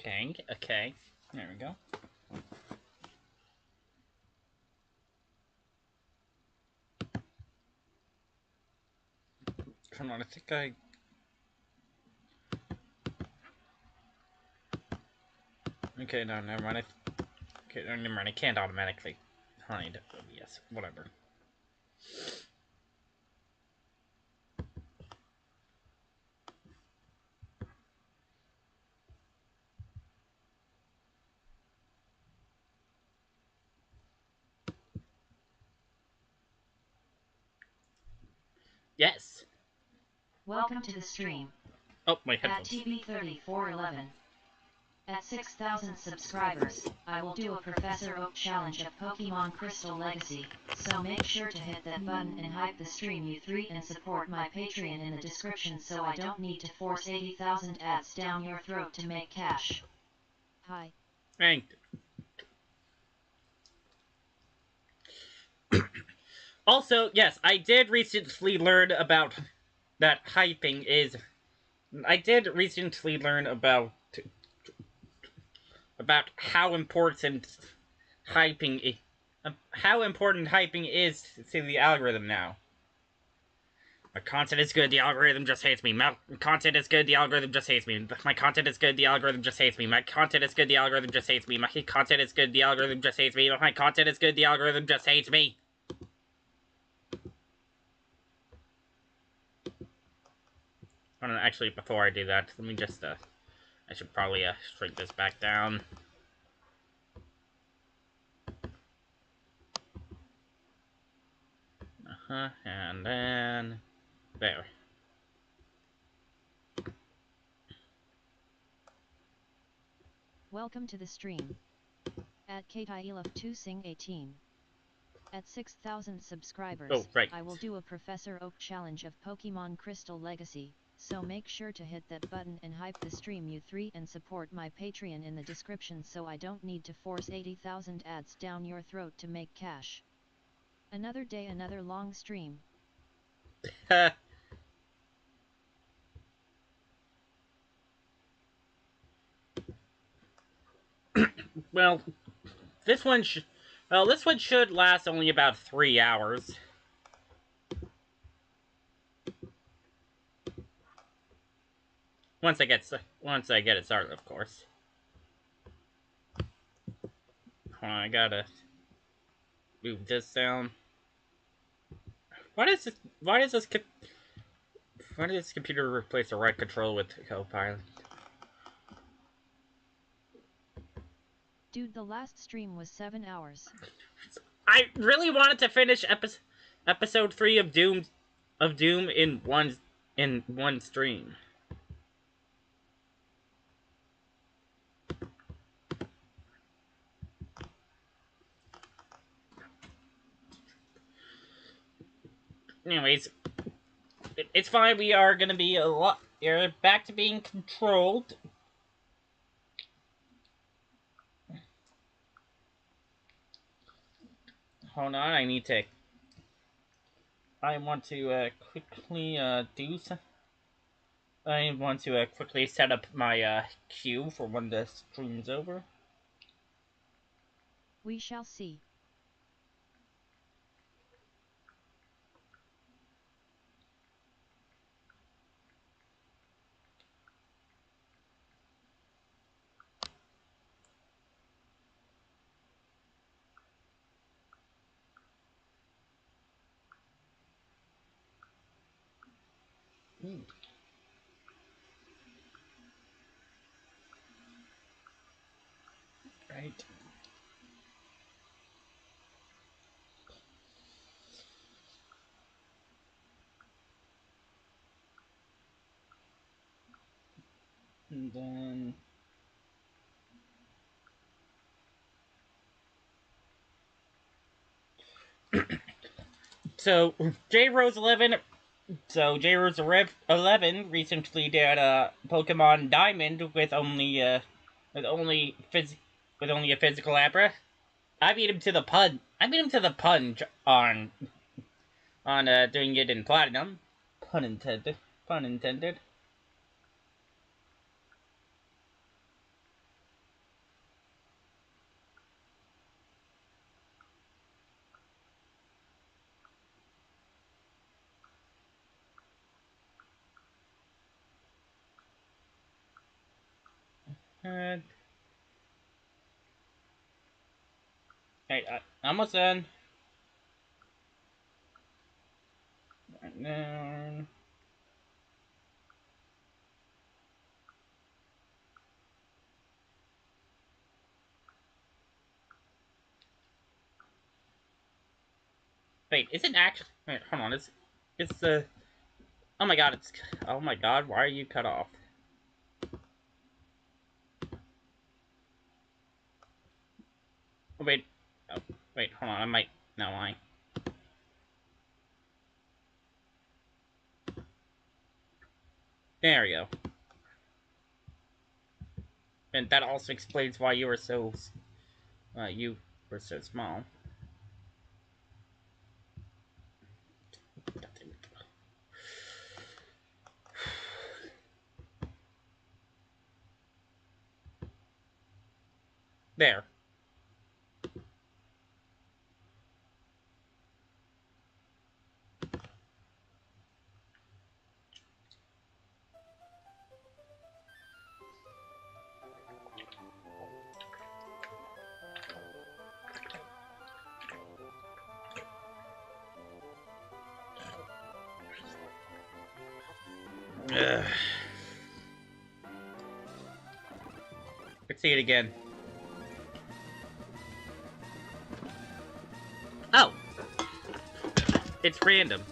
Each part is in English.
Okay, okay. There we go. Come on, I think I... Okay, no, never mind. Okay, no, never mind. I can't automatically hide. Yes, whatever. Yes. Welcome to the stream. Oh, my headphones. At TB3411. At 6,000 subscribers, I will do a Professor Oak challenge of Pokemon Crystal Legacy, so make sure to hit that button and hype the stream you three and support my Patreon in the description so I don't need to force 80,000 ads down your throat to make cash. Hi. Thank Also, yes, I did recently learn about that hyping is... I did recently learn about how important hyping is to the algorithm now. My content is good, the algorithm just hates me. My content is good, the algorithm just hates me. My content is good, the algorithm just hates me. My content is good, the algorithm just hates me. My content is good, the algorithm just hates me. My content is good, the algorithm just hates me. Oh, no, actually, before I do that, let me just, I should probably, shrink this back down. And then... there. Welcome to the stream. At KTILF2Sing18. At 6,000 subscribers, right. I will do a Professor Oak challenge of Pokemon Crystal Legacy, so make sure to hit that button and hype the stream you three and support my Patreon in the description so I don't need to force 80,000 ads down your throat to make cash. Another day, another long stream. Well, this one should last only about 3 hours. Once I get it started, of course. Hold on, I gotta move this down. Why does this computer replace the right control with Copilot? Dude, the last stream was 7 hours. I really wanted to finish episode 3 of Doom in one stream. Anyways, it's fine. We are gonna be We're back to being controlled. Hold on, I want to quickly do some. I want to quickly set up my queue for when the stream's over. We shall see. Right. And then... So, J-Rose11 recently did Pokemon Diamond with only a physical Abra. I beat him to the punch on doing it in Platinum. Pun intended. Pun intended. Hey, almost done. And then... Wait, is it actually... Wait, hold on, it's the... Oh my god, it's... Oh my god, why are you cut off? Oh, wait. Oh, wait, hold on, I might... No, I... There we go. And that also explains why you were so... you were so small. There. Ugh. Let's see it again. Oh! It's random.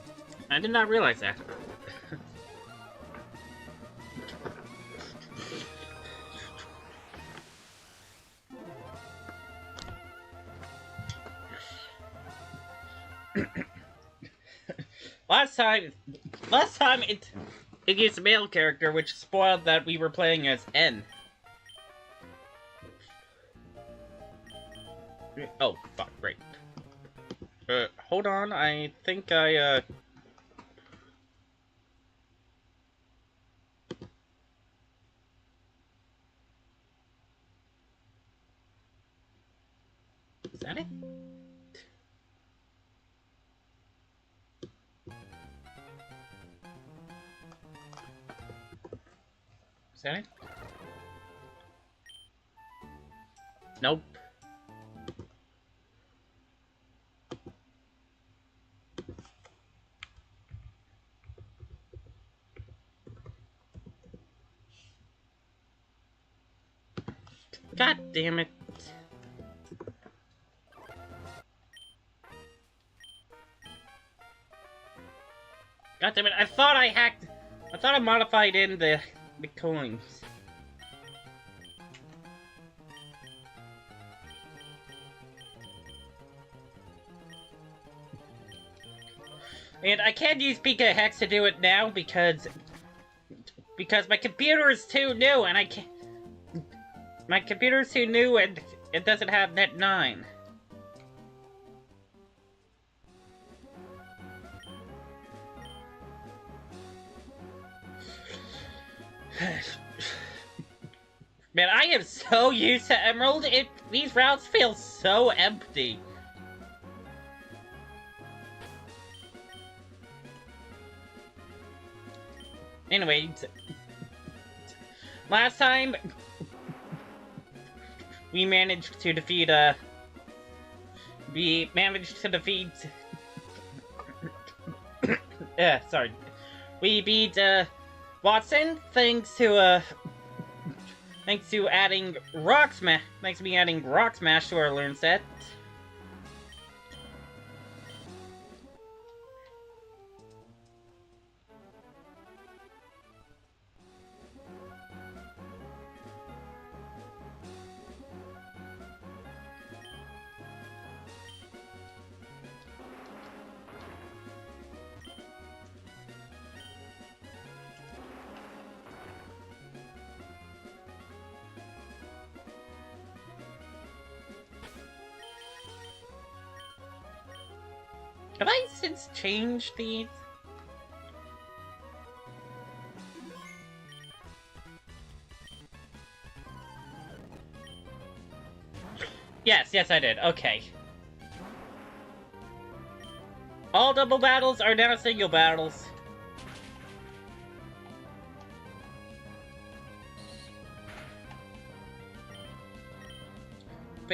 I did not realize that. Last time it used a male character, which spoiled that we were playing as N. Oh, fuck, great. Hold on, I think I, Is that it? Is that it? Nope. God damn it. God damn it, I thought I modified in the coins. And I can't use Pika Hex to do it now because my computer is too new and I can't... My computer is too new and it doesn't have Net 9. Man, I am so used to Emerald, these routes feel so empty. Anyway, last time we managed to defeat sorry. We beat Watson thanks to adding Rock Smash. Thanks to me adding Rock Smash to our learn set. Have I since changed these? Yes, I did. Okay. All double battles are now single battles.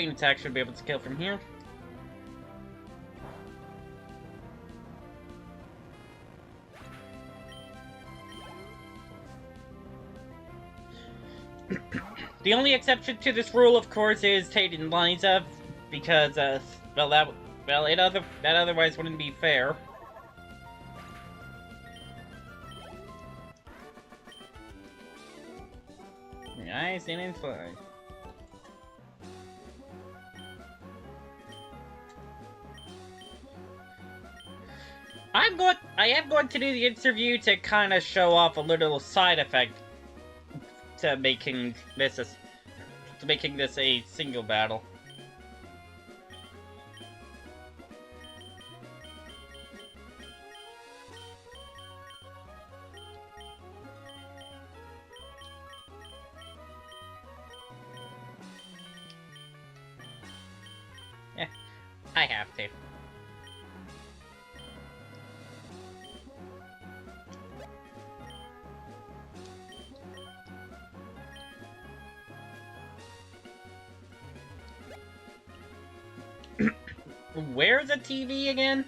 main attack should be able to kill from here. The only exception to this rule, of course, is taking Liza, because, that otherwise wouldn't be fair. Nice and fine. I am going to do the interview to kind of show off a little side effect to making this a single battle. Yeah, I have to. Where's the TV again?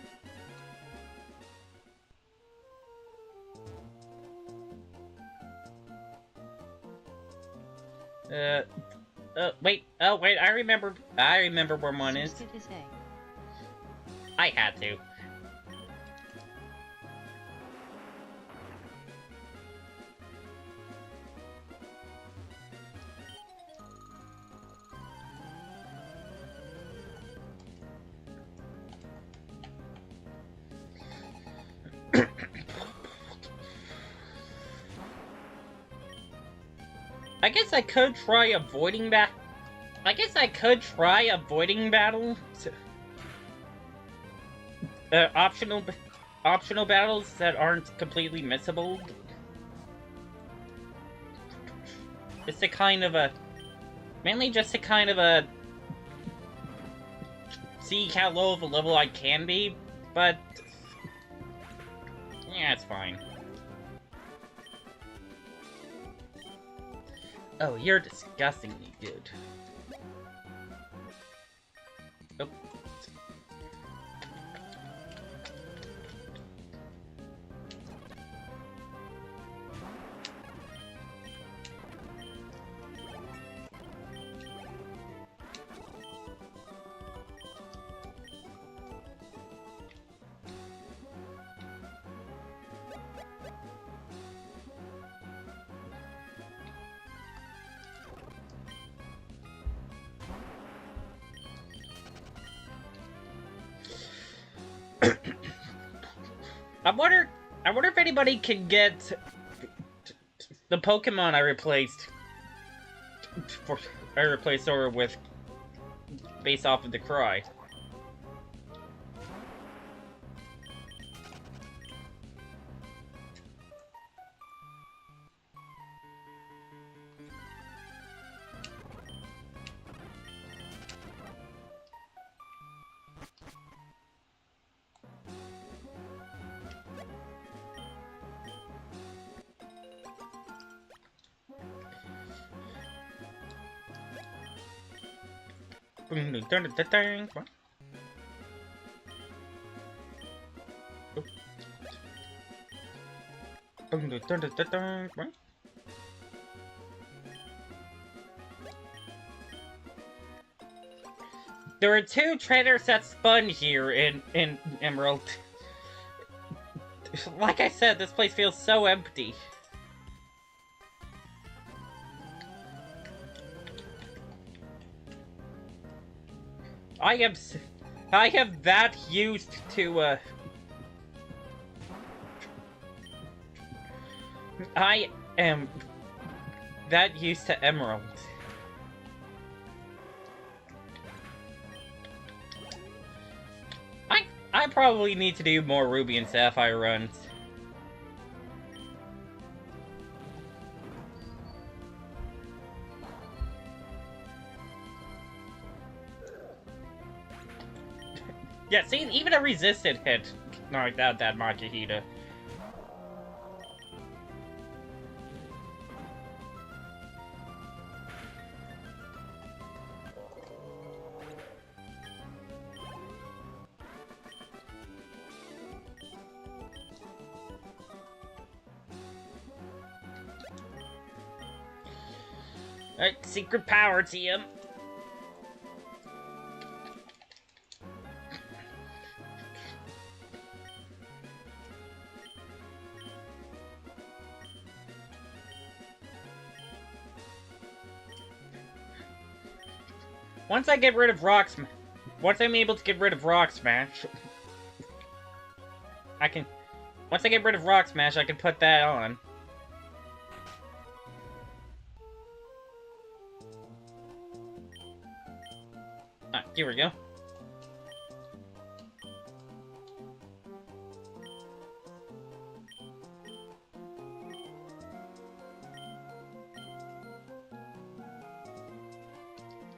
Wait. Oh, wait. I remember where one is. I had to. I guess I could try avoiding that. Battle. Optional battles that aren't completely missable. Just mainly just to kind of see how low of a level I can be, but yeah, it's fine. Oh, you're disgustingly good. Oh. I wonder if anybody can get the Pokemon I replaced her with based off of the Cry. There are 2 trainers that spun here in Emerald. Like I said, this place feels so empty. I am that used to, I am that used to Emerald. I probably need to do more Ruby and Sapphire runs. Yeah, see, even a resisted hit knocked out that Makihita. Secret power to him. Once I'm able to get rid of Rock Smash, once I get rid of Rock Smash, I can put that on. Ah, here we go.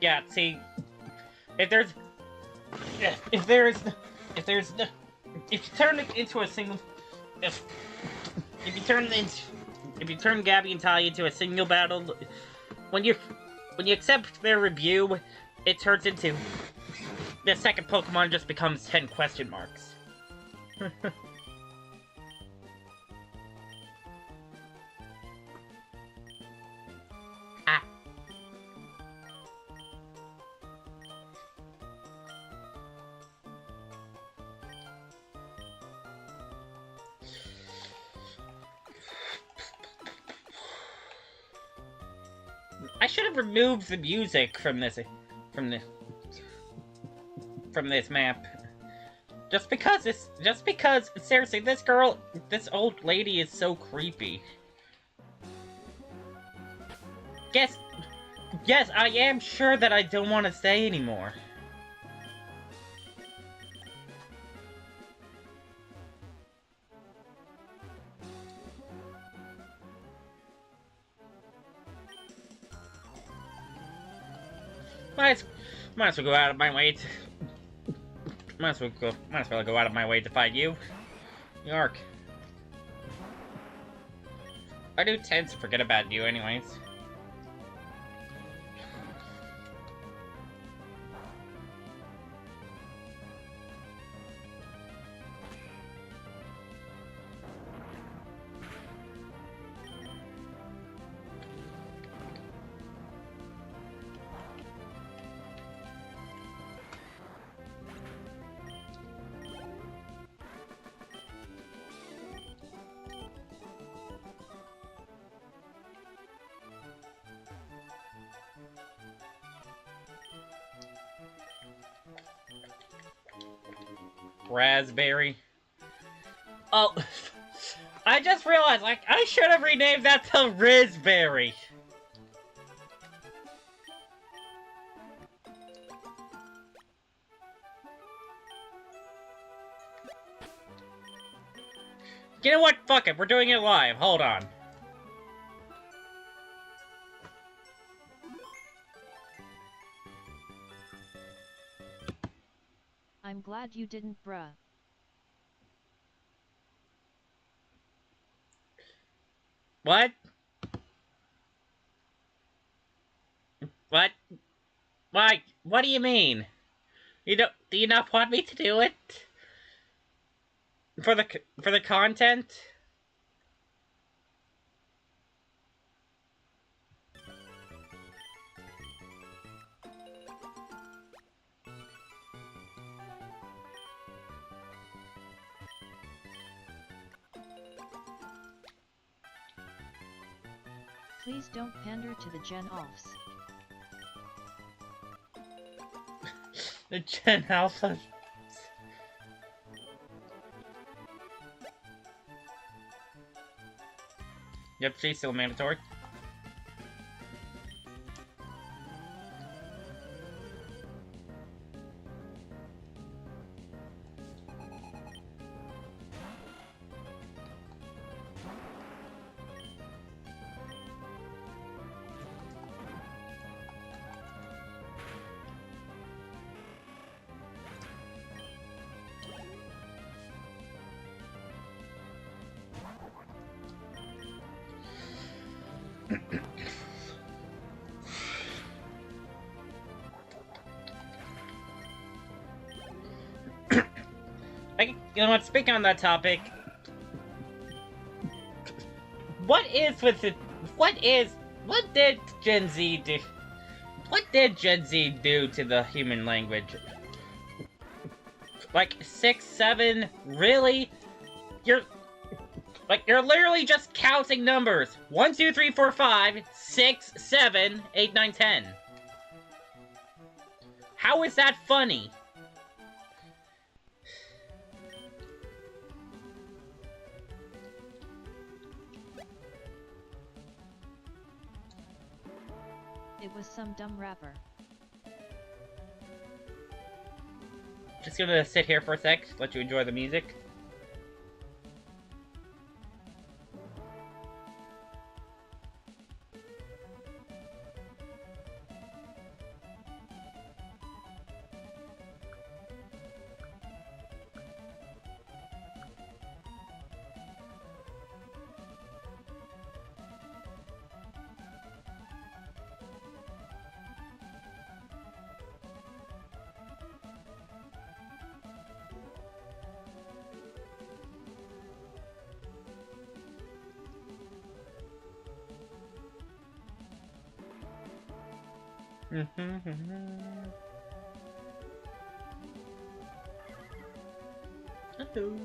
Yeah, see, if you turn it into a single, if you turn Gabby and Talia into a single battle, when you accept their review, it turns into the second Pokemon just becomes 10 question marks. Ah. I should have removed the music from this map. Just because, seriously, this old lady is so creepy. Yes, I am sure that I don't want to stay anymore. Might as well go out of my way to... Might as well go out of my way to fight you. Yark. I do tend to forget about you anyways. Raspberry. Oh, I just realized, like, I should have renamed that to Raspberry. You know what? Fuck it, we're doing it live. Hold on. I'm glad you didn't, bruh. What? What? Why? What do you mean? Do you not want me to do it? For the content? Please don't pander to the Gen Alphs. The Gen Alpha. Yep, she's still mandatory. You know what, speaking on that topic, what is What did Gen Z do? What did Gen Z do to the human language? Like 6, 7, really? You're literally just counting numbers. 1, 2, 3, 4, 5, 6, 7, 8, 9, 10. How is that funny? It was some dumb rapper. Just gonna sit here for a sec, let you enjoy the music. Hello.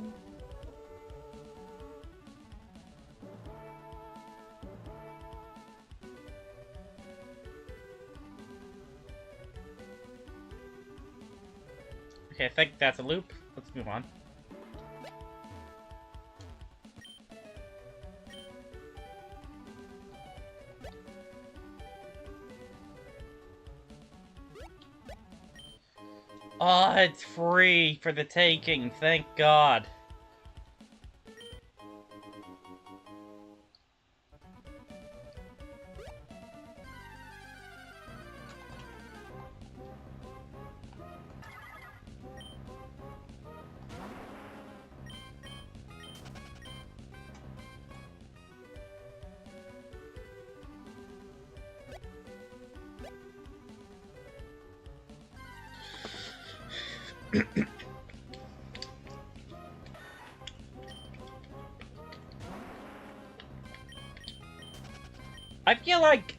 Okay, I think that's a loop. Let's move on. Oh, it's free for the taking, thank God. I feel like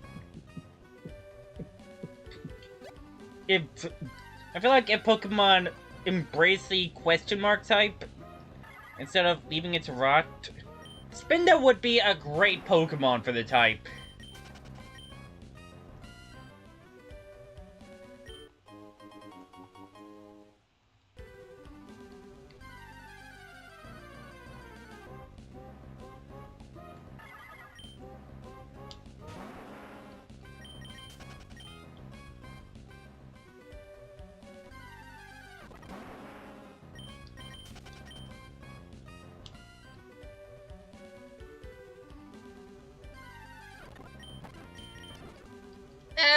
if Pokemon embrace the question mark type instead of leaving it to rot, Spinda would be a great Pokemon for the type.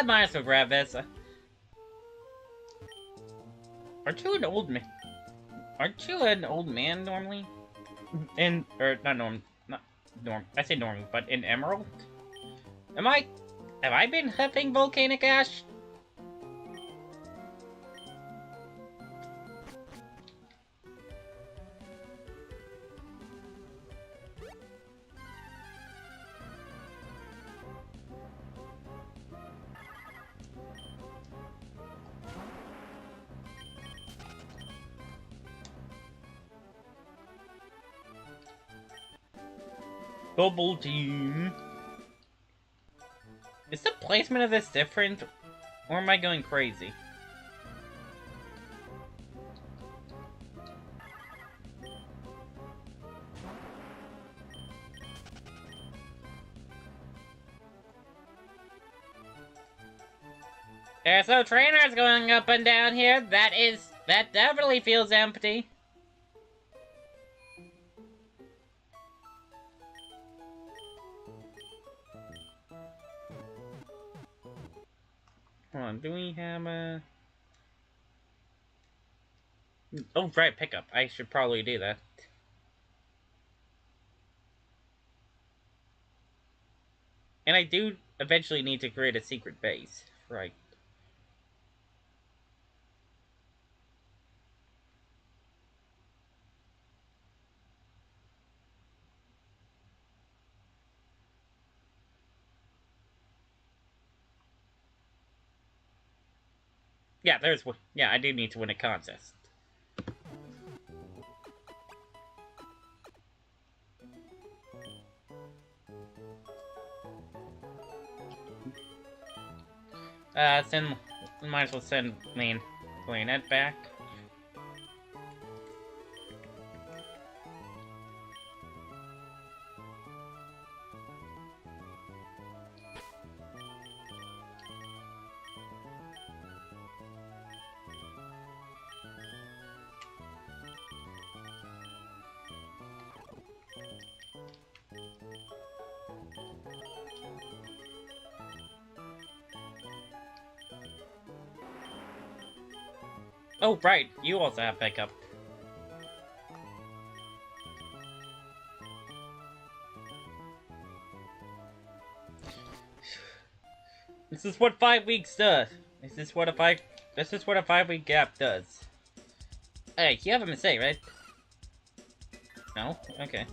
Might as well grab this. Aren't you an old man? Aren't you an old man normally? Not norm. I say normal, but in Emerald? Have I been huffing volcanic ash? Bubble team. Is the placement of this different? Or am I going crazy? There's no trainers going up and down here. That definitely feels empty. Hold on, do we have a... Oh, right, pickup. I should probably do that. And I do eventually need to create a secret base. Right. Yeah, there's one. Yeah, I do need to win a contest. Might as well send Leonette back. Oh, right, you also have pickup. This is what 5 weeks does. This is what a 5-week gap does. Hey, you have a mistake, right? No? Okay.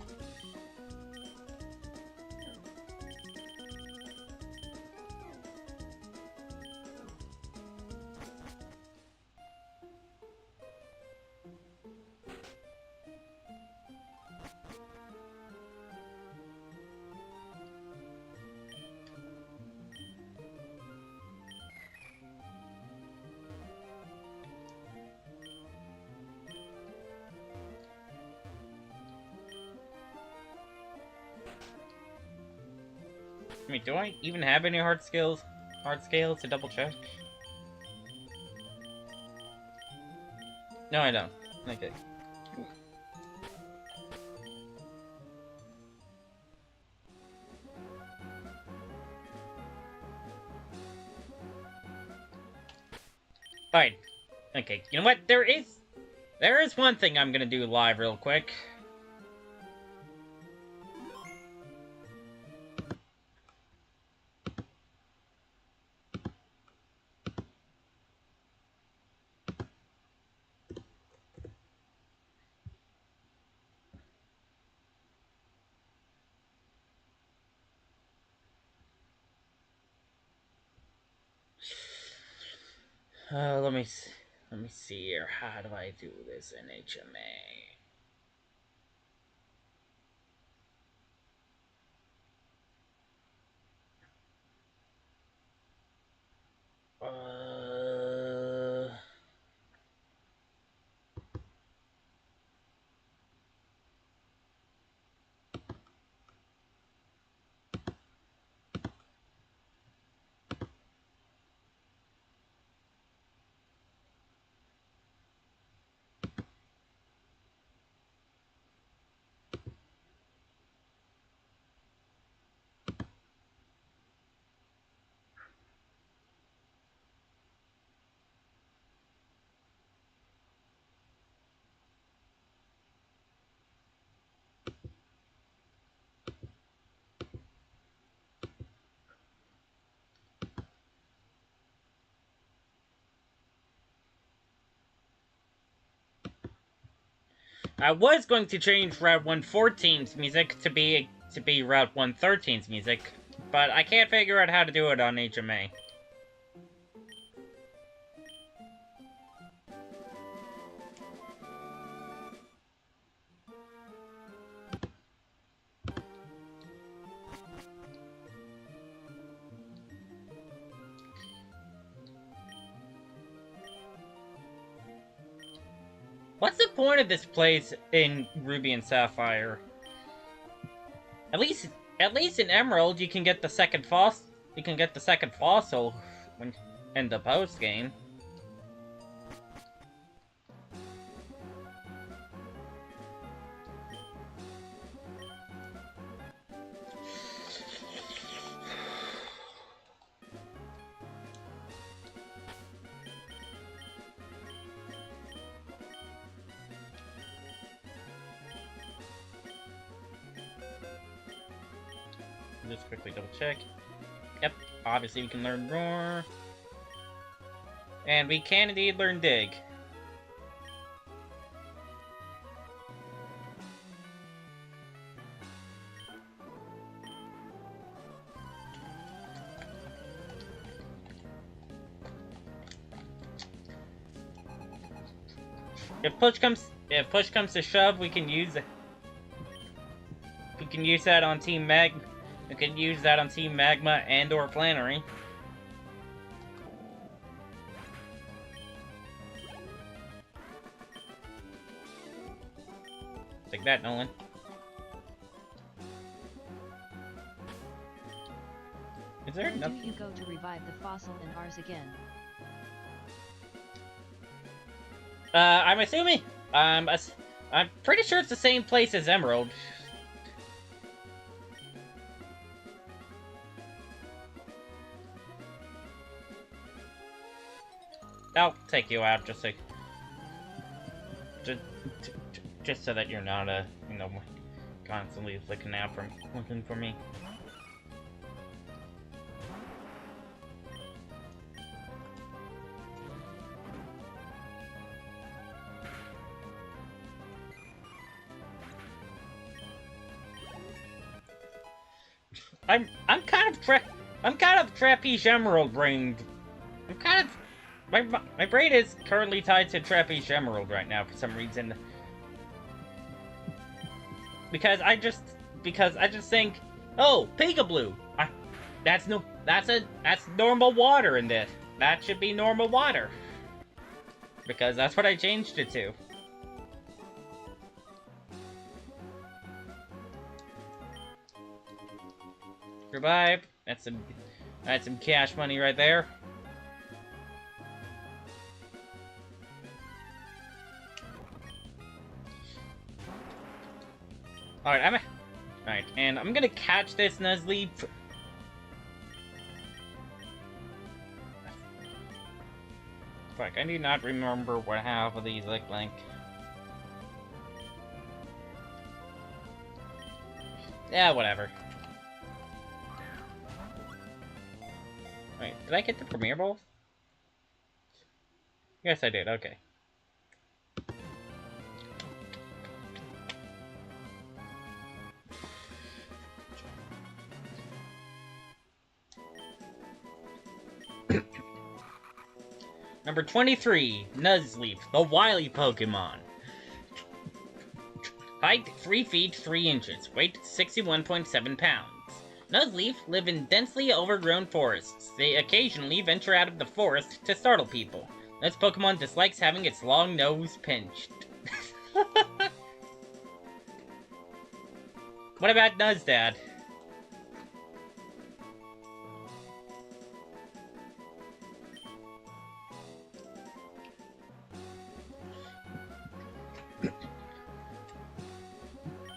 I mean, do I even have any hard scales to double check? No, I don't. Okay. Fine. Okay, you know what? There is one thing I'm gonna do live real quick. Let me see here. How do I do this in HMA? I was going to change Route 114's music to be Route 113's music, but I can't figure out how to do it on HMA. What's the point of this place in Ruby and Sapphire? At least in Emerald, you can get the second fossil. You can get the second fossil when in the post game. Just quickly double check. Yep, obviously we can learn Roar. And we can indeed learn Dig. if push comes to shove, we can use that on Team Mag. We can use that on Team Magma and/or Flannery. Take that, Nolan. Is there enough? Do you go to revive the fossil in ours again? I'm assuming. I'm pretty sure it's the same place as Emerald. I'll take you out just so that you're not you know, constantly looking for me. I'm kind of Trapeze Emerald brained. My brain is currently tied to Trapeze Emerald right now for some reason. Because I just think, oh, Pikachu. That's normal water in this. That should be normal water. Because that's what I changed it to. Revive. That's some cash money right there. Alright, and I'm gonna catch this Nuzleaf. Fuck, I do not remember what half of these look like. Yeah, whatever. Wait, did I get the Premier Balls? Yes, I did, okay. Number 23, Nuzleaf, the wily Pokemon. Height 3 feet 3 inches, weight 61.7 pounds. Nuzleaf live in densely overgrown forests. They occasionally venture out of the forest to startle people. This Pokemon dislikes having its long nose pinched. What about Nuzdad?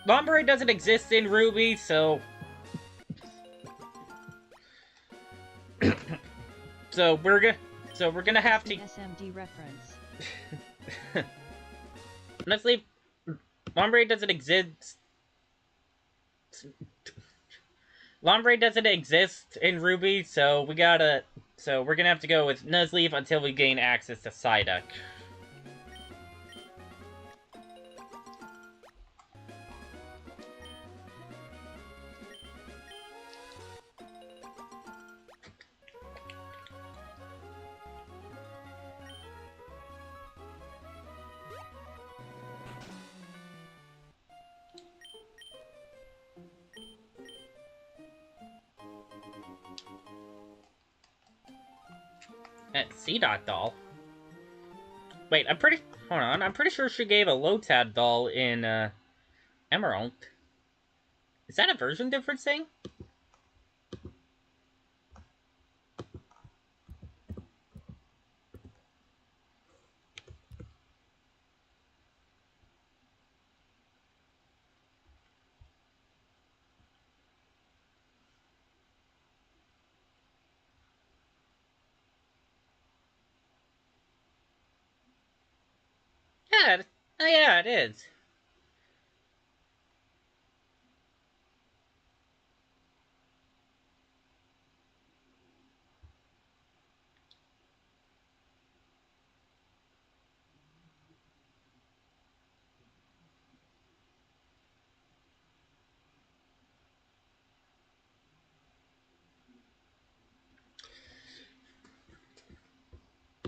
Lombre doesn't exist in Ruby, so... so we're gonna have to... SMD reference. Honestly, Lombre doesn't exist... Lombre doesn't exist in Ruby, so we're gonna have to go with Nuzleaf until we gain access to Psyduck. That C-Dot doll? Wait, hold on, I'm pretty sure she gave a Lotad doll in, Emerald. Is that a version difference thing? Yeah, yeah, it is.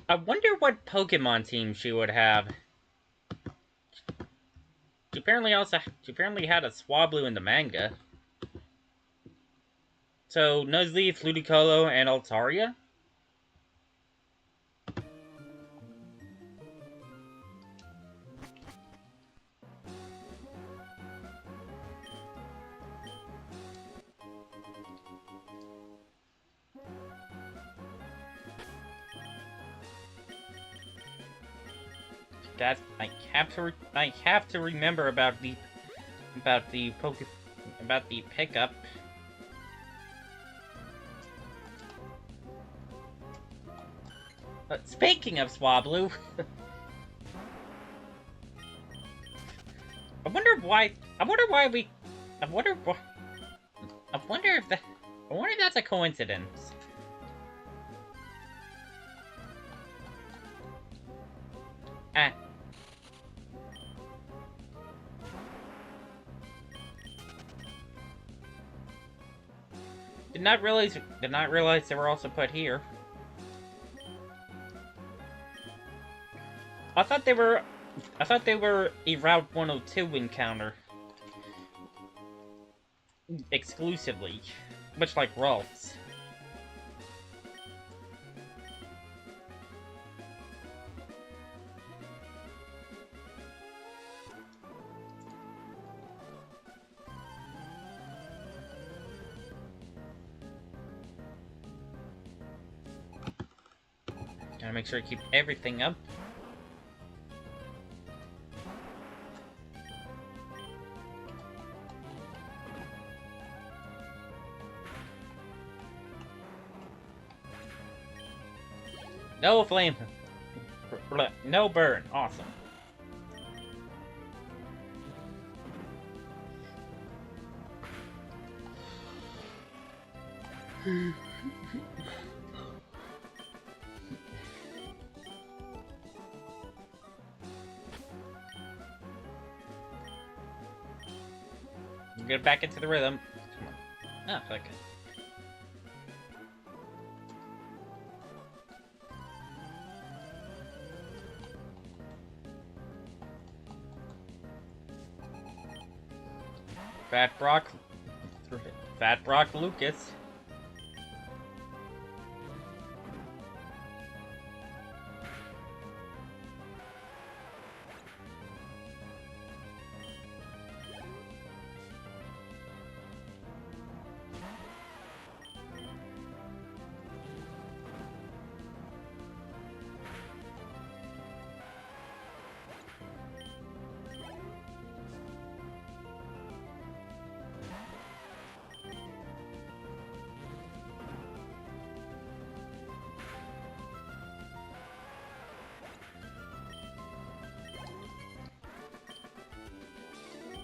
I wonder what Pokemon team she would have. apparently had a Swablu in the manga. So, Nuzleaf, Ludicolo, and Altaria? I have to remember about the pickup. But speaking of Swablu, I wonder if that's a coincidence. Ah. Did not realize they were also put here. I thought they were a Route 102 encounter. Exclusively. Much like Ralph's. Gotta make sure to keep everything up. No flame. No burn. Awesome. Get back into the rhythm. Come on. Oh, okay. Fat Brock Lucas.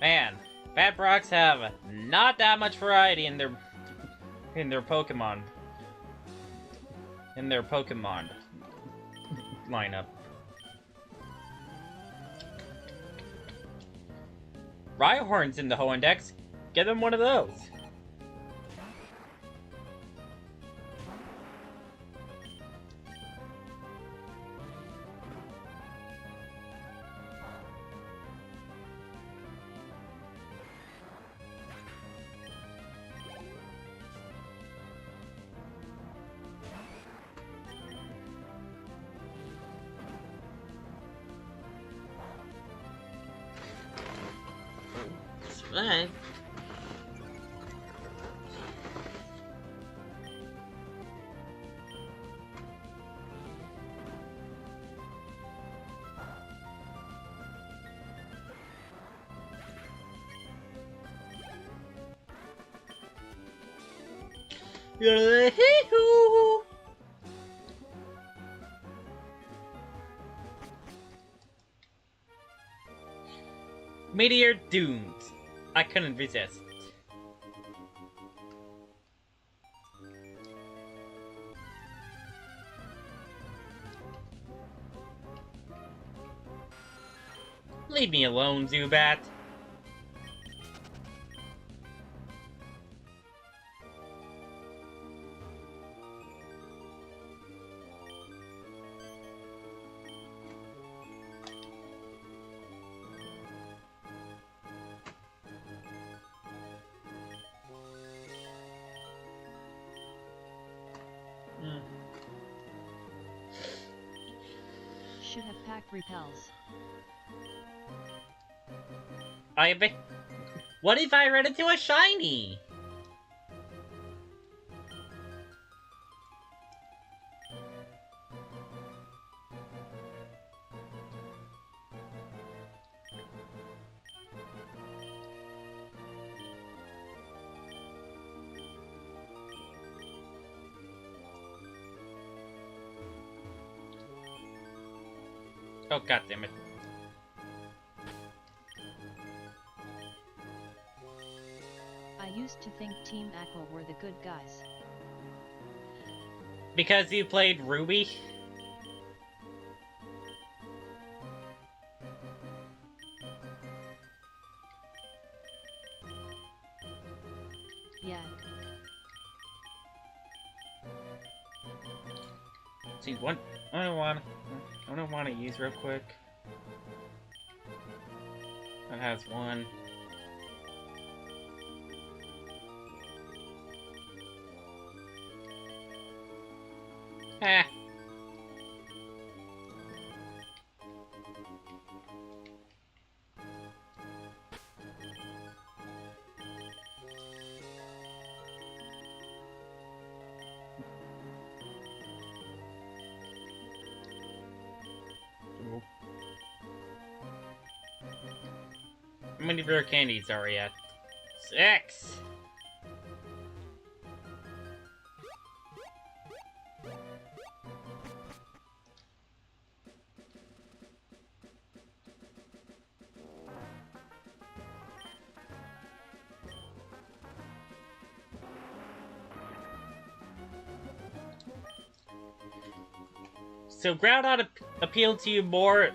Man, Fat Brocks have not that much variety in their Pokemon. In their Pokemon lineup. Rhyhorn's in the Hoendex. Get them one of those. Right. Hee-hoo. Meteor Dooms. I couldn't resist. Leave me alone, Zubat. attack repels. What if I ran into a shiny? Oh, goddammit. I used to think Team Aqua were the good guys. Because you played Ruby? Yeah. See, what I don't want to use real quick. That has one. Ah. How many rare candies are we at? 6! So Groudon appealed to you more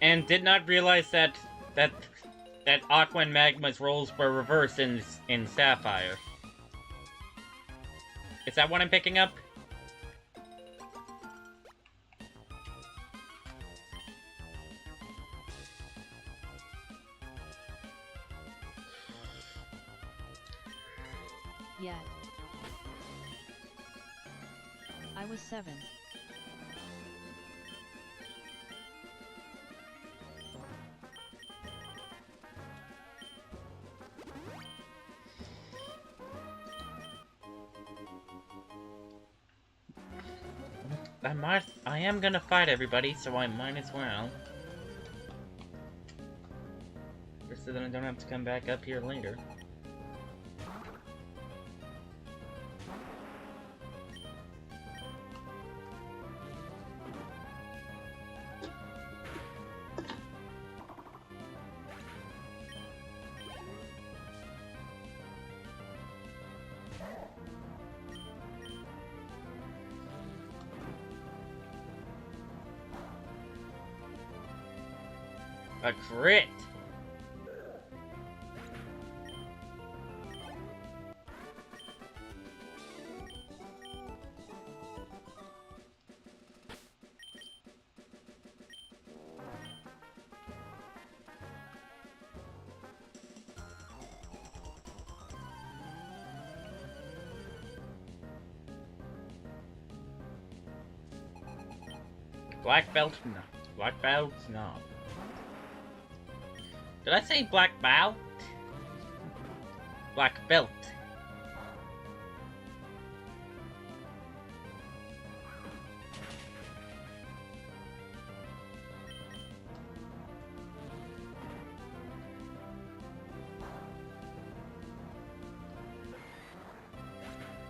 and did not realize that Aqua and Magma's roles were reversed in Sapphire. Is that what I'm picking up? Yeah. I was 7. I am gonna fight everybody, so I might as well. Just so that I don't have to come back up here later. A crit! Black belt? No. Black belt? No. Did I say black belt? Black belt.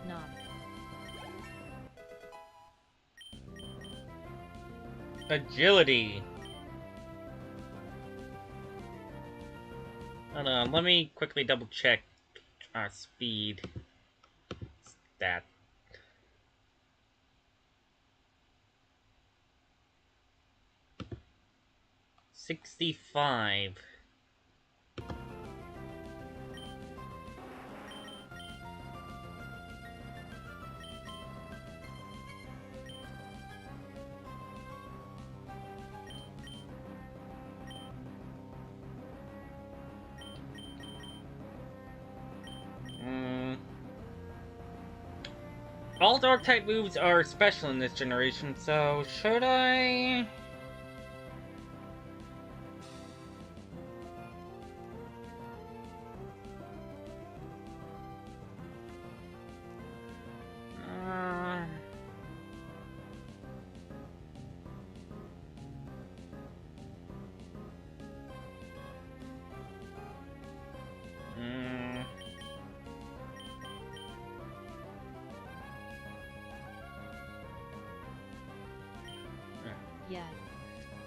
No. Agility. Hold on, let me quickly double check our speed stat. $65. All Dark-type moves are special in this generation, so should I?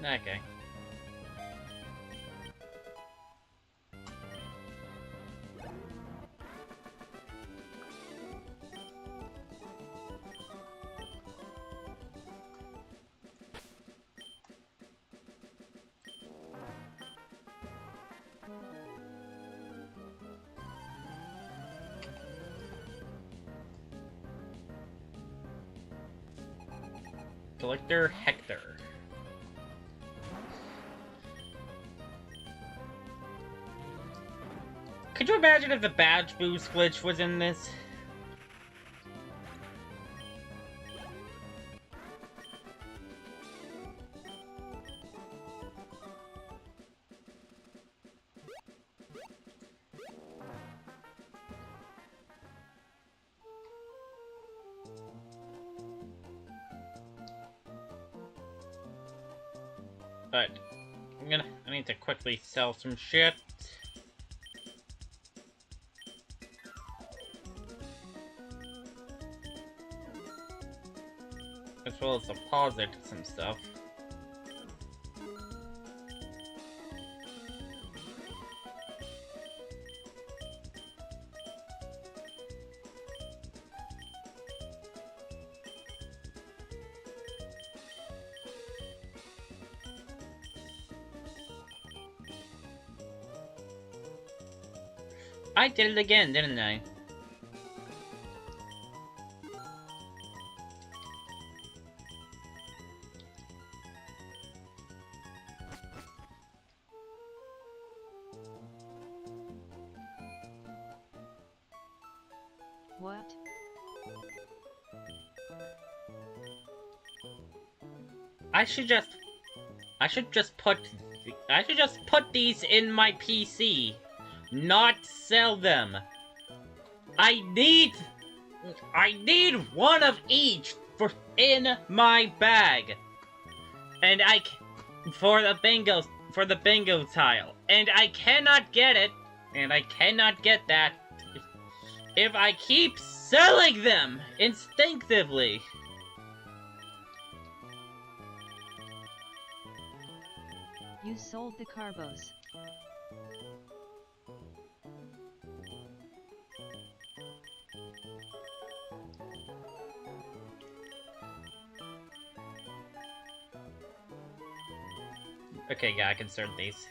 Okay. Collector Hector. Could you imagine if the badge boost glitch was in this? But I need to quickly sell some shit. As well as deposit some stuff. I did it again, didn't I? What? I should just put these in my PC, not sell them. I need one of each in my bag, and for the bingo tile, and I cannot get it, and I cannot get that if I keep selling them instinctively. You sold the carbos. Okay, yeah, I can start these.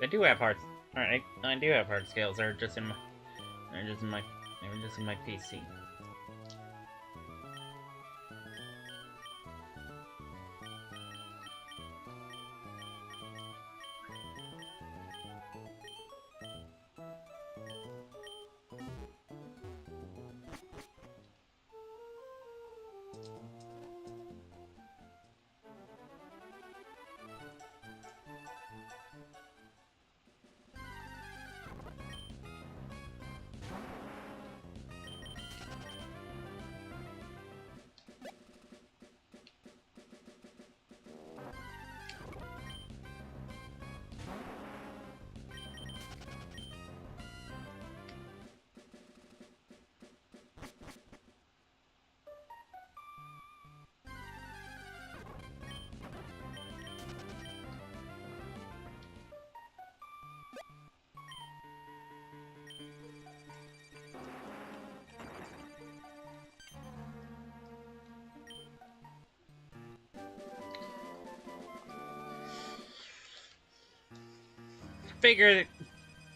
I do have hard. Alright, I do have hard scales. They're just in my PC.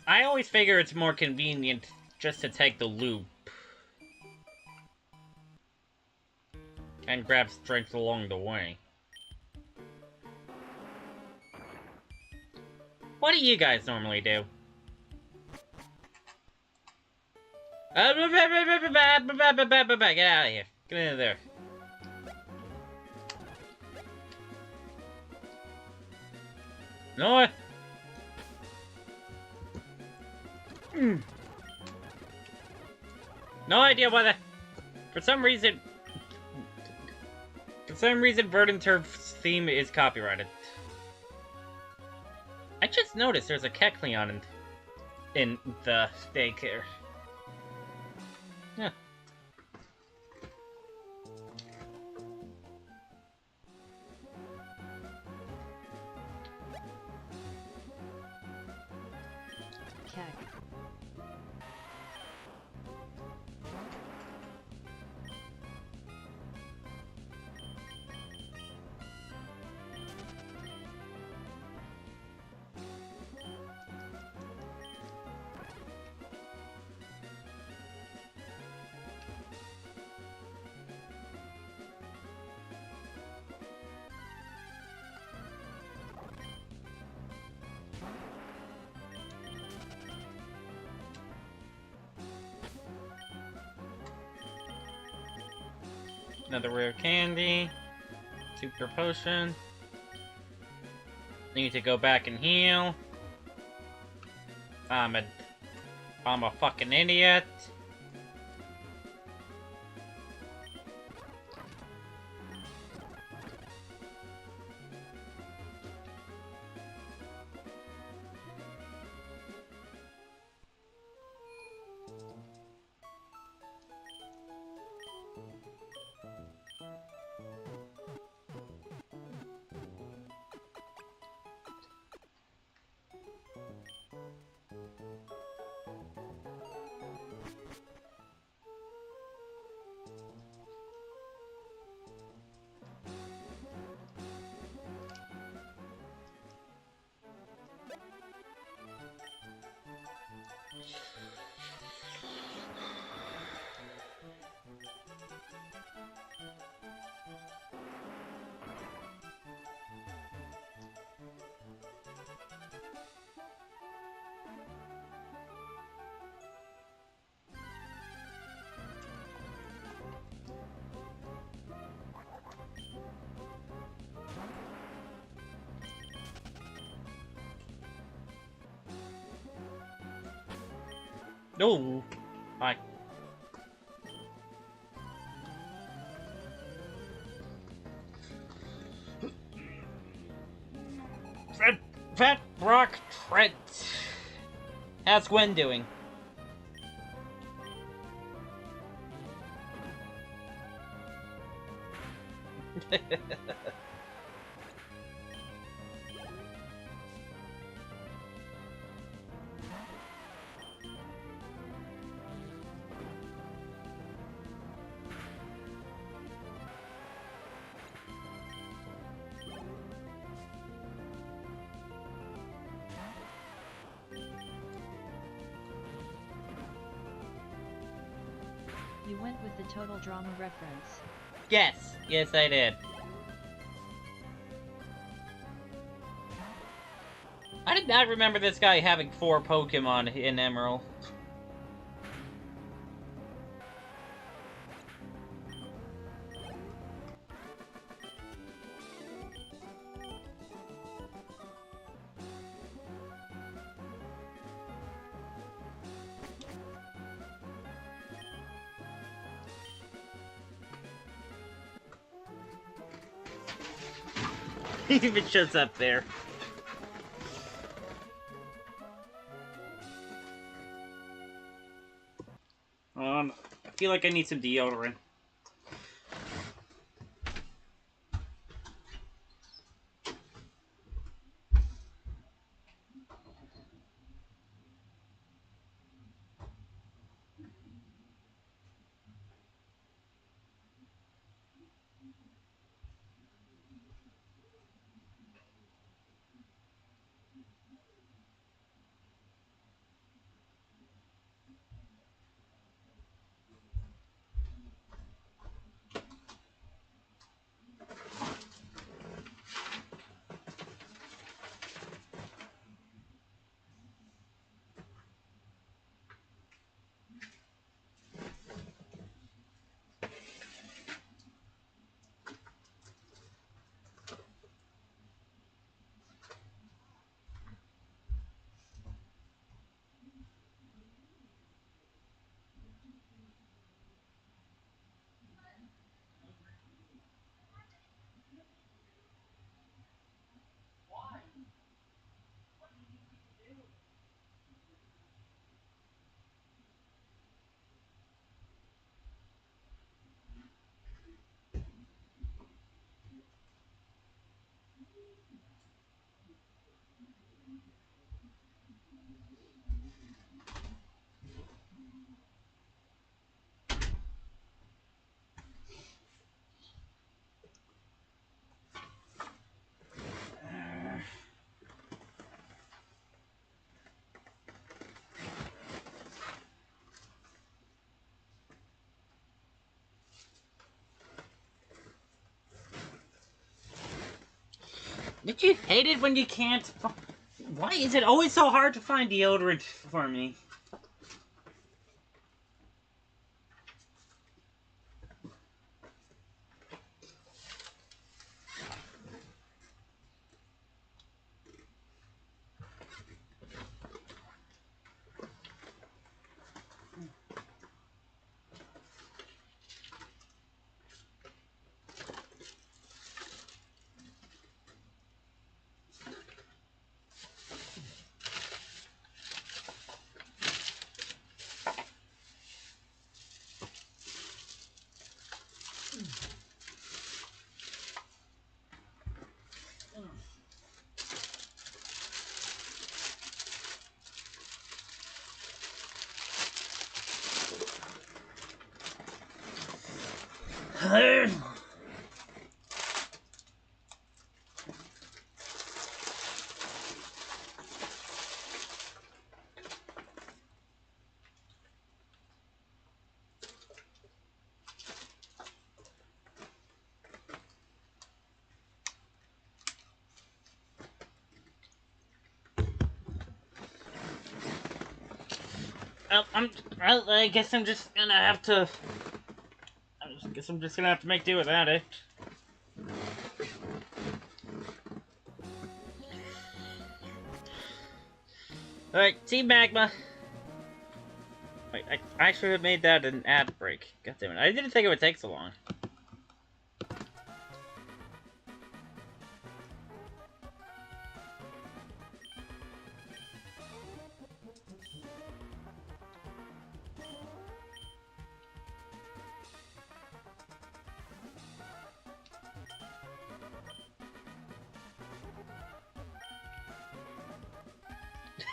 I always figure it's more convenient just to take the loop and grab strength along the way. What do you guys normally do? Get out of here. Get in there. No. No idea why that. For some reason, Verdant Turf's theme is copyrighted. I just noticed there's a Kecleon in the daycare. Yeah. Another rare candy. Super potion. Need to go back and heal. I'm a fucking idiot. No. Hi. Fat Rock Trent. How's Gwen doing? You went with the total drama reference. Yes. Yes, I did. I did not remember this guy having 4 Pokemon in Emerald. He even shows up there. I feel like I need some deodorant. Did you hate it when you can't? Why is it always so hard to find deodorant for me? I guess I'm just gonna have to. Guess I'm just gonna have to make do with that, eh? Alright, Team Magma. Wait, I should have made that an ad break. God damn it. I didn't think it would take so long.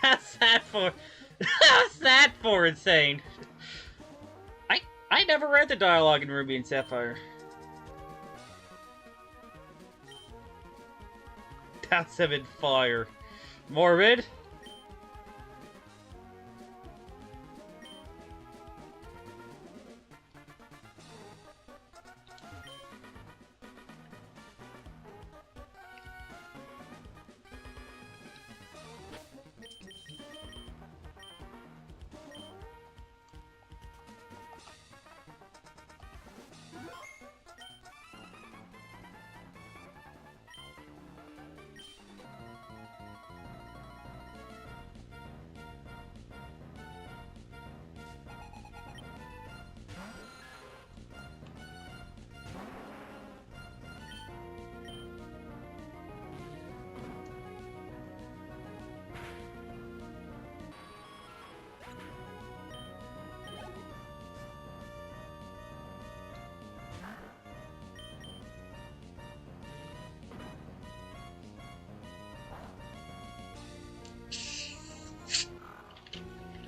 How's that for? How's that for insane? I never read the dialogue in Ruby and Sapphire. That's him in fire. Morbid?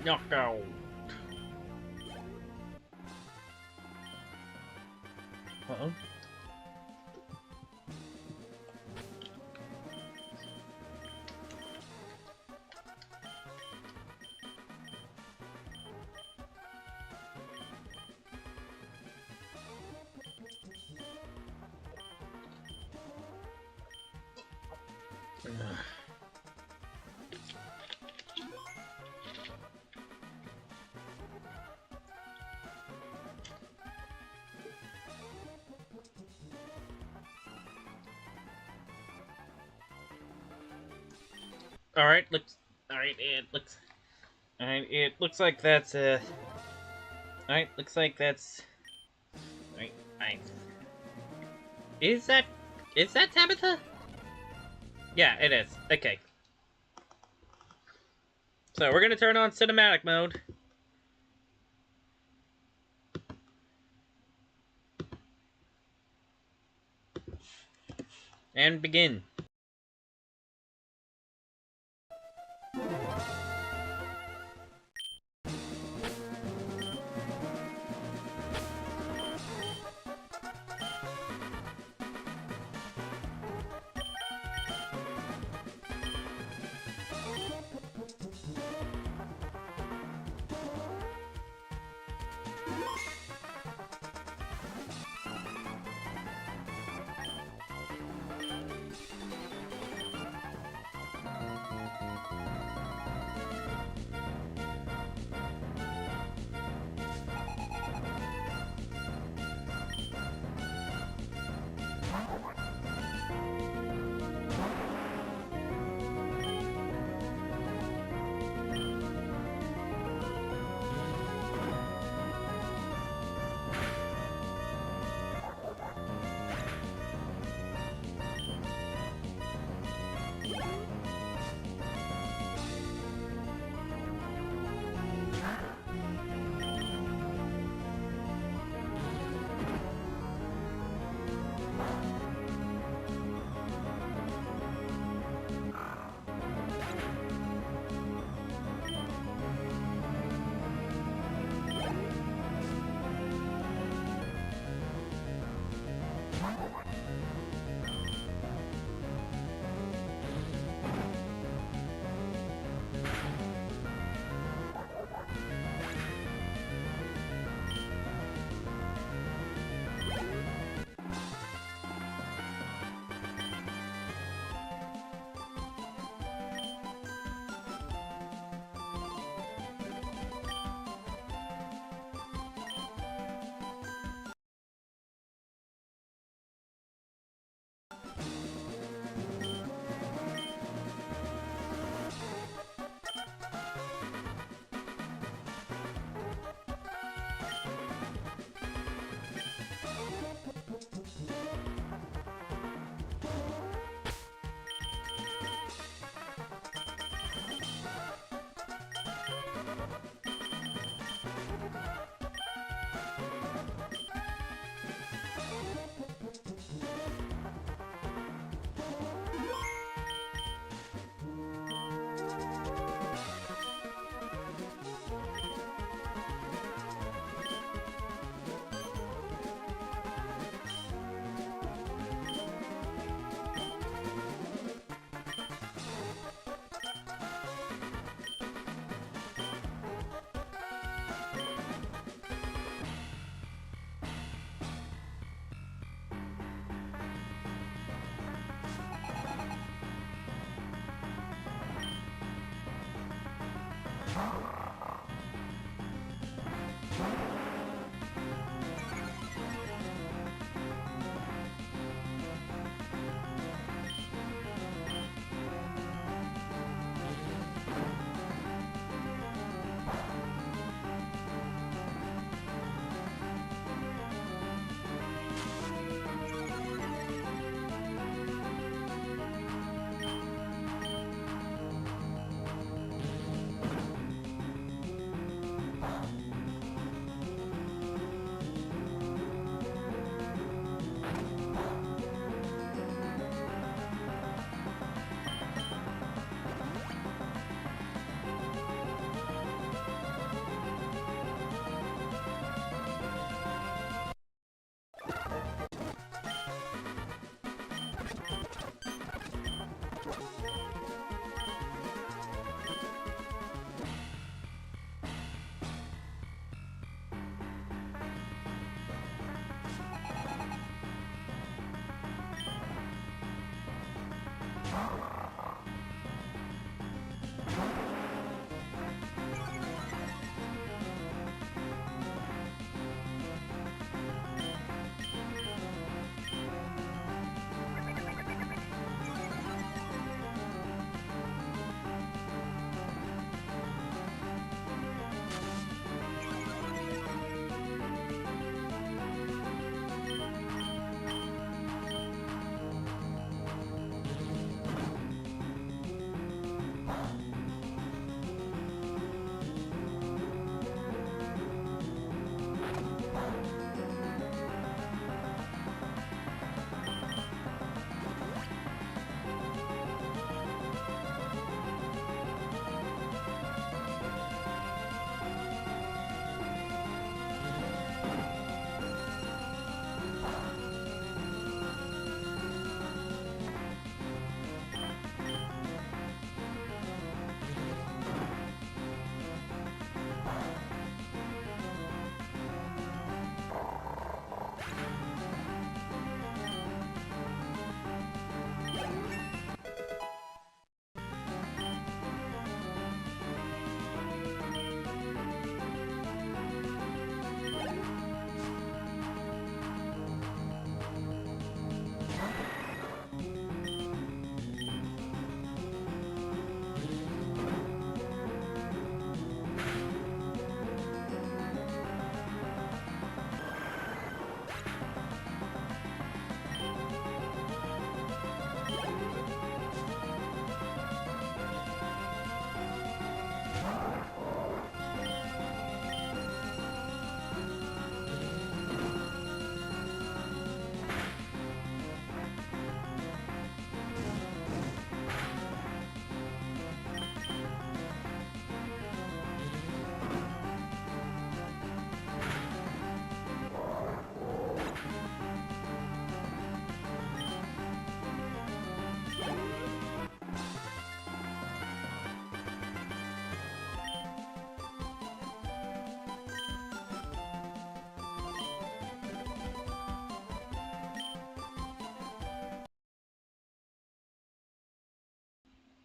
Knockout. Uh-oh. Alright, it looks like that's alright, looks like that's is that Tabitha? Yeah, it is. Okay. So we're gonna turn on cinematic mode. And begin.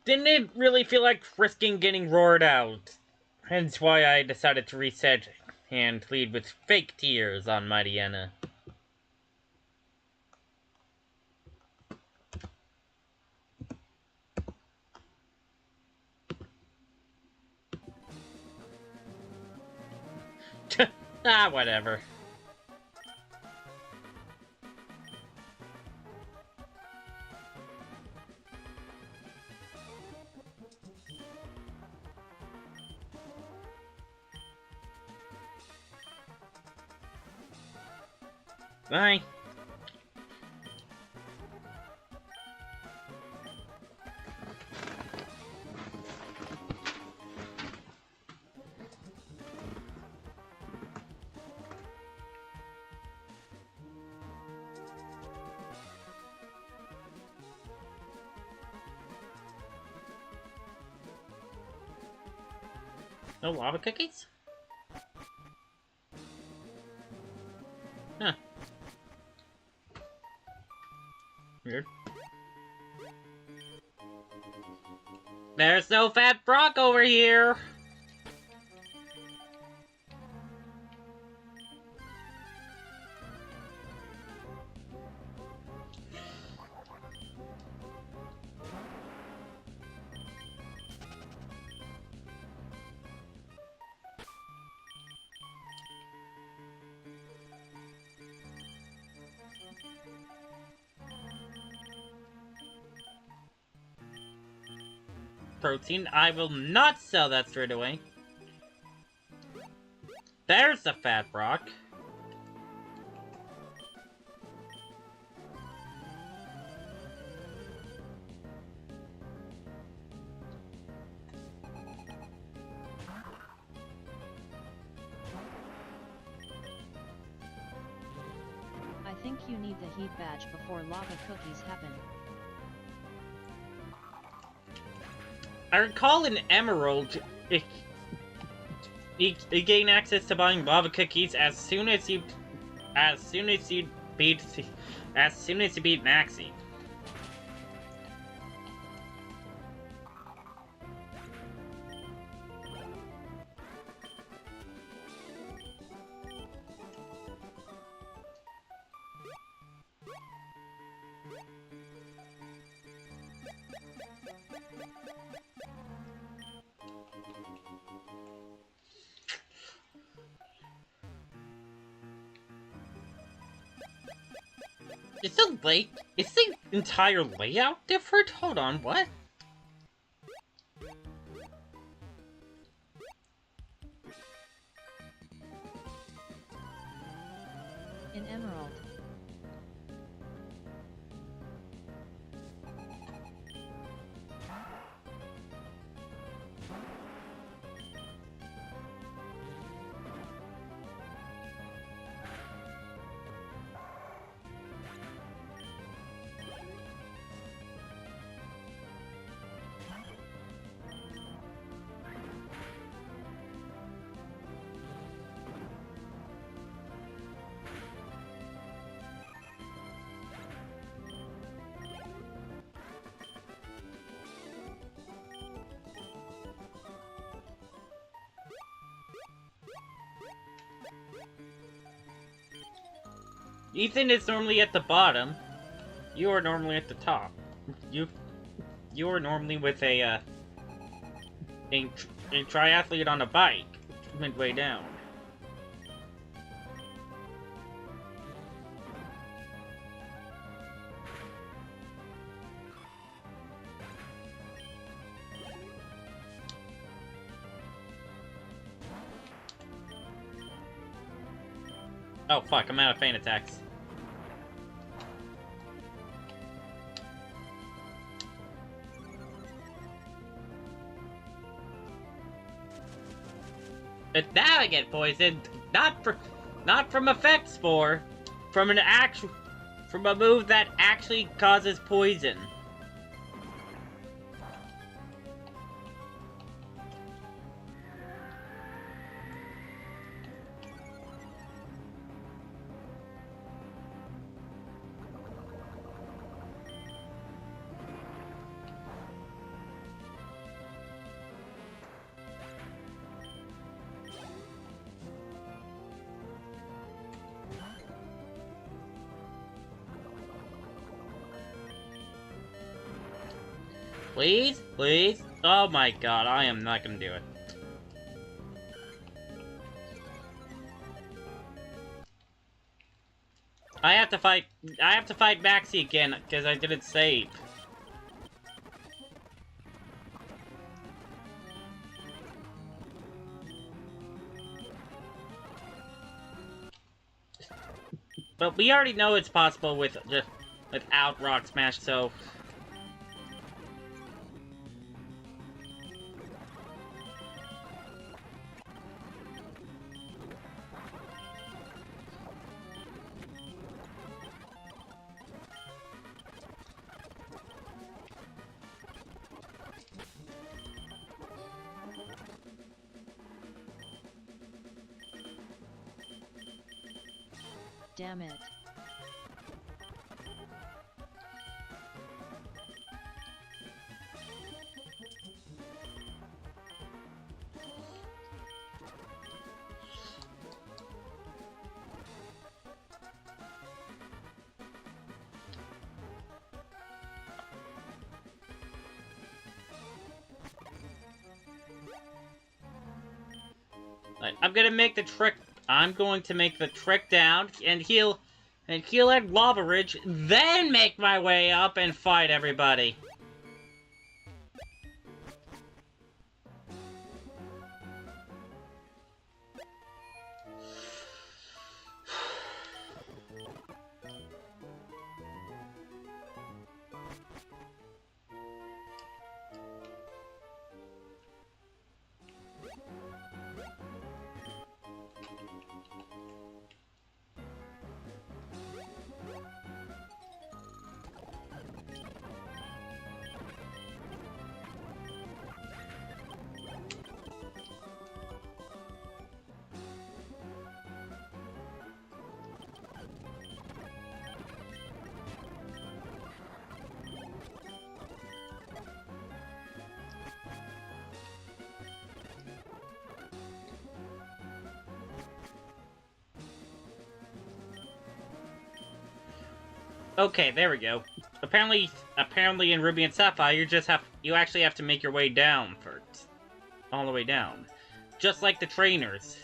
didn't really feel like risking getting roared out. Hence why I decided to reset and lead with fake tears on Mighty Anna. Ah, whatever. Bye. No lava cookies? Huh. Weird. There's no fat frog over here! Protein, I will not sell that straight away. There's the fat rock. I think you need the heat badge before lava cookies happen. I recall in Emerald, you gain access to buying lava cookies as soon as you beat Maxie. Is the entire layout different? Hold on, what? In Emerald. Ethan is normally at the bottom. You are normally at the top. You are normally with a triathlete on a bike, midway down. Oh fuck, I'm out of feint attacks. But now I get poisoned, not from effect spore, from a move that actually causes poison. Please? Please? Oh my god, I am not gonna do it. I have to fight Maxie again, because I didn't save. But we already know it's possible without Rock Smash, so... Damn it. I'm gonna make the trick. I'm going to make the trick down and heal at Lava Ridge, then make my way up and fight everybody. Okay, there we go. Apparently in Ruby and Sapphire, you actually have to make your way down first. All the way down. Just like the trainers.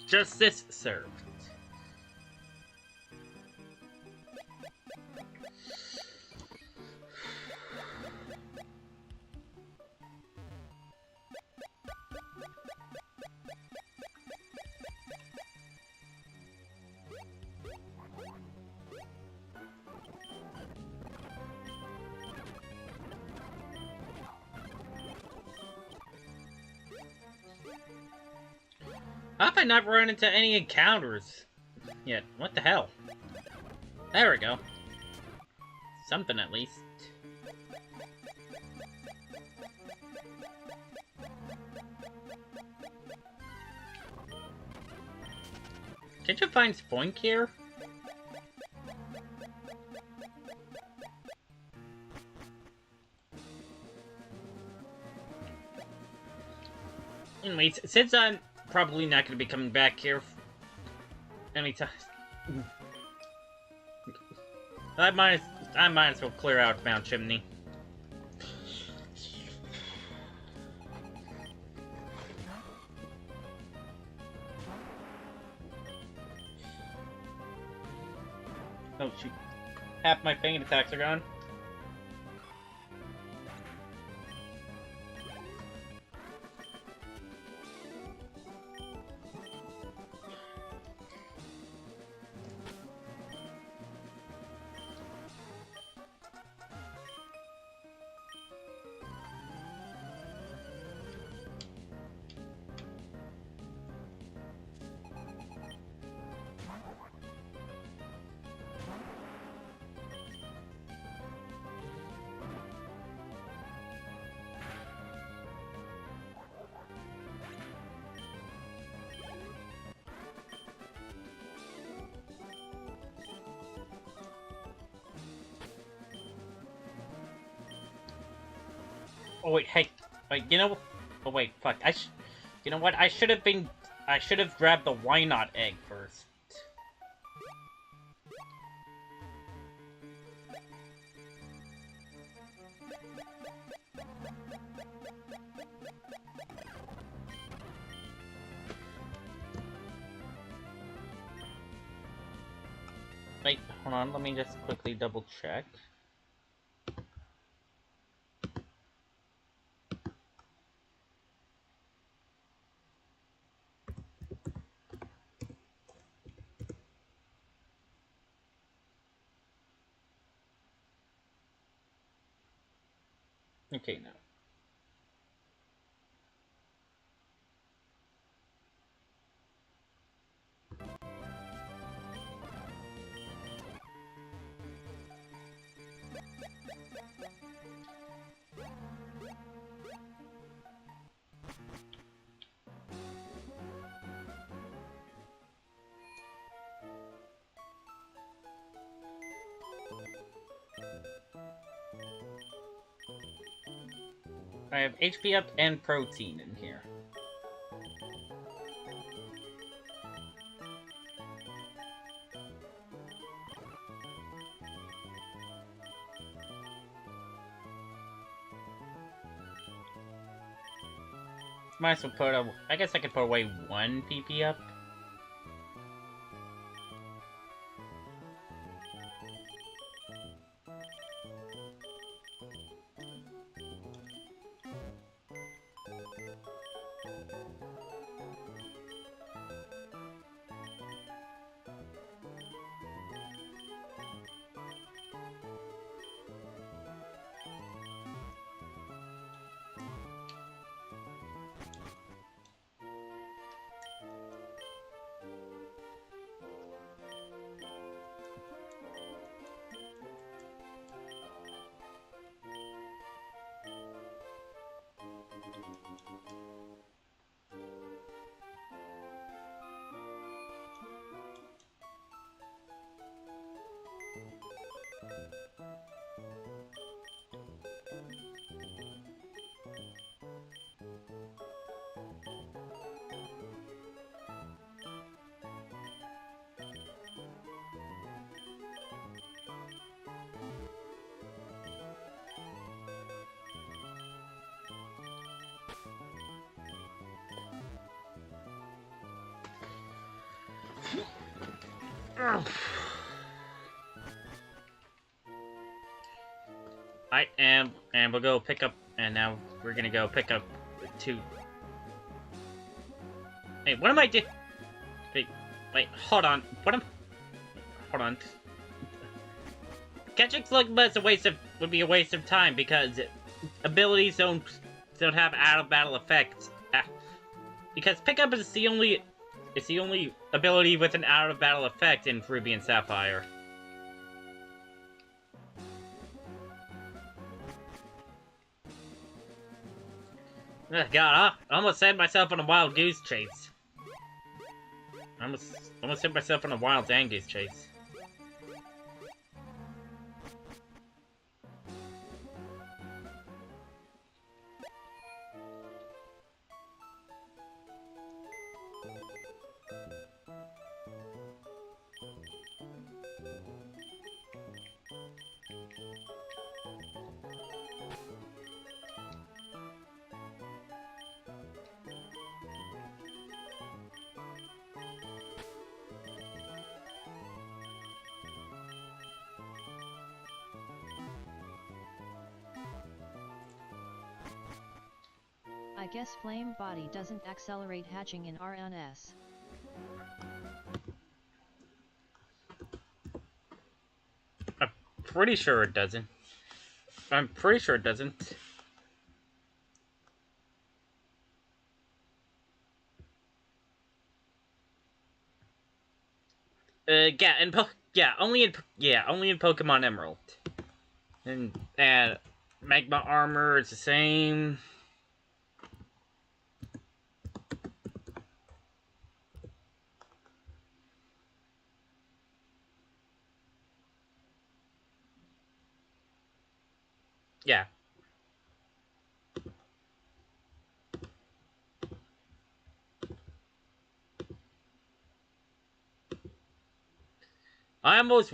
Justice served. How have I not run into any encounters yet? What the hell? There we go. Something at least. Can't you find Spoink here? Anyways, since I'm probably not going to be coming back here anytime, I might as well clear out Mount Chimney. Oh shoot. Half my faint attacks are gone. Oh wait, hey, wait, you know, oh wait, fuck, you know what, I should have grabbed the why not egg first. Wait, hold on, let me just quickly double check. Okay, now. I have HP up and protein in here. Might as well put I guess I could put away one PP up. And we'll go pick up, and now we're gonna go pick up the two. Hey, what am I doing? Wait, hold on. Hold on. Catching Slugmas would be a waste of time because abilities don't have out of battle effects. Because pickup is the only ability with an out of battle effect in Ruby and Sapphire. God, I almost set myself on a wild goose chase. I almost hit myself on a wild Angus chase. I guess Flame Body doesn't accelerate hatching in RNS. I'm pretty sure it doesn't. I'm pretty sure it doesn't. Only in Pokemon Emerald. And Magma armor is the same. Yeah. I almost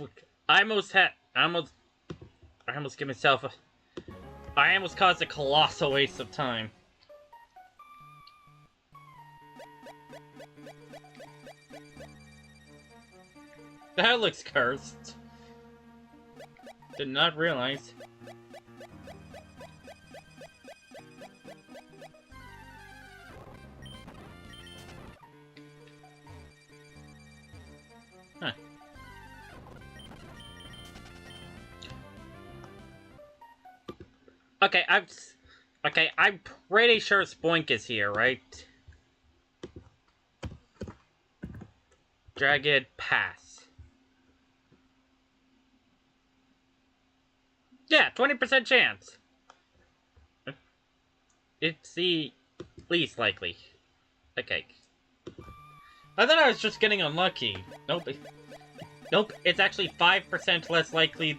gave myself a... I almost caused a colossal waste of time. That looks cursed. Did not realize. Huh. I'm pretty sure Spoink is here, right? Dragon Pass. Yeah, 20% chance. It's the least likely. Okay. I thought I was just getting unlucky. Nope. Nope, it's actually 5% less likely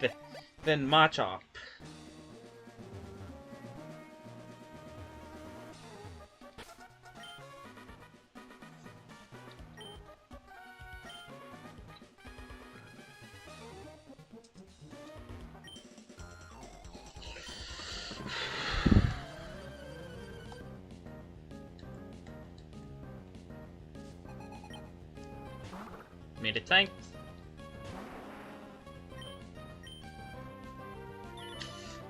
than Machop. Made it tank.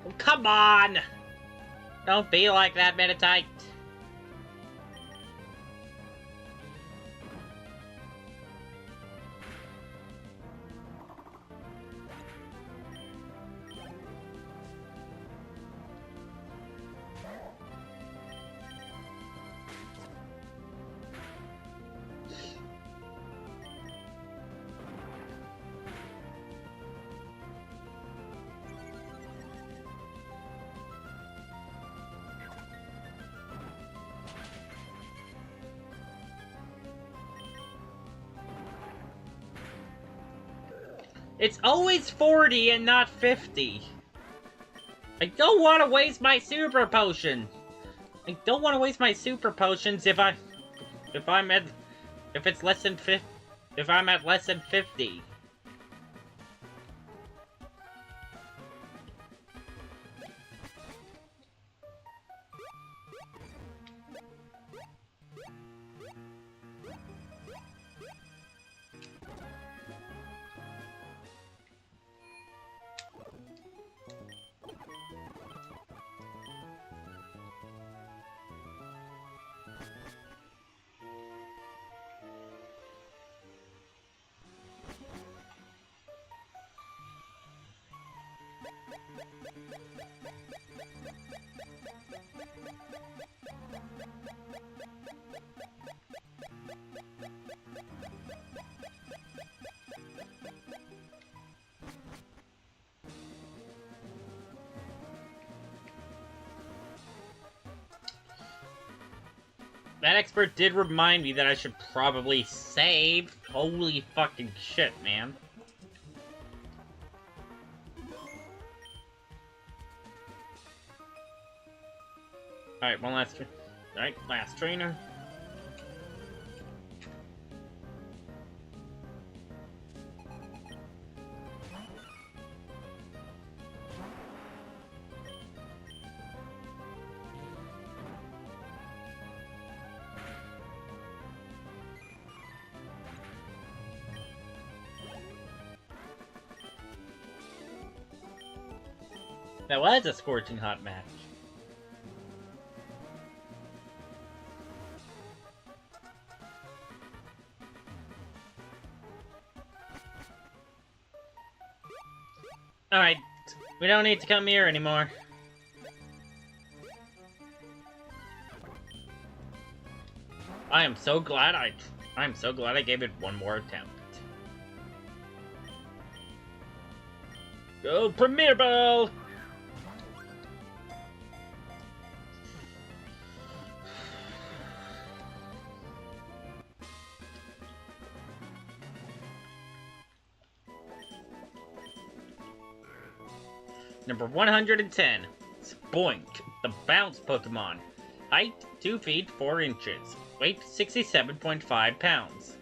Oh, come on! Don't be like that, Meditite. It's always 40 and not 50. I don't want to waste my super potion. I don't want to waste my super potions if I'm at less than 50. That expert did remind me that I should probably save. Holy fucking shit, man. Alright, one last... Alright, last trainer. That was a scorching hot match. Alright, we don't need to come here anymore. I'm so glad I gave it one more attempt. Go Premier Ball! Number 110, Spoink, the Bounce Pokemon. Height, 2 feet, 4 inches. Weight, 67.5 pounds.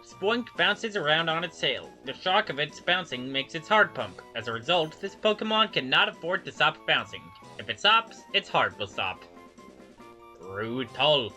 Spoink bounces around on its tail. The shock of its bouncing makes its heart pump. As a result, this Pokemon cannot afford to stop bouncing. If it stops, its heart will stop. Brutal.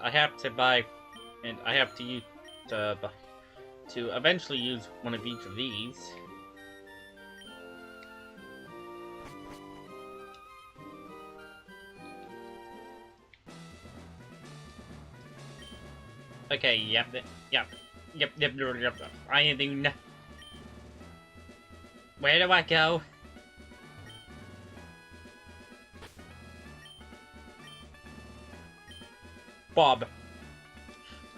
I have to buy, and I have to use, to eventually use one of each of these. Okay, yep. I do not. Where do I go? Bob.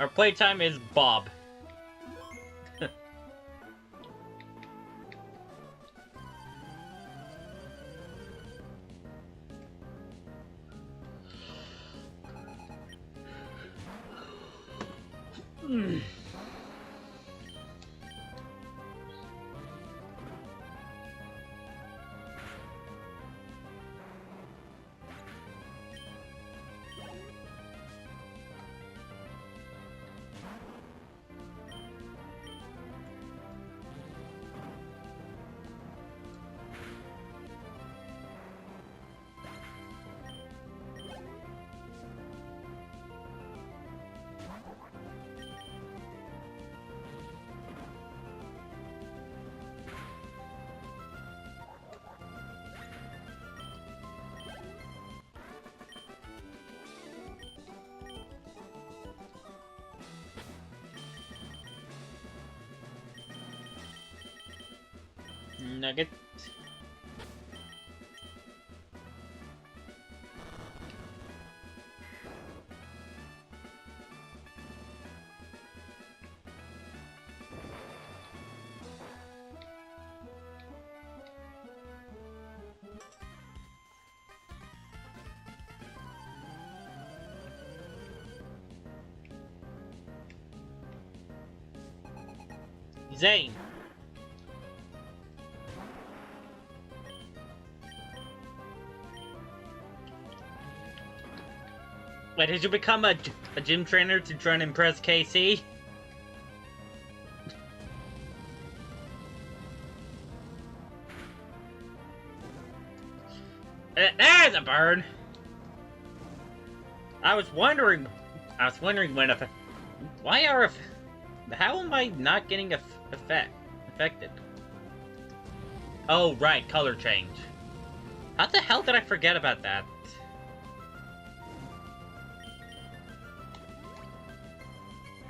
Our playtime is Bob. Nugget. Zane. Wait, did you become a gym trainer to try and impress KC? There's a bird! I was wondering when why are how am I not getting affected? Oh, right, color change. How the hell did I forget about that?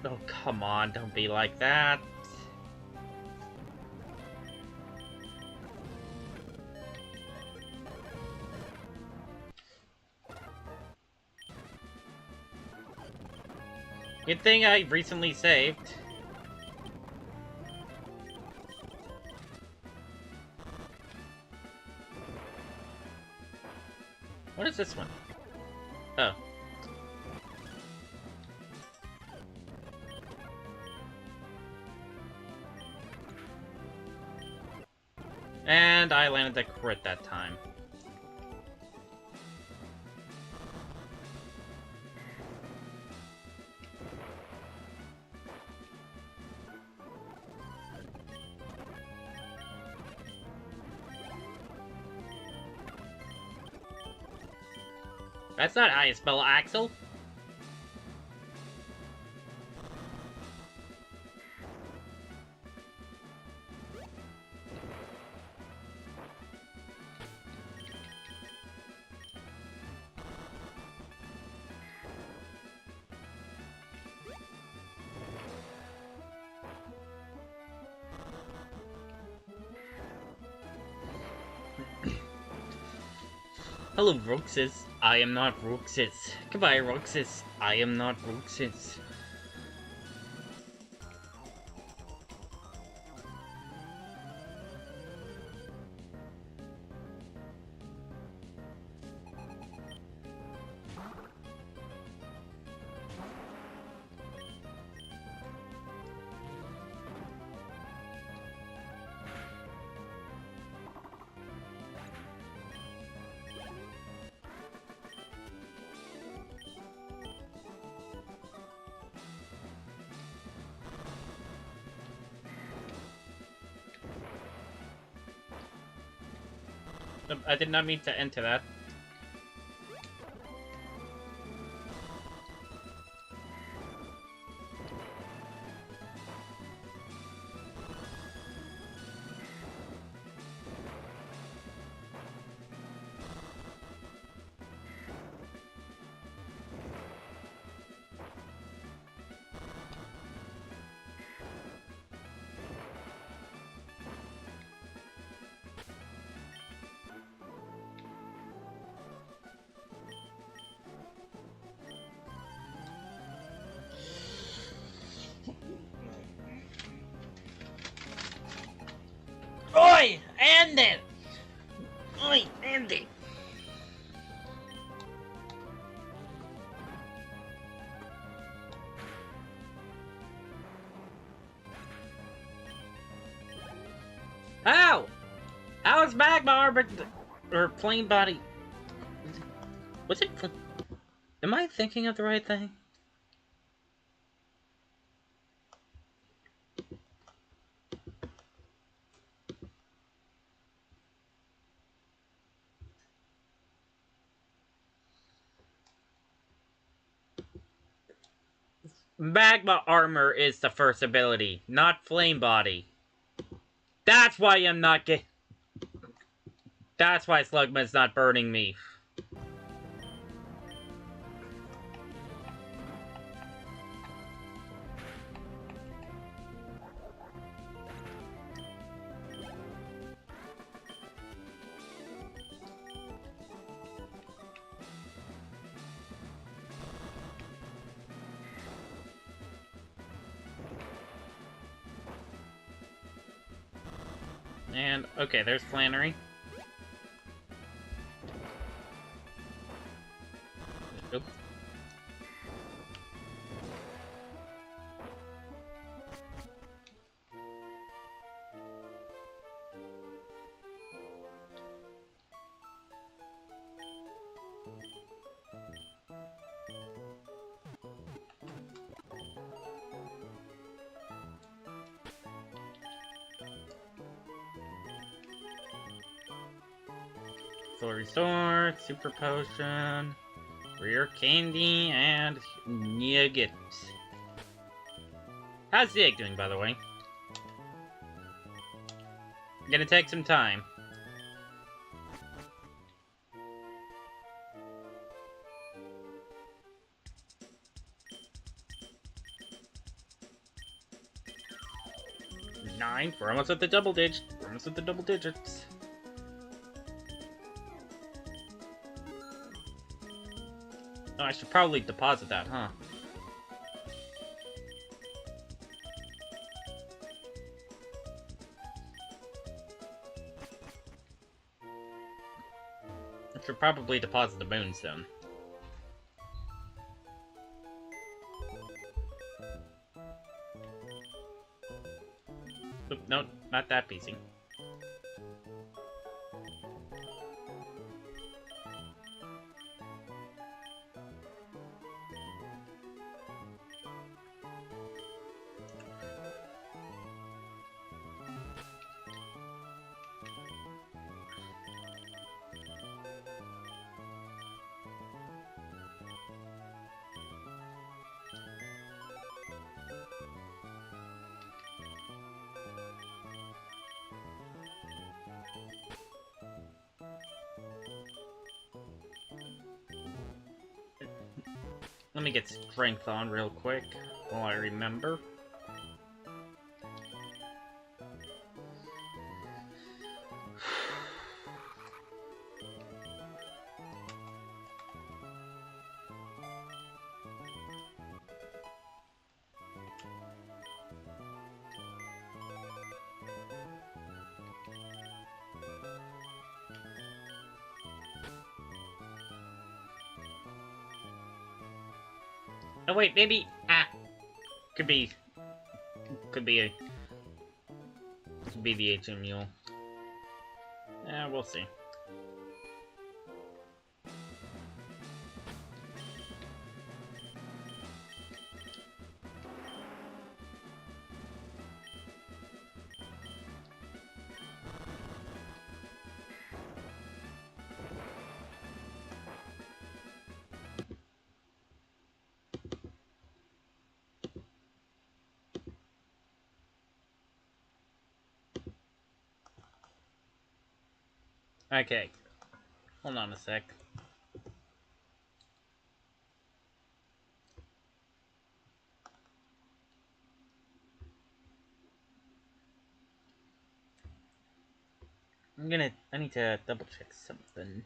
Oh, come on, don't be like that. Good thing I recently saved. What is this one? Oh. And I landed the crit that time. That's not how you spell Axel. Hello, Roxas. I am not Roxas. Goodbye, Roxas. I am not Roxas. I did not mean to enter that. Oi! End it! Oi! End it! How? How is magma armor or flame body? Was it? Am I thinking of the right thing? Magma armor is the first ability, not flame body. That's why I'm not getting. That's why Slugman's not burning me. And, okay, there's Flannery. Oops. Soul Restore, Super Potion, Rare candy and nuggets. How's the egg doing, by the way? Gonna take some time. Nine. We're almost at the double digits. We're almost at the double digits. Oh, I should probably deposit that, huh? I should probably deposit the moonstone. Oop, no, not that piecing. Let me get strength on real quick while I remember. Oh wait, maybe could be the HM mule. Yeah, we'll see. Okay, hold on a sec. I need to double check something.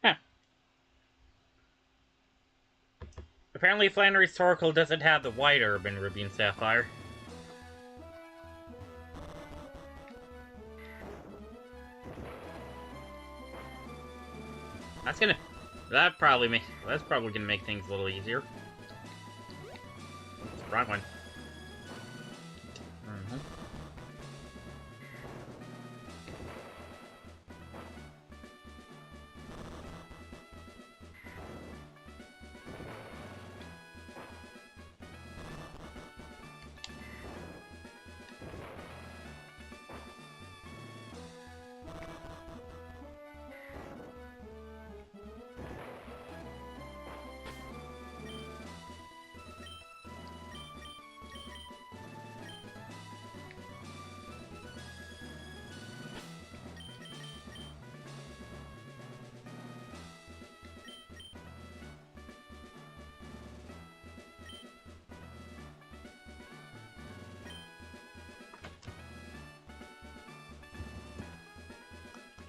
Huh. Apparently Flannery's Oracle doesn't have the white urban ruby and sapphire. That's probably gonna make things a little easier. Wrong one.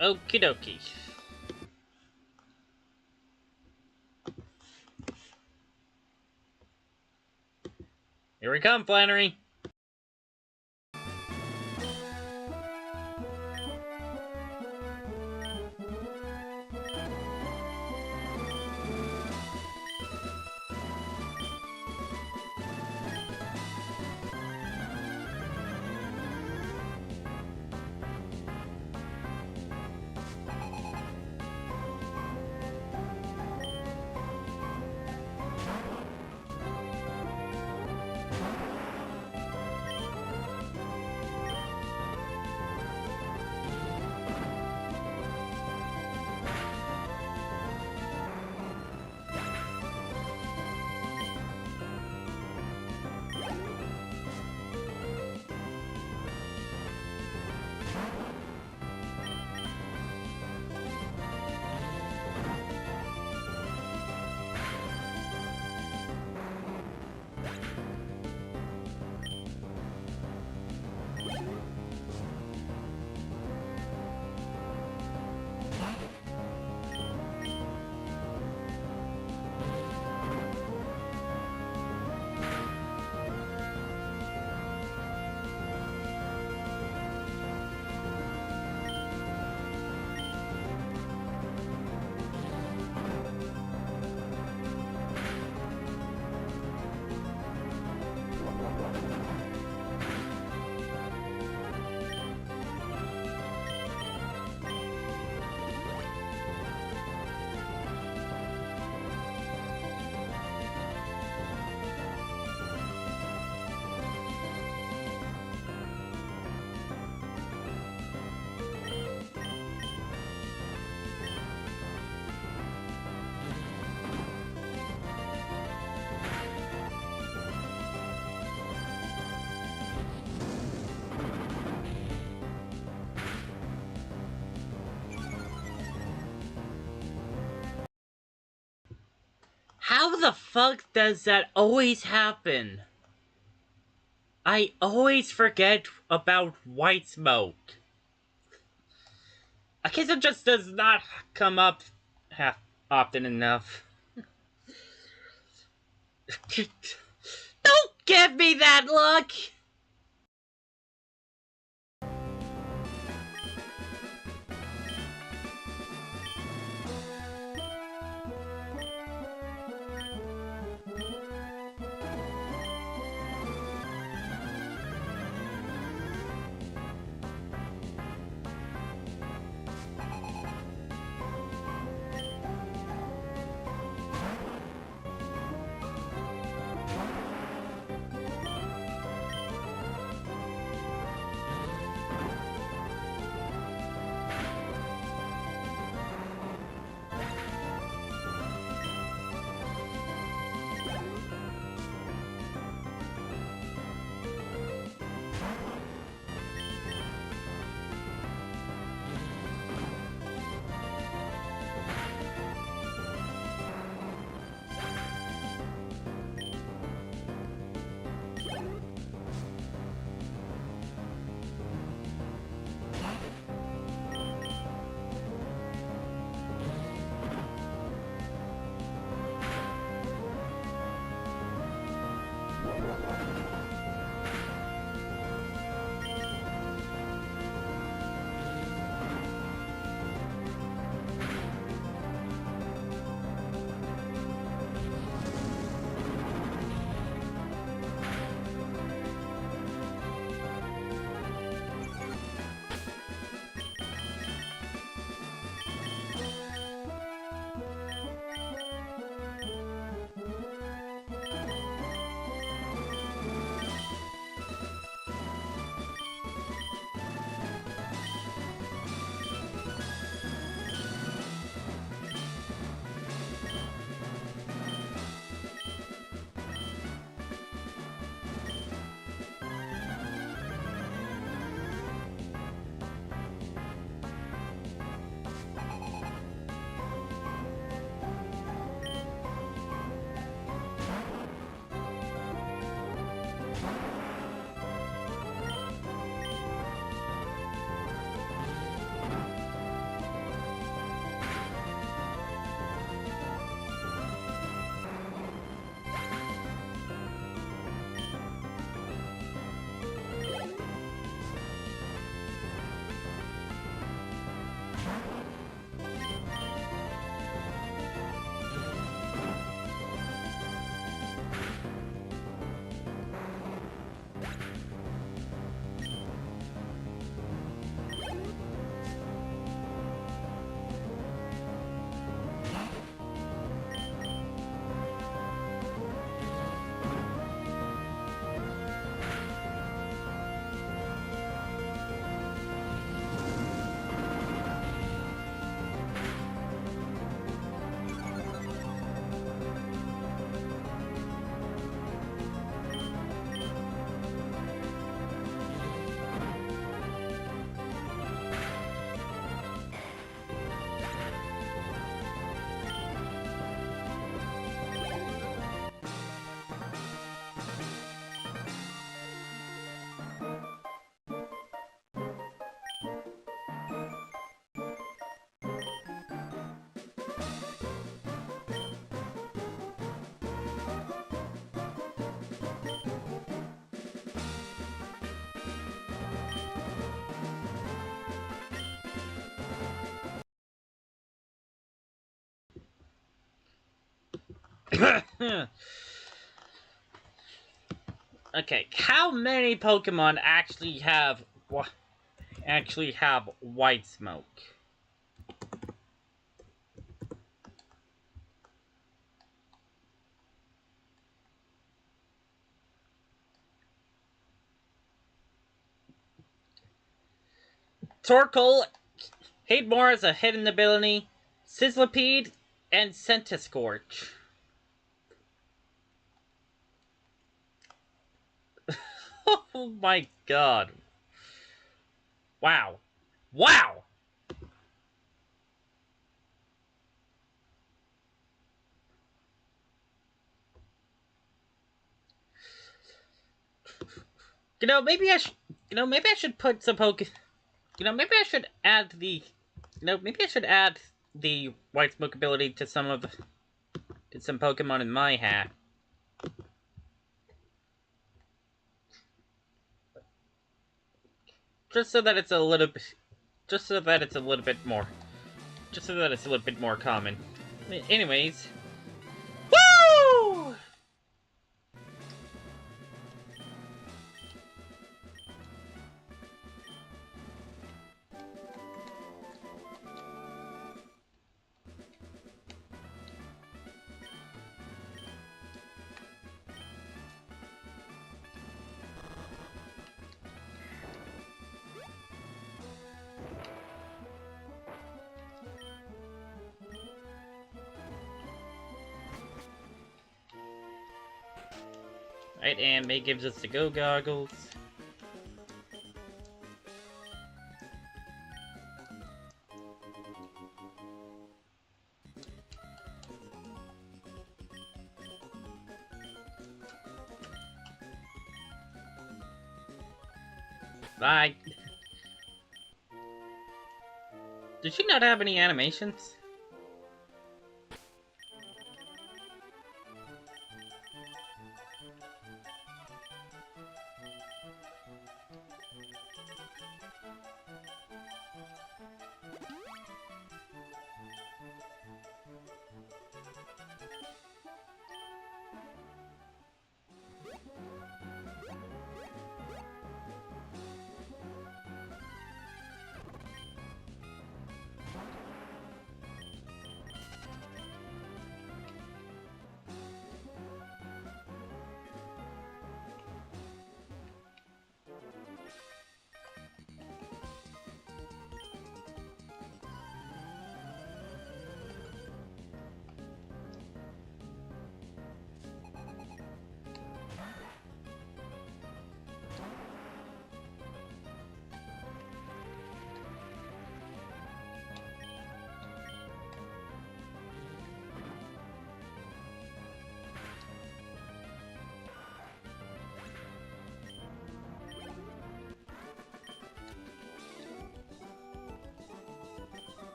Okie dokie. Here we come, Flannery. How the fuck does that always happen? I always forget about white smoke. I guess it just does not come up half often enough. Don't give me that look! Okay, how many Pokemon actually have white smoke? Torkoal, Hatemore as a hidden ability, Sizzlipede, and Centiskorch. Oh my god. Wow. Wow! Maybe I should, maybe I should put some maybe I should add the, maybe I should add the white smoke ability to some Pokemon in my hat. Just so that it's a little bit more common. Anyways. Woo! Right, and May gives us the Go Goggles. Bye. Did she not have any animations?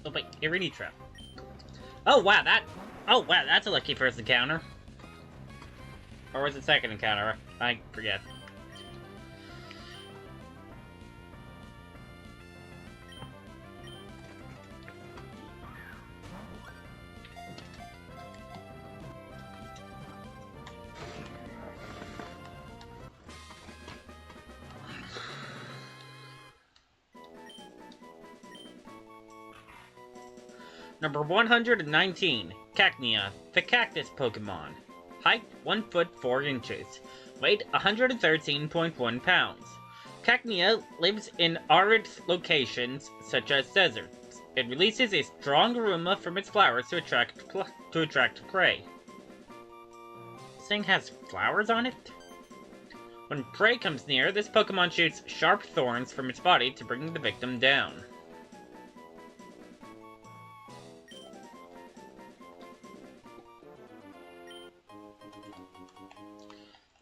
Oh wait, Irini Trap. Oh wow, that's a lucky first encounter. Or was it second encounter? I forget. Number 119, Cacnea, the cactus Pokemon. Height 1 foot 4 inches. Weight 113.1 pounds. Cacnea lives in arid locations such as deserts. It releases a strong aroma from its flowers to attract prey. This thing has flowers on it? When prey comes near, this Pokemon shoots sharp thorns from its body to bring the victim down.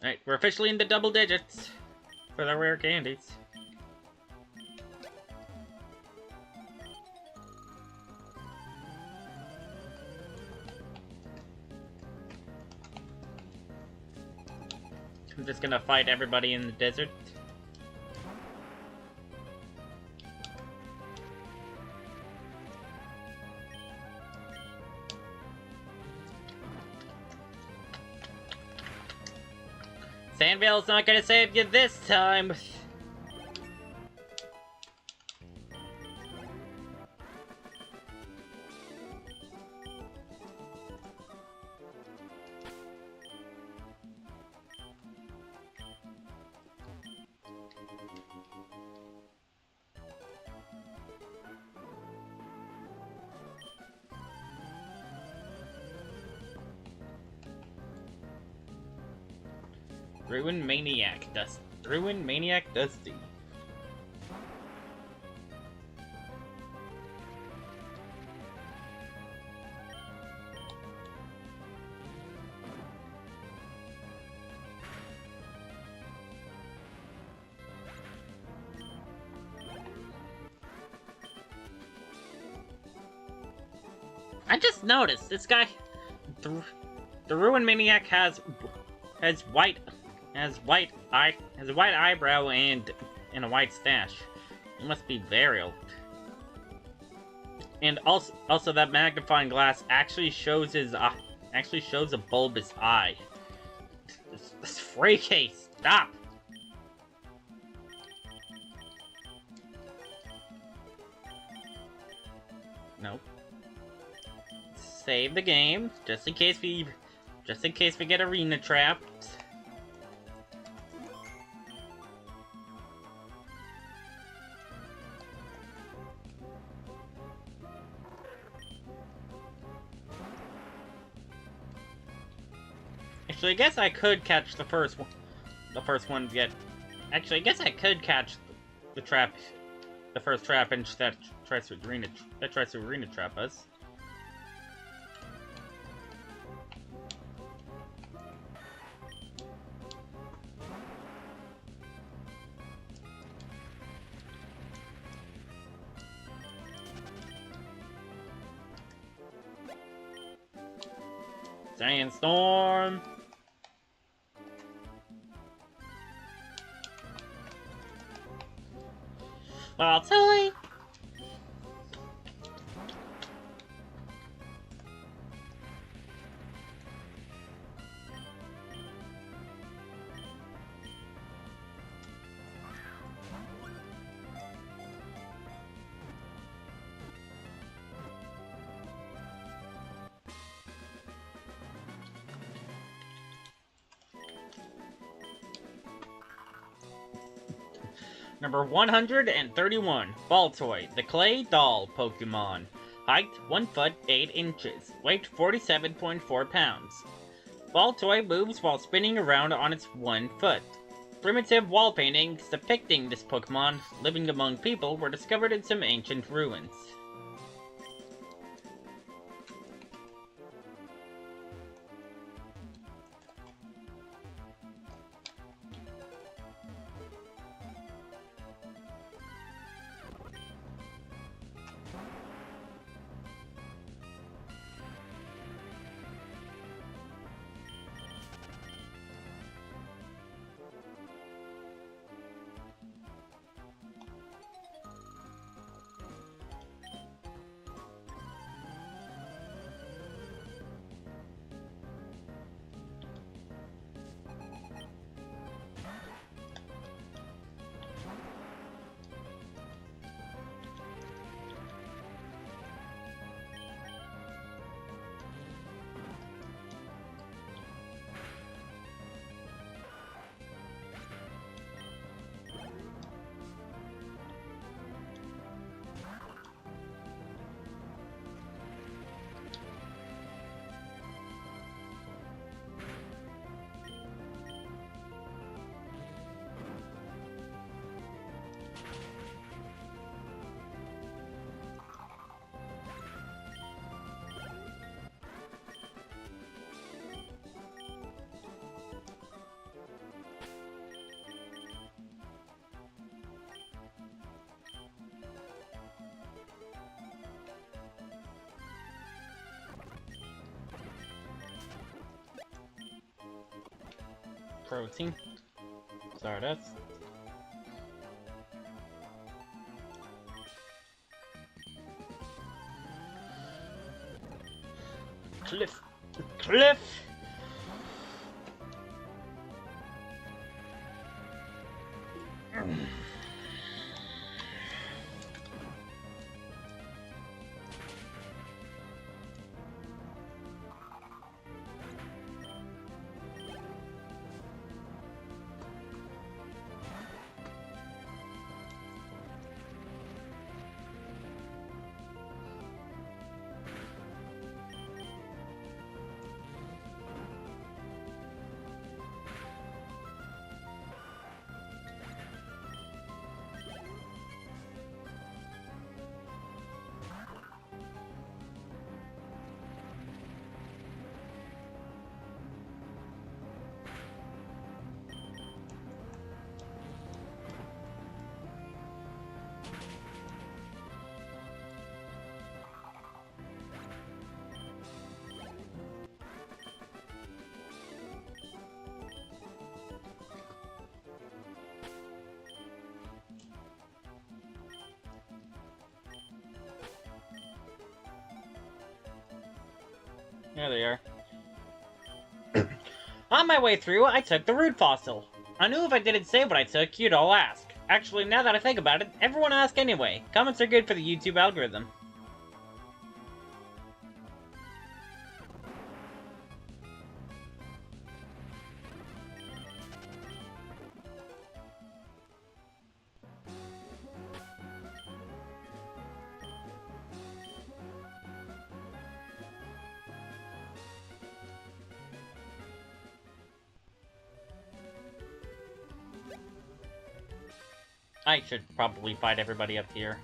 Alright, we're officially in the double digits for the rare candies. I'm just gonna fight everybody in the desert. Sandvale's not gonna save you this time! Ruin Maniac Dusty. I just noticed this guy, the Ruin Maniac has a white eyebrow and a white stash. He must be very old. And also that magnifying glass actually shows his a bulbous eye. This freaky, stop! Nope. Save the game, just in case we get arena trapped. Actually, I guess I could catch the first one to get. Actually, I guess I could catch the first trap inch that tries to arena trap us. Sandstorm. Well, Tilly. Number 131, Baltoy, the clay doll Pokemon. Height 1 foot 8 inches, weight 47.4 pounds. Baltoy moves while spinning around on its 1 foot. Primitive wall paintings depicting this Pokemon living among people were discovered in some ancient ruins. Protein. Stardust. Cliff! There they are. On my way through, I took the root fossil. I knew if I didn't say what I took, you'd all ask. Actually, now that I think about it, everyone asks anyway. Comments are good for the YouTube algorithm. I should probably fight everybody up here.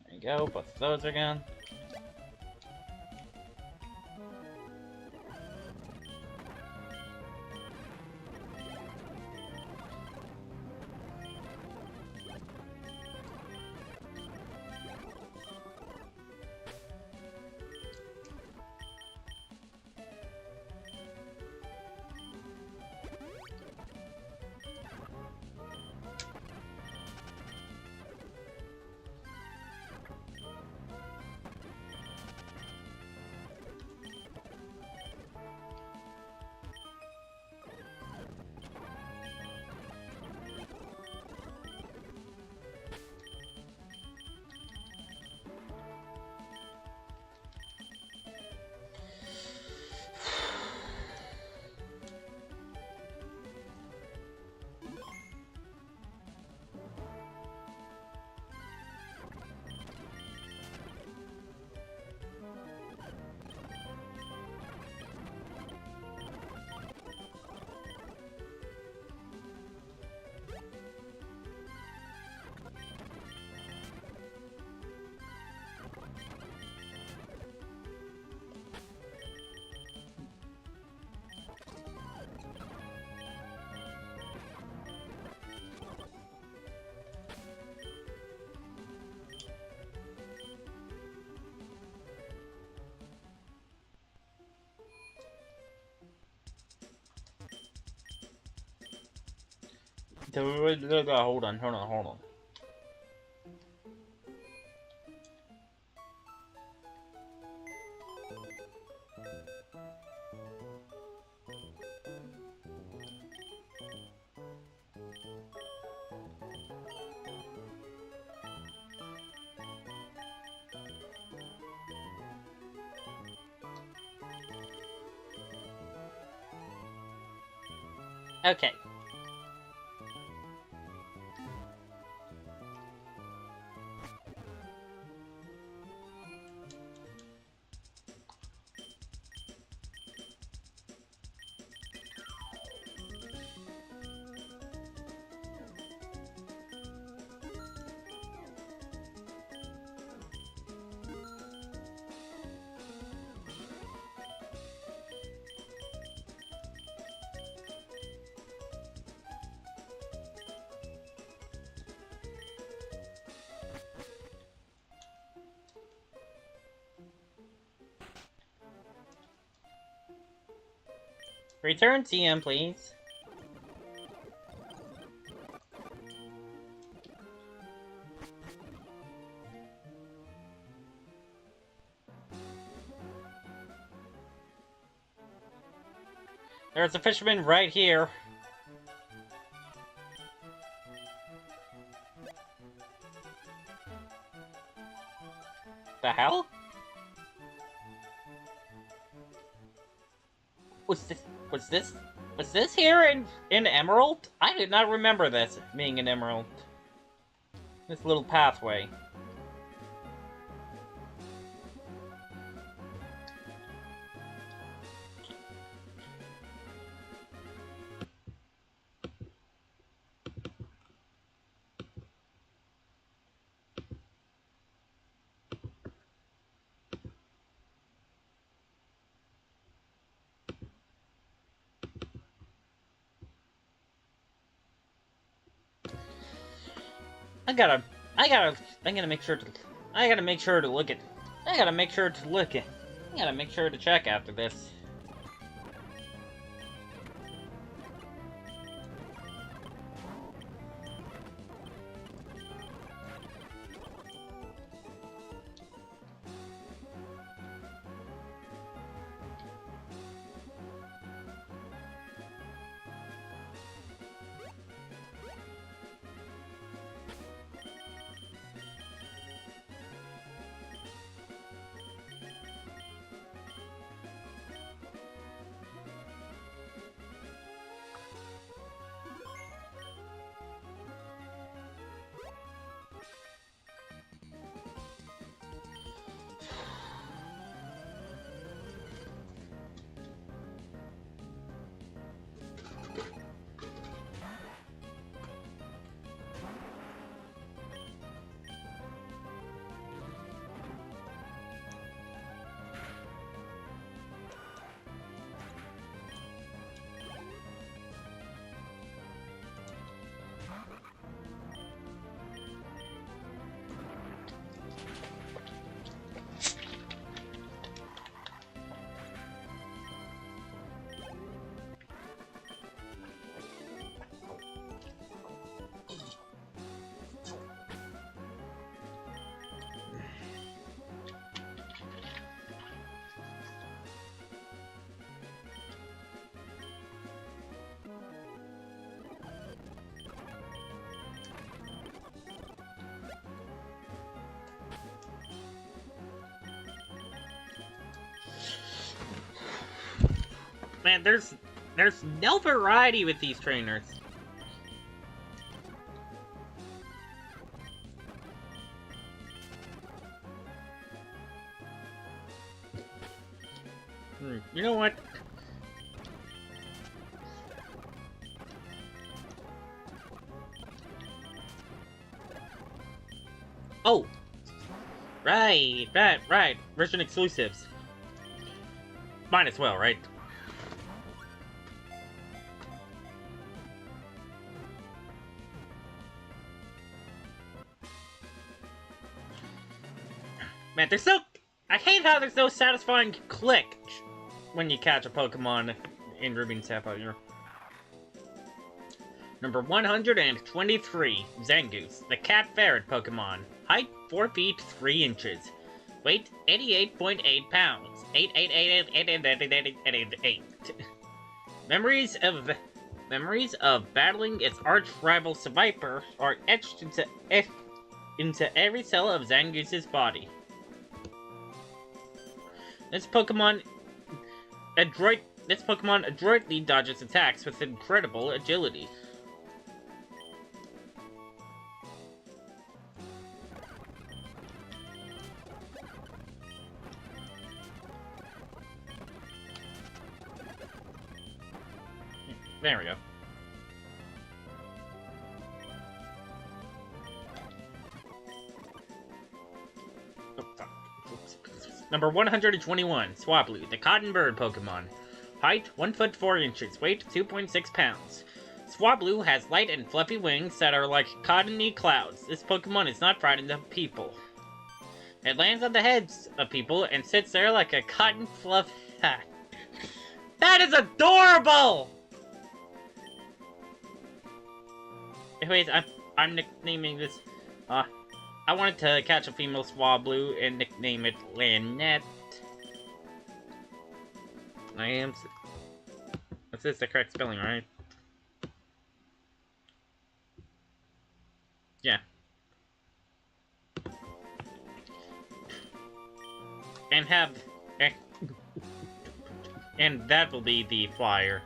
There you go, both of those are gone. Hold on. Okay. Return TM, please. There's a fisherman right here. The hell? Was this here in Emerald? I did not remember this being an Emerald. This little pathway. I'm gonna make sure to check after this. Man, there's no variety with these trainers. You know what? Oh! Right. Version exclusives. Might as well, right? Man, I hate how there's no satisfying click when you catch a Pokemon in Ruby and Sapphire. Number 123, Zangoose, the cat ferret Pokemon. Height 4 feet 3 inches. Weight 88.8 pounds. 8. Memories of battling its arch rival Seviper are etched into every cell of Zangoose's body. This Pokemon adroitly dodges attacks with incredible agility. There we go. Number 121, Swablu, the cotton bird Pokemon. Height 1 foot 4 inches, weight 2.6 pounds. Swablu has light and fluffy wings that are like cottony clouds. This Pokemon is not frightened of people. It lands on the heads of people and sits there like a cotton fluff hat. That is adorable! Anyways, I'm nicknaming this, I wanted to catch a female Swablu and nickname it Lynette. Is this the correct spelling, right? Yeah. And that will be the flyer.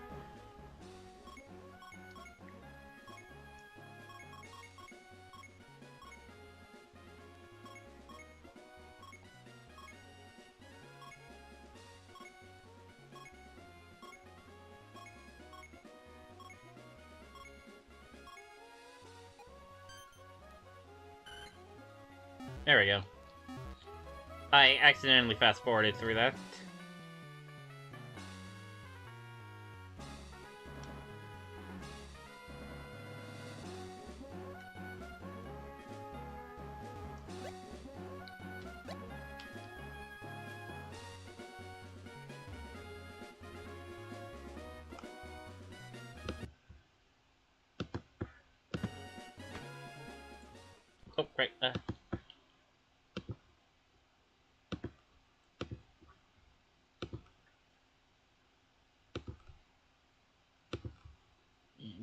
There we go. I accidentally fast-forwarded through that. Oh, right,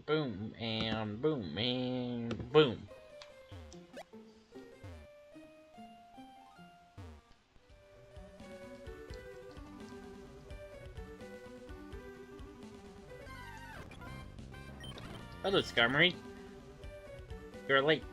boom, and boom, and boom. Hello, Skarmory. You're late.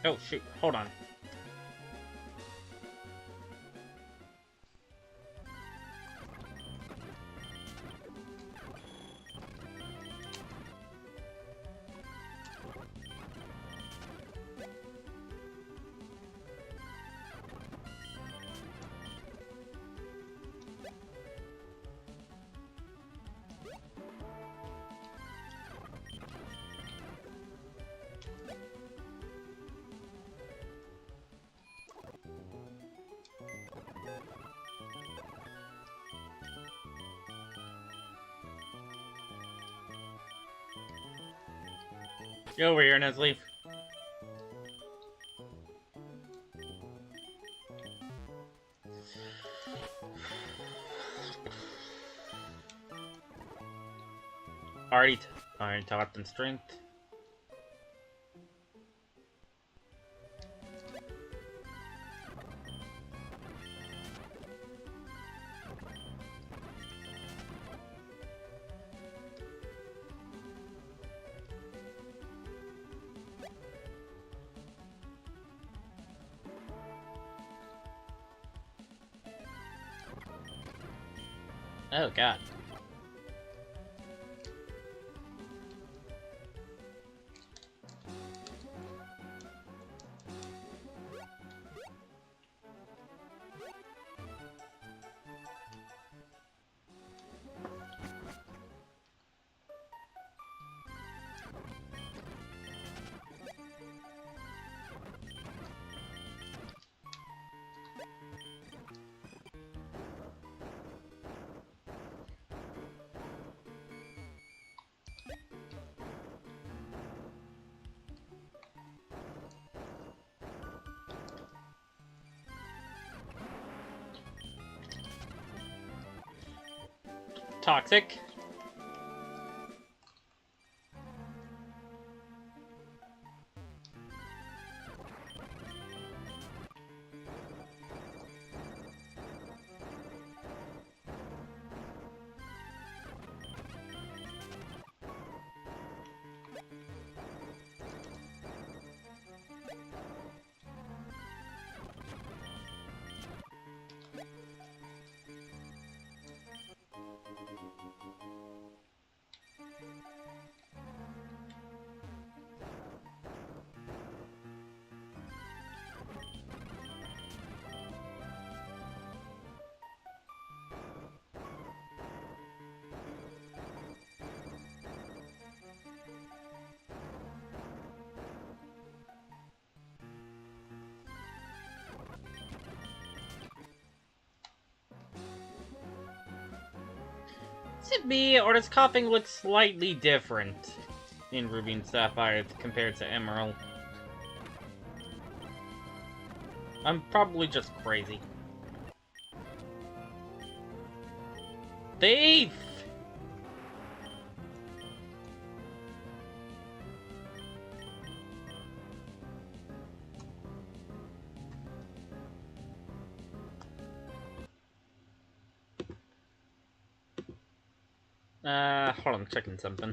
Oh, shoot. Hold on. Get over here, Nesleaf. Already taught in strength. Oh, God. Toxic. Is it me, or does coughing look slightly different in Ruby and Sapphire compared to Emerald? I'm probably just crazy. Thief! Hold on, checking something.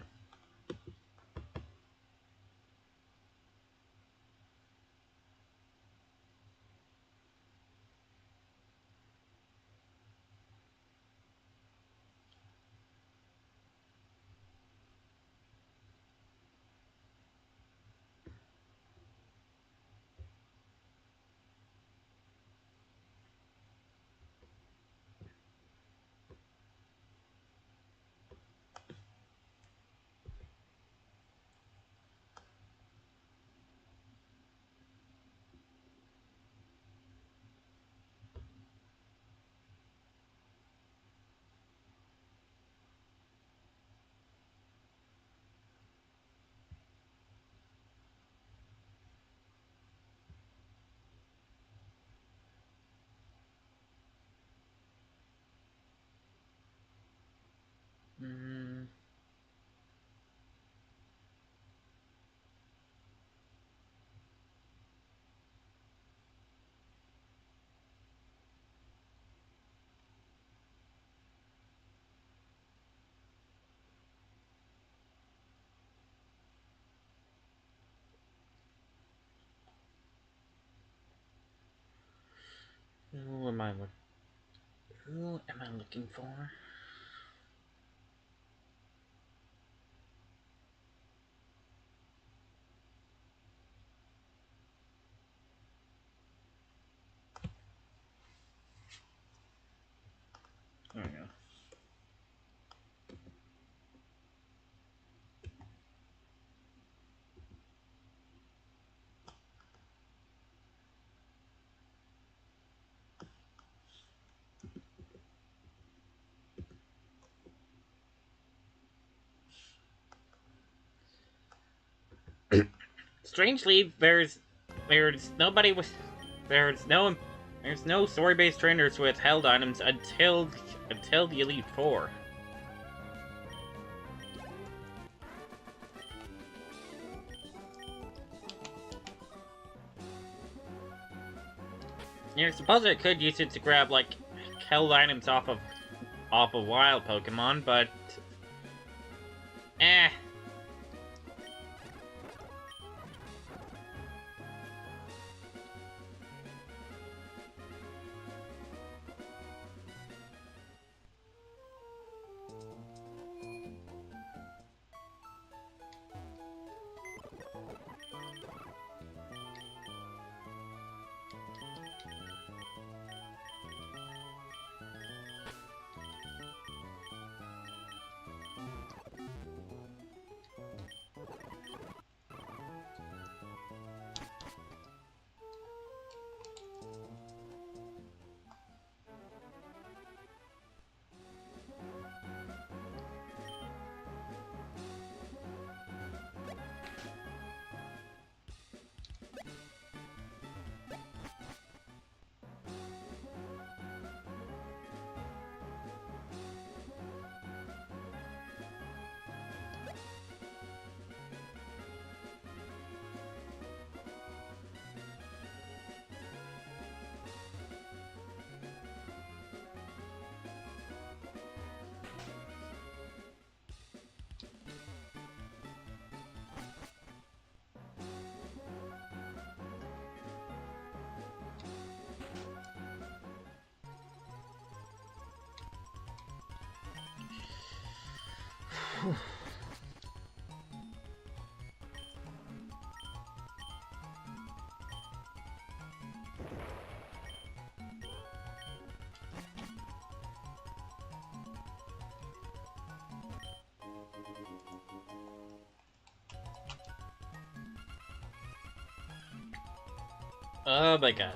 Who am I looking for? There we go. Strangely, there's no story-based trainers with held items until the Elite Four. I suppose I could use it to grab like held items off of wild Pokemon, but oh my god,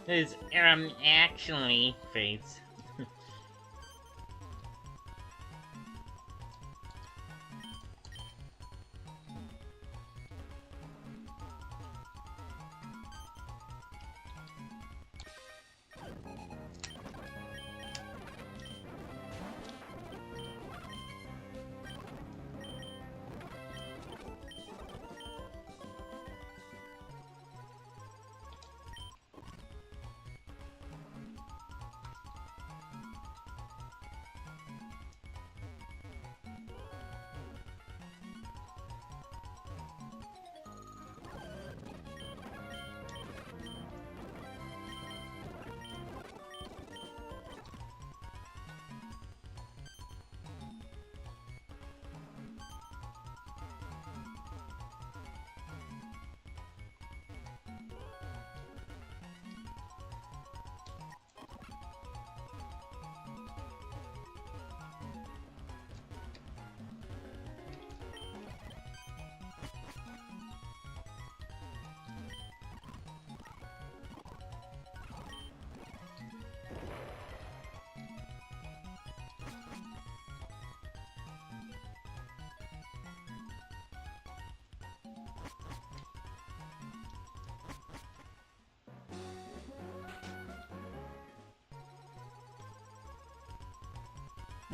his actually face.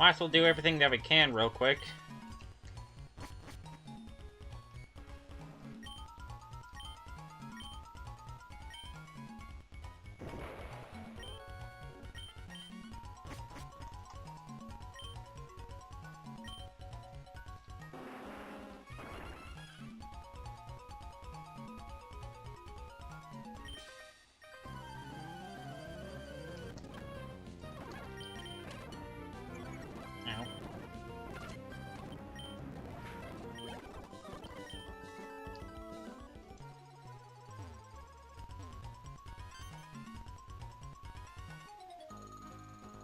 Might as well do everything that we can real quick.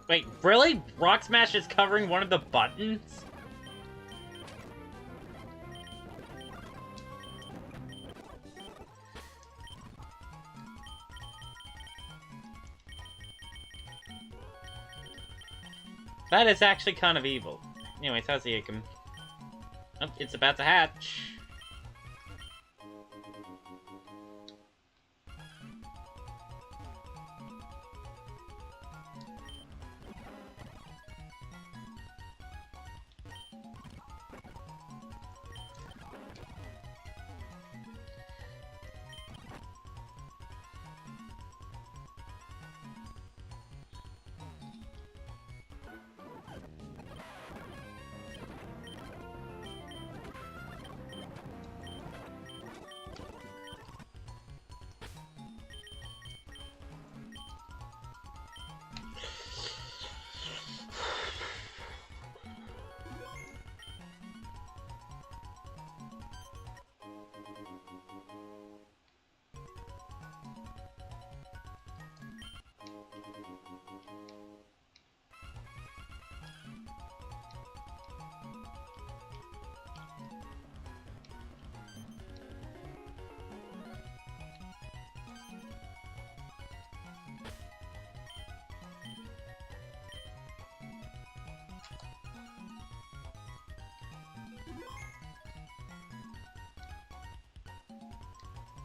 Wait, really? Rock Smash is covering one of the buttons? That is actually kind of evil. Anyways, how's the Acom? Oh, it's about to hatch.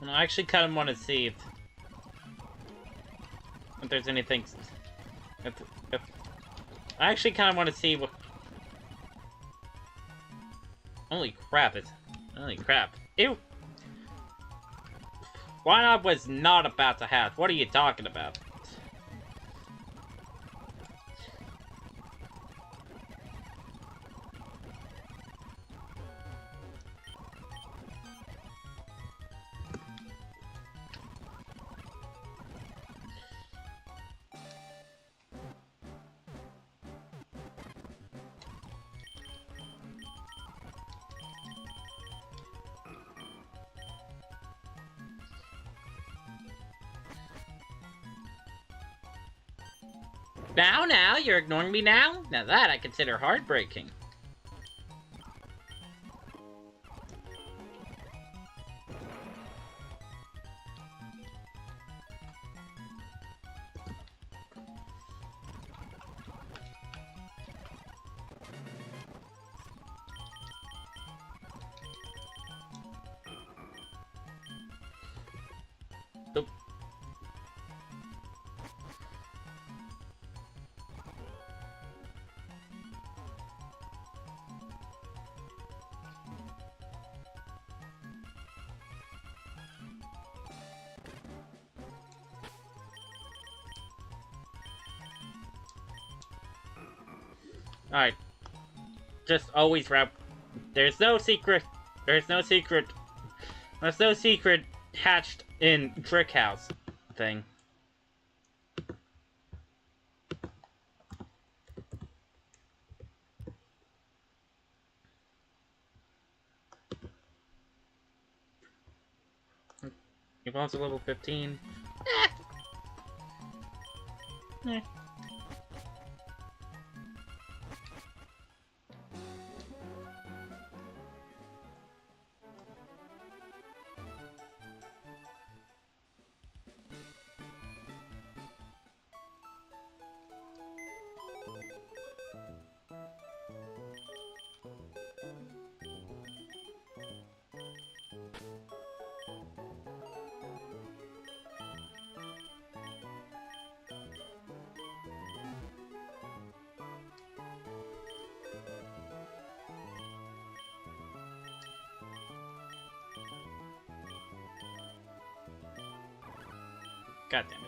And I actually kind of want to see if there's anything. If I actually kind of want to see what. Holy crap! Holy crap! Ew! Why not was not about to hatch? What are you talking about? Now, you're ignoring me now? Now that I consider heartbreaking. Oop. Alright. Just always wrap. There's no secret. There's no secret. There's no secret hatched in Trick House thing. Your bomb's a level 15. Eh. God damn it.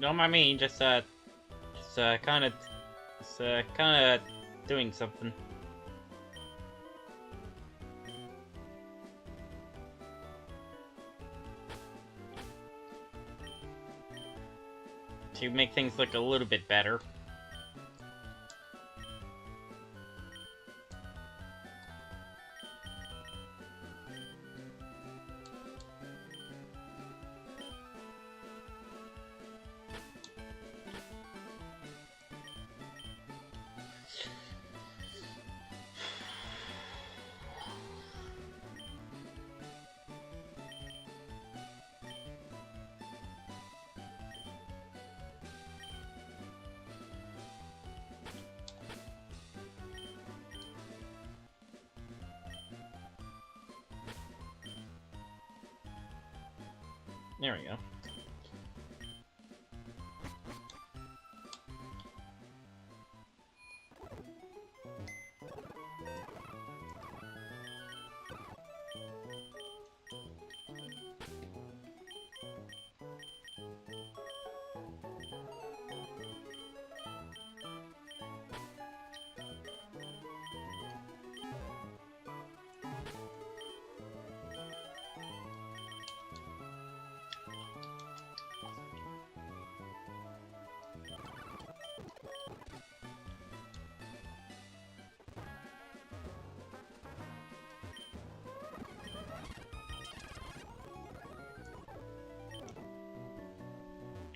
Don't mind me, just kind of doing something. To make things look a little bit better. There we go.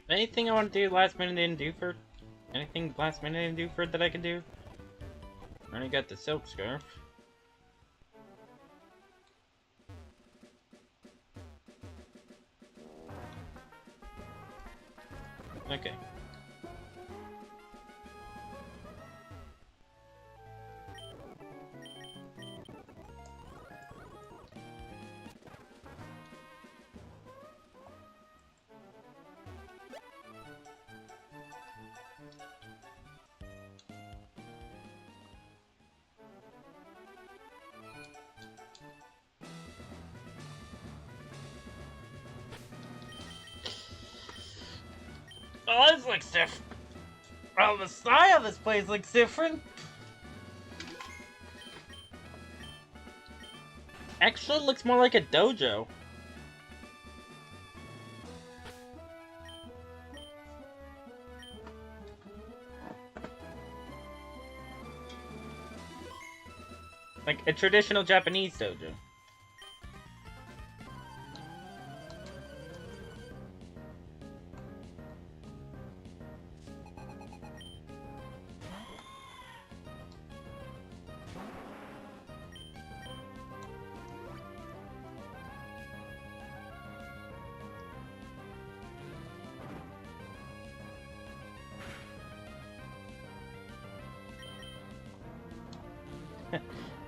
Anything I want to do last minute didn't do for? Anything last minute didn't do for that I could do? I already got the silk scarf. Okay. Oh, this looks different. Oh, the style of this place looks different. Actually, it looks more like a dojo. Like a traditional Japanese dojo.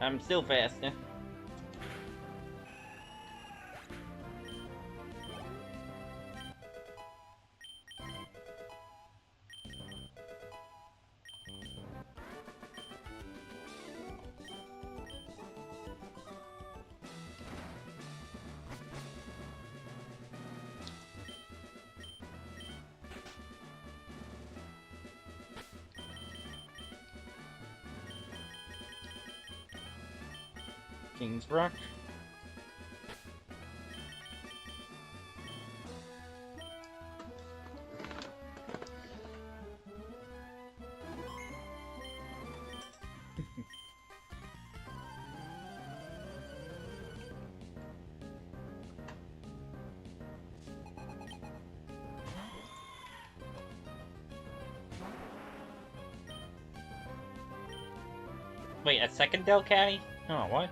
I'm still faster. King's Rock. Wait, a second Delcatty? Oh, what?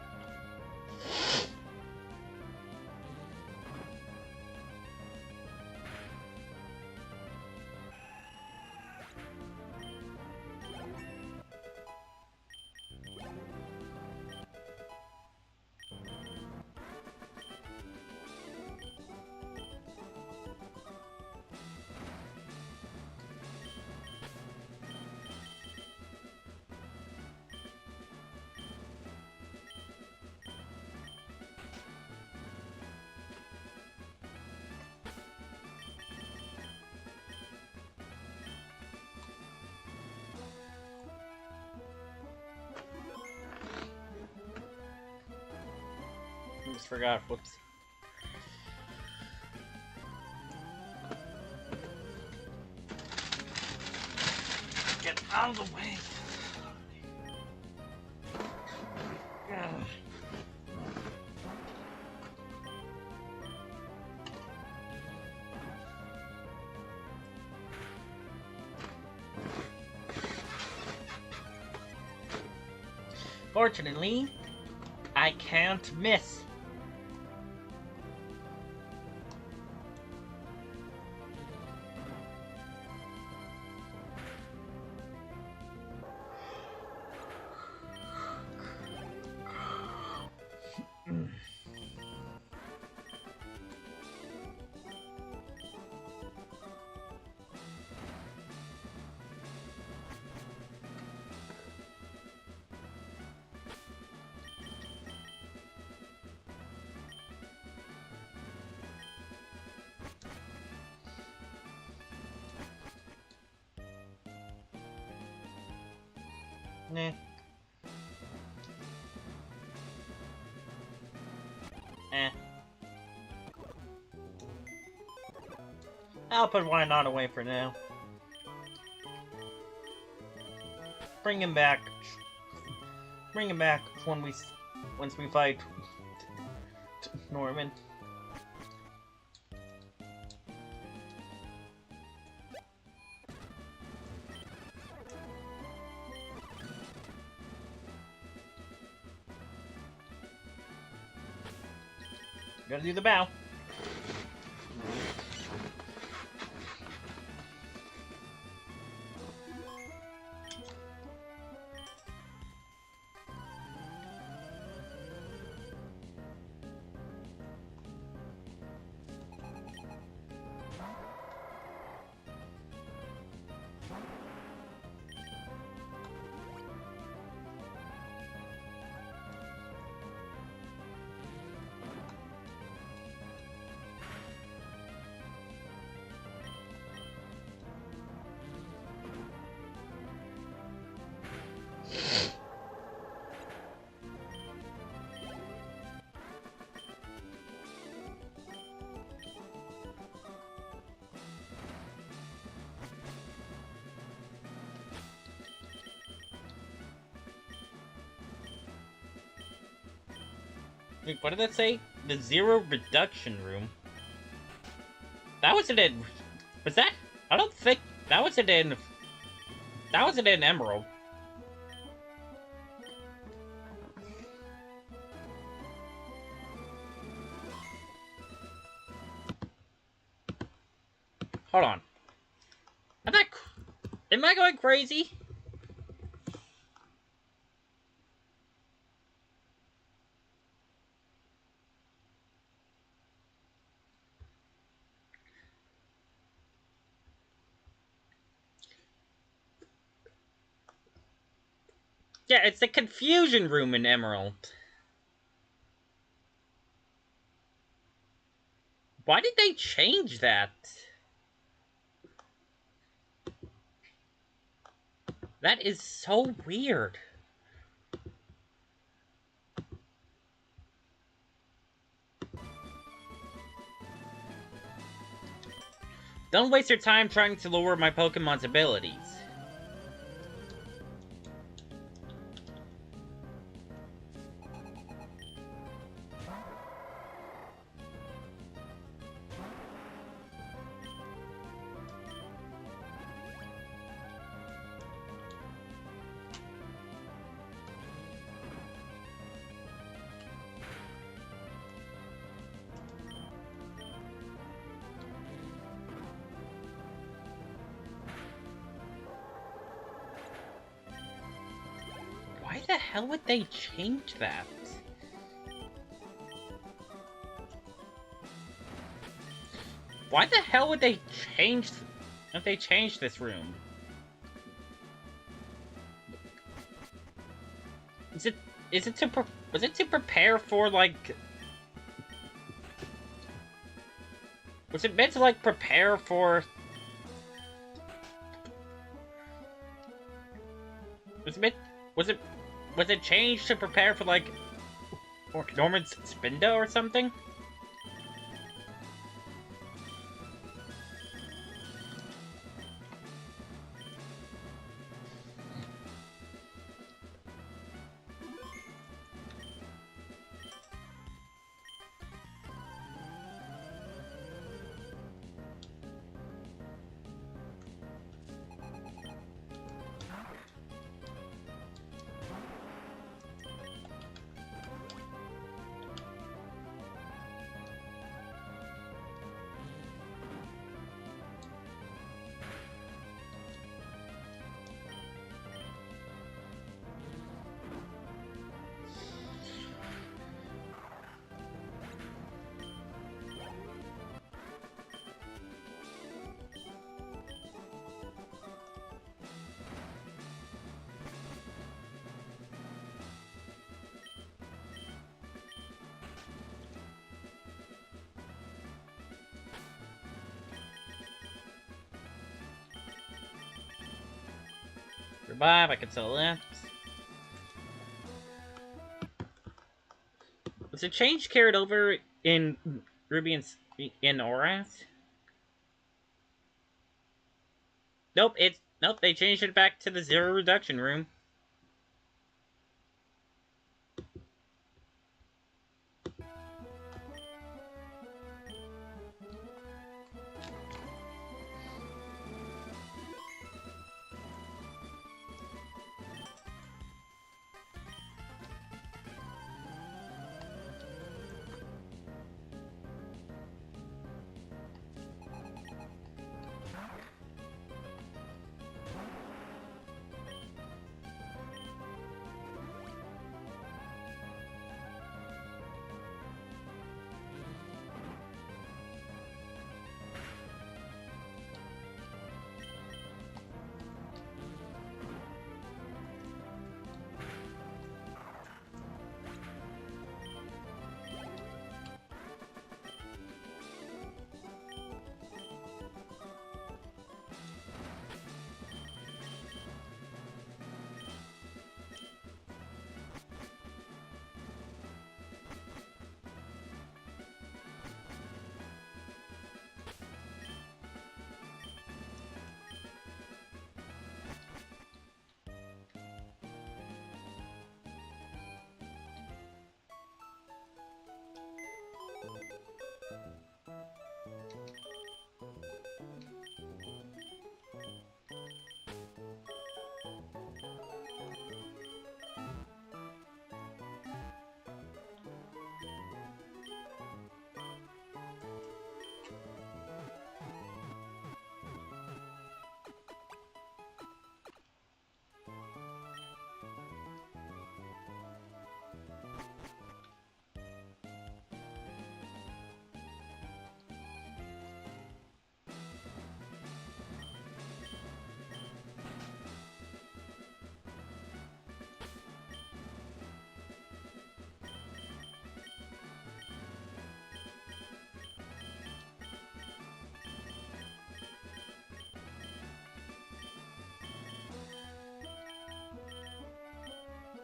Just forgot, whoops. Get out of the way! Ugh. Fortunately, I can't miss. Nah. Eh. I'll put Why Not away for now. Bring him back. Bring him back once we fight Norman. Gotta do the bow. Wait, what did that say? The Zero Reduction Room. That wasn't in... Was that? I don't think... That wasn't in... That wasn't in Emerald. Hold on. Am I going crazy? Yeah, it's the Confusion Room in Emerald. Why did they change that? That is so weird. Don't waste your time trying to lower my Pokemon's abilities. Why the hell would they change that? Why the hell would they change if they changed this room? Was it to prepare for like was it meant to like prepare for was it changed to prepare for like Norman's Spindo or something? Revive, I can sell that. Was the change carried over in Ruby and in Oras? Nope, they changed it back to the zero reduction room.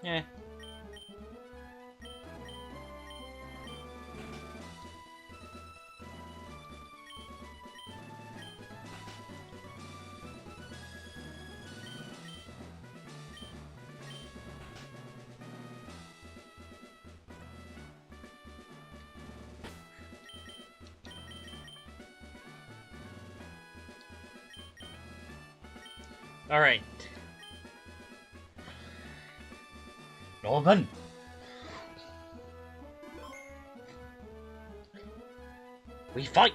Yeah. Alright. Roll a button. We fight!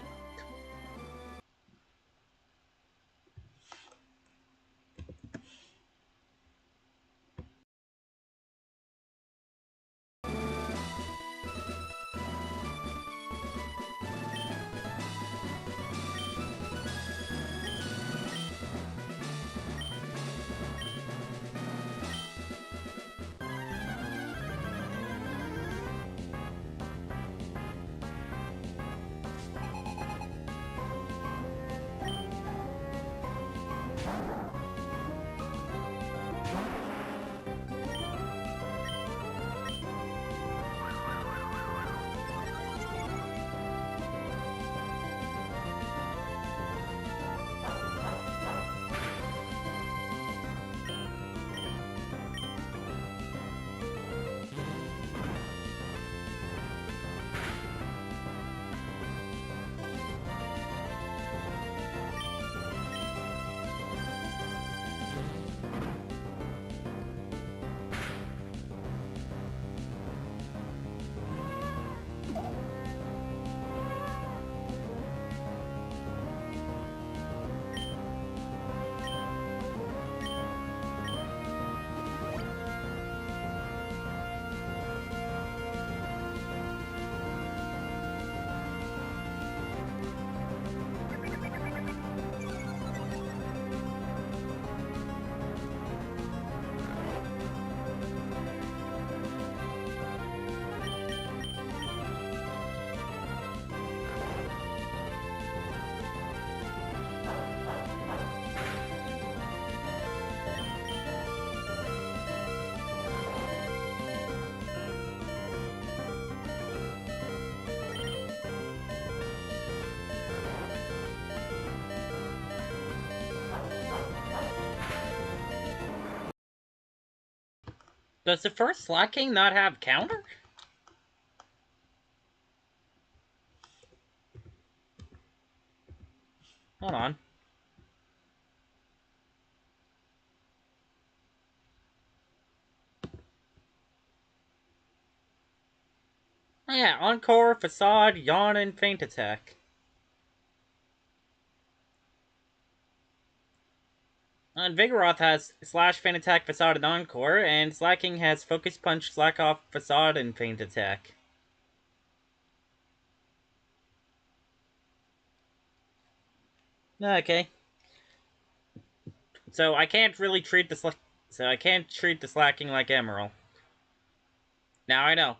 Does the first Slacking not have counter? Hold on. Oh yeah, Encore, Facade, Yawn, and Feint Attack. And Vigoroth has Slash, Feint Attack, Facade, and Encore, and Slacking has Focus Punch, Slack Off, Facade, and Feint Attack. Okay. So I can't really treat the Slacking like Emerald. Now I know.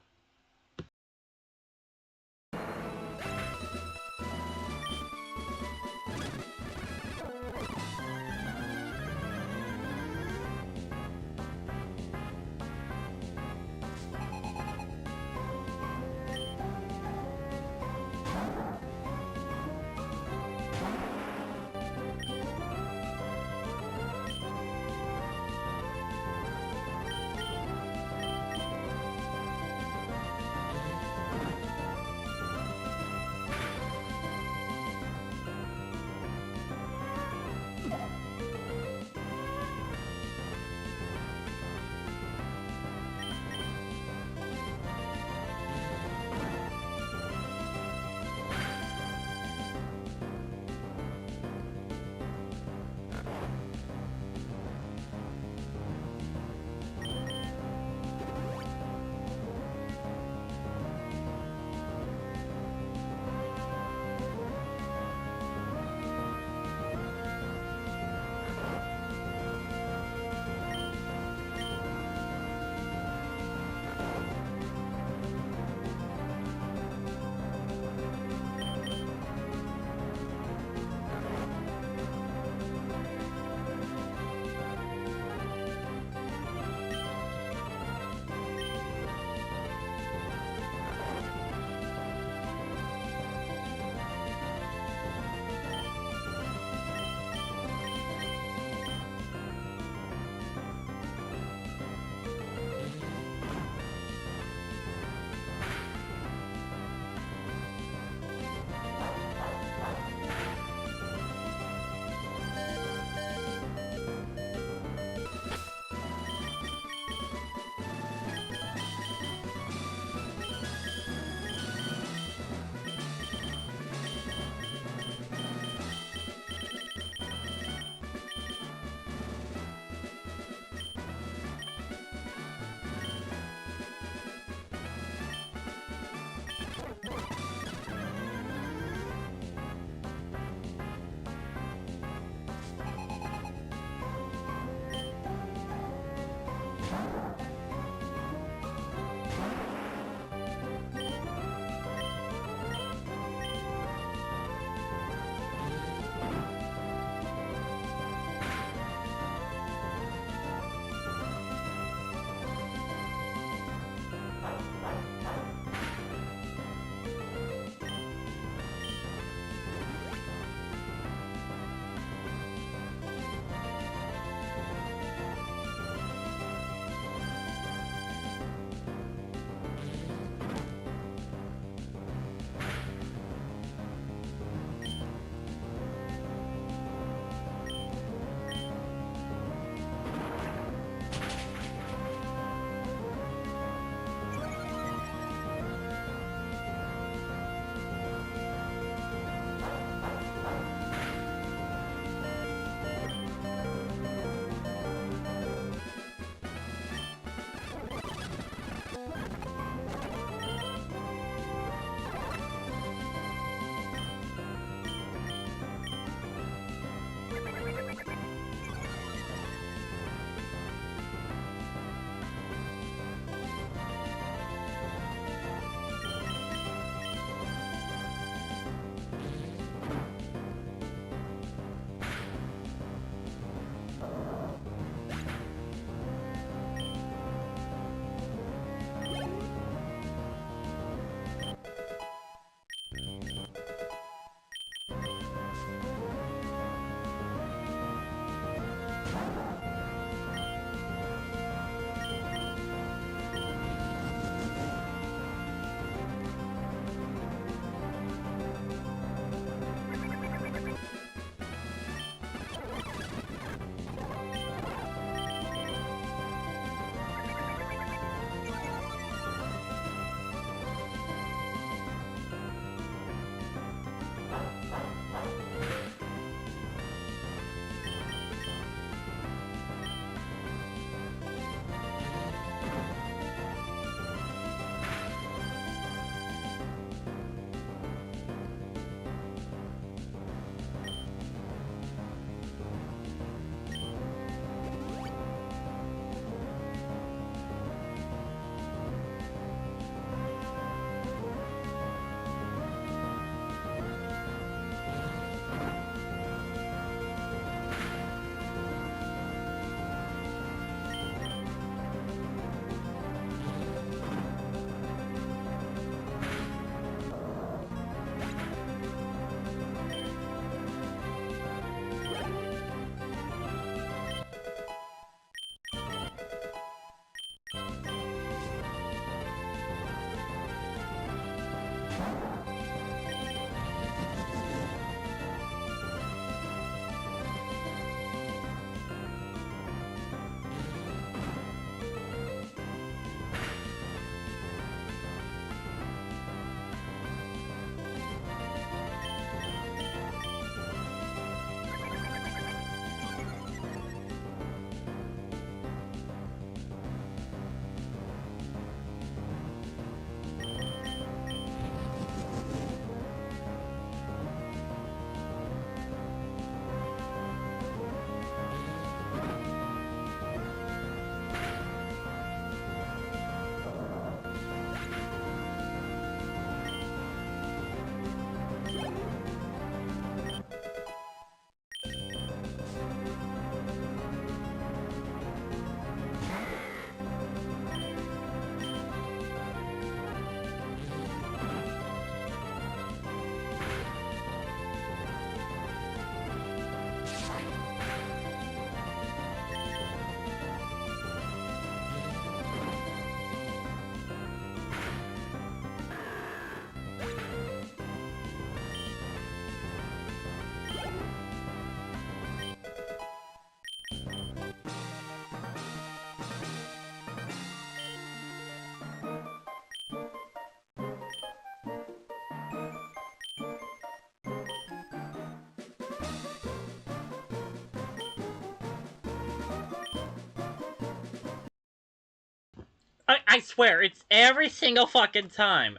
I swear, it's every single fucking time.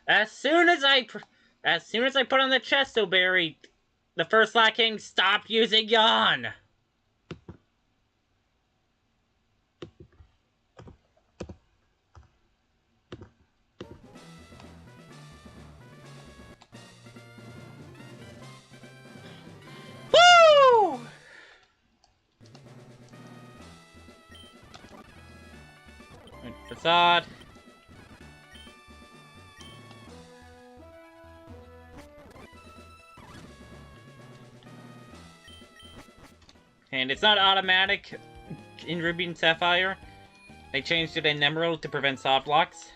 As soon as I put on the Chesto Berry, the first Slack King stopped using Yawn. Woo! Facade. And it's not automatic in Ruby and Sapphire. They changed it in Emerald to prevent soft locks.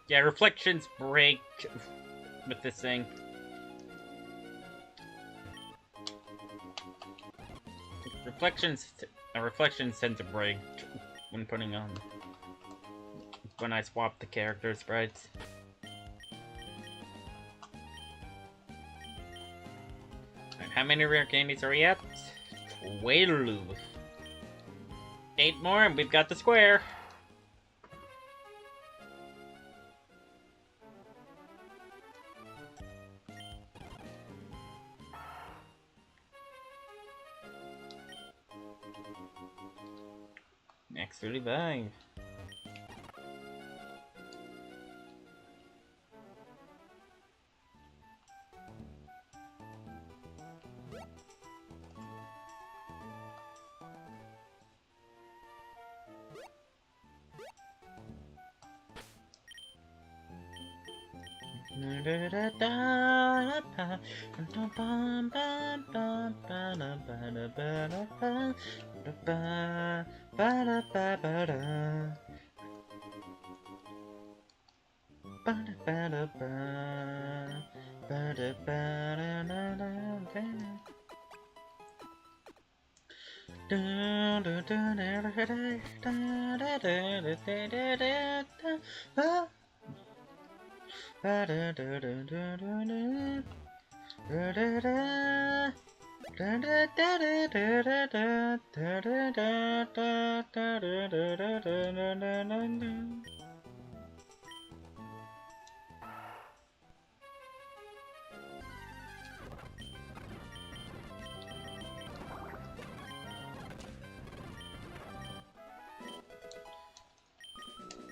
Yeah, reflections break with this thing. Reflections tend to break when putting on... when I swap the character sprites. And how many rare candies are we at? 12. 8 more and we've got the square. Next 35.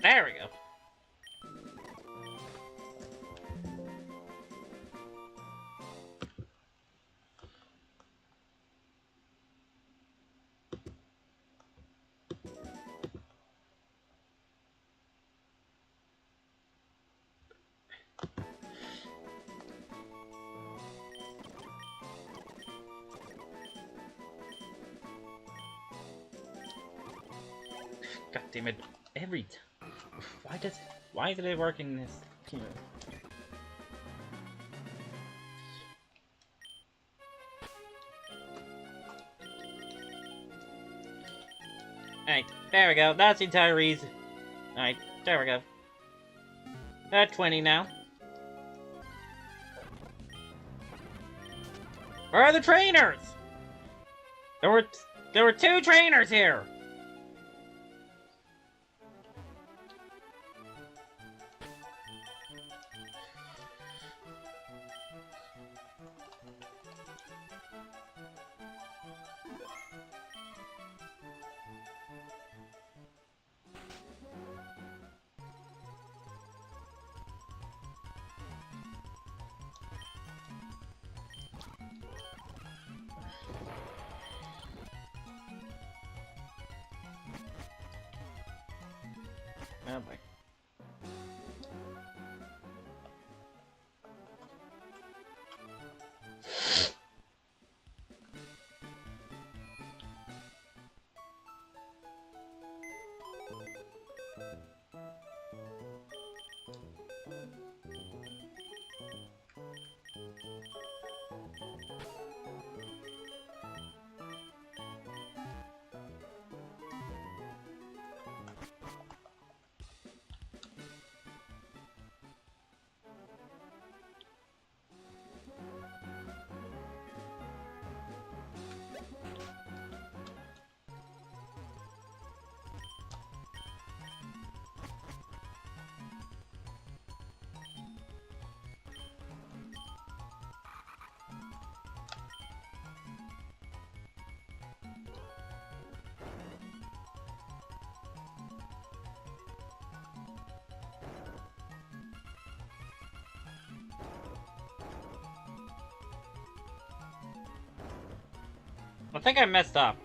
There we go. God damn it! Every time. Why is it working this? Alright, there we go. That's the entire reason. Alright, there we go. At 20 now. Where are the trainers? There were 2 trainers here. Oh boy. I think I messed up.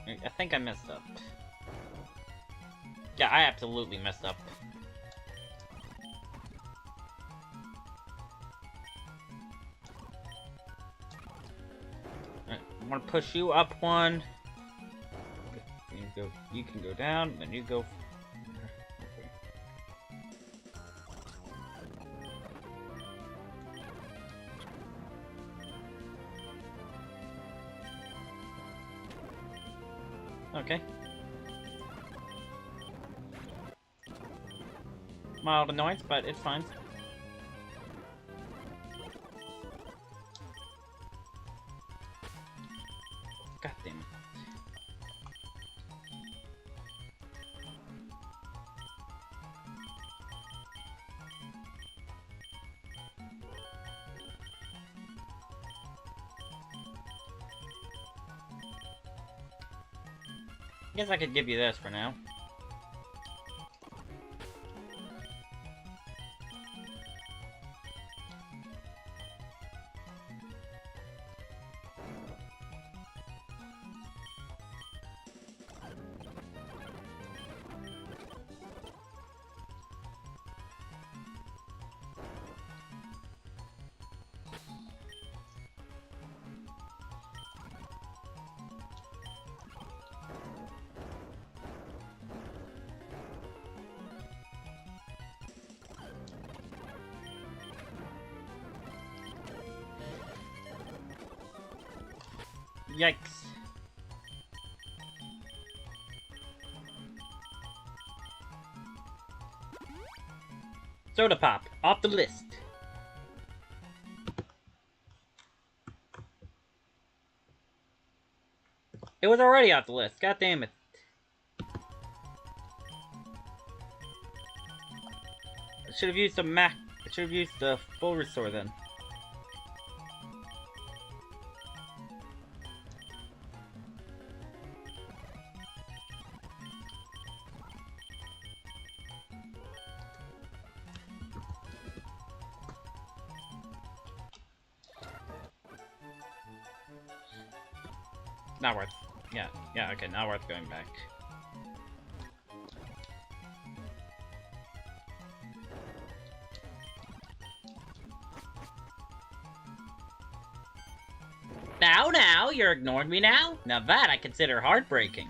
I think I messed up. Yeah, I absolutely messed up. Alright, I want to push you up one. You can go down, then you go. Okay. Mild annoyance, but it's fine. God damn it. Guess I could give you this for now. Yikes. Soda Pop, off the list. It was already off the list, god damn it. I should have used I should have used the full restore then. Not worth. Yeah, okay, not worth going back. Now, you're ignoring me now? Now that I consider heartbreaking.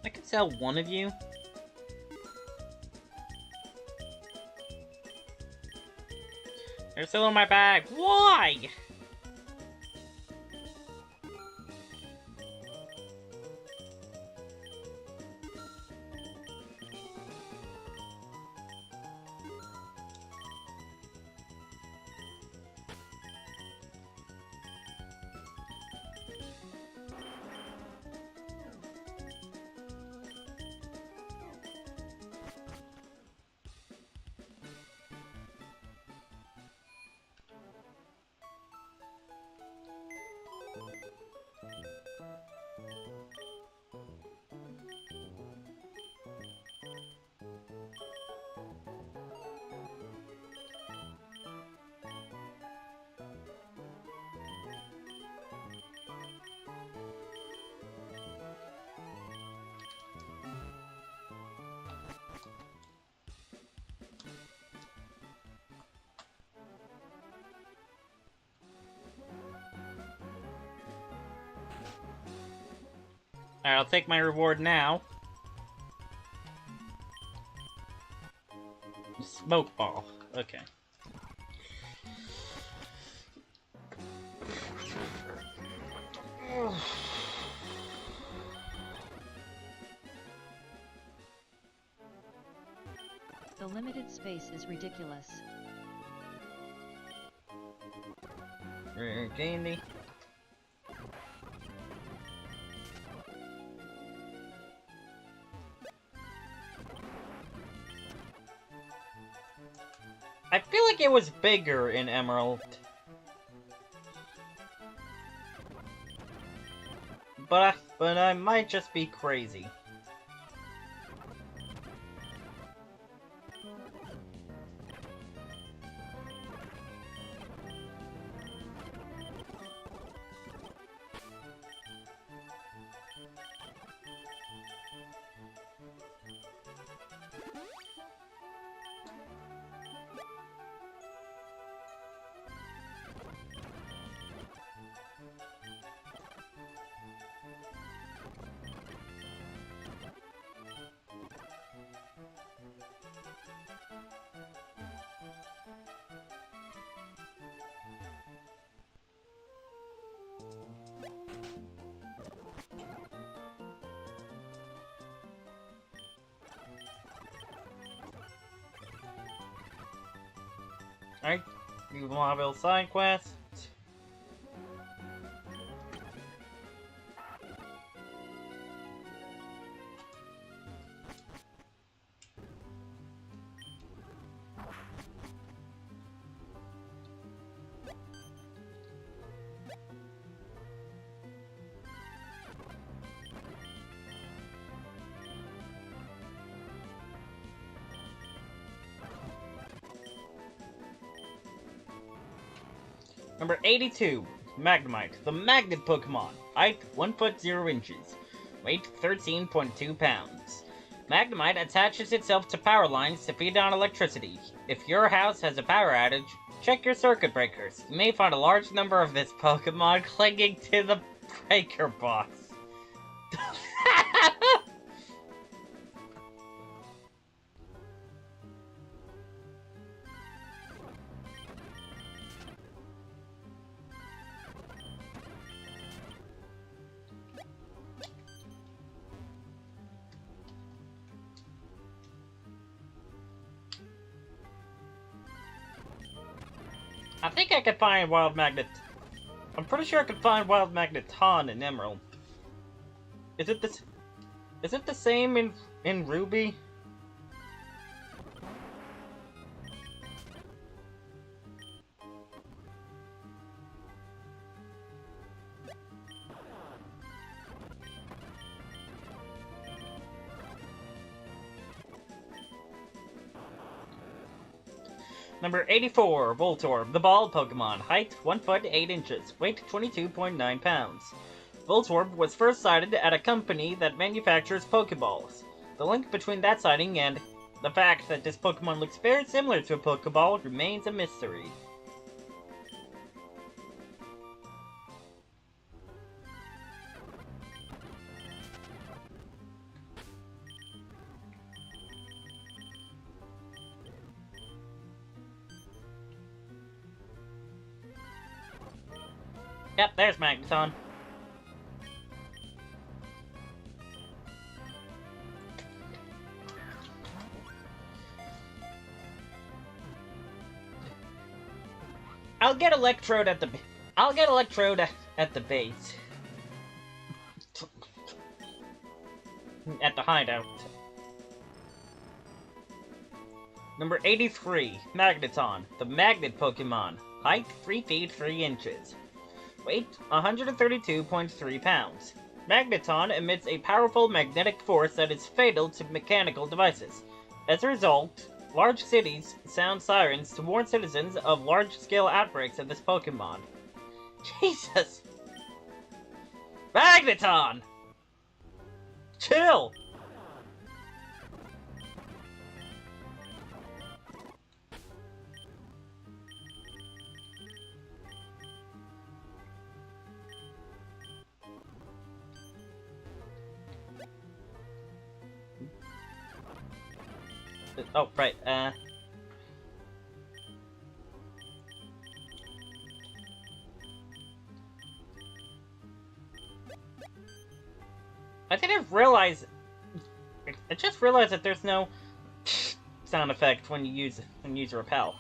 I could sell one of you. They're still in my bag. Why? Alright, I'll take my reward now. Smoke ball. Okay. The limited space is ridiculous. Rare candy. I feel like it was bigger in Emerald. But I might just be crazy. Alright, you want to build side quest. Number 82, Magnemite, the Magnet Pokemon. Height 1 foot 0 inches. Weight 13.2 pounds. Magnemite attaches itself to power lines to feed on electricity. If your house has a power outage, check your circuit breakers. You may find a large number of this Pokemon clinging to the breaker box. I think I could find Wild Magnet. I'm pretty sure I could find Wild Magneton in Emerald. Is it the same in Ruby? Number 84, Voltorb, the ball Pokemon. Height 1 foot 8 inches. Weight 22.9 pounds. Voltorb was first sighted at a company that manufactures Poké Balls. The link between that sighting and the fact that this Pokemon looks very similar to a Pokeball remains a mystery. Yep, there's Magneton. I'll get Electrode at the base. At the hideout. Number 83, Magneton, the Magnet Pokemon. Height 3 feet 3 inches. Weight 132.3 pounds. Magneton emits a powerful magnetic force that is fatal to mechanical devices. As a result, large cities sound sirens to warn citizens of large-scale outbreaks of this Pokemon. Jesus! Magneton! Chill! Oh, right, I didn't realize... I just realized that there's no sound effect when you use repel.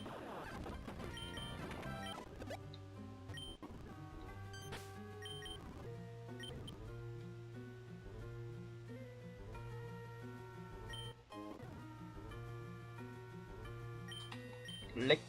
Lick.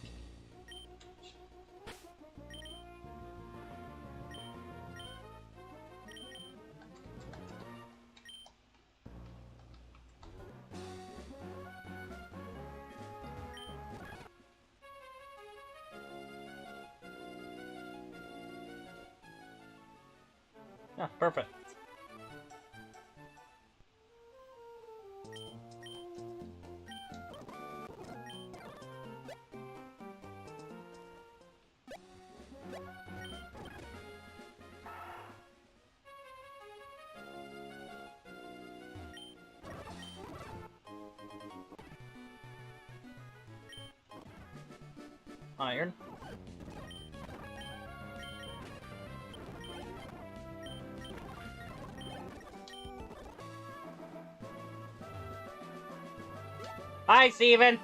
Ah, perfect. Iron. Hi, Steven!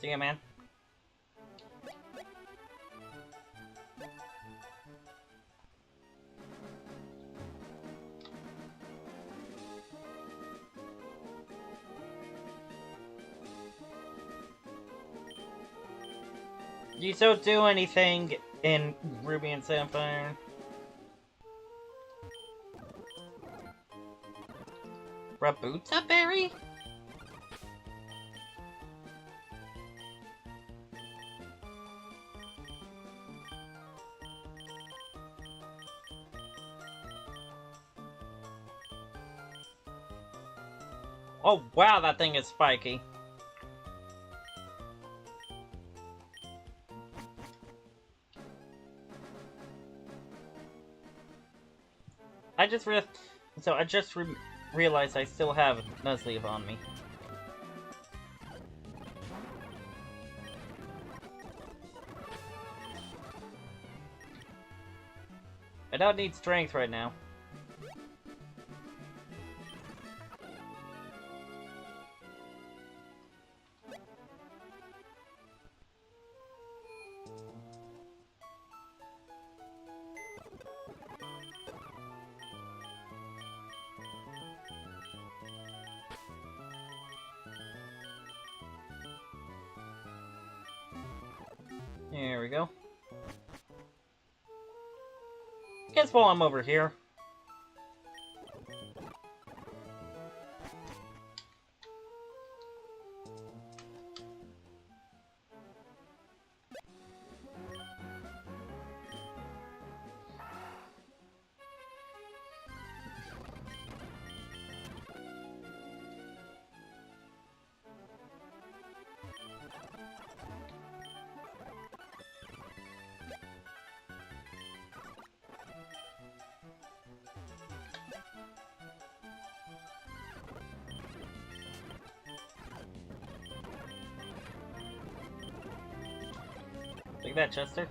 See ya, man. You don't do anything in Ruby and Sapphire. Rabuta berry? Oh wow, that thing is spiky. I just realized I still have Nuzleaf on me. I don't need strength right now. There we go. Guess while I'm over here. Take that, Chester.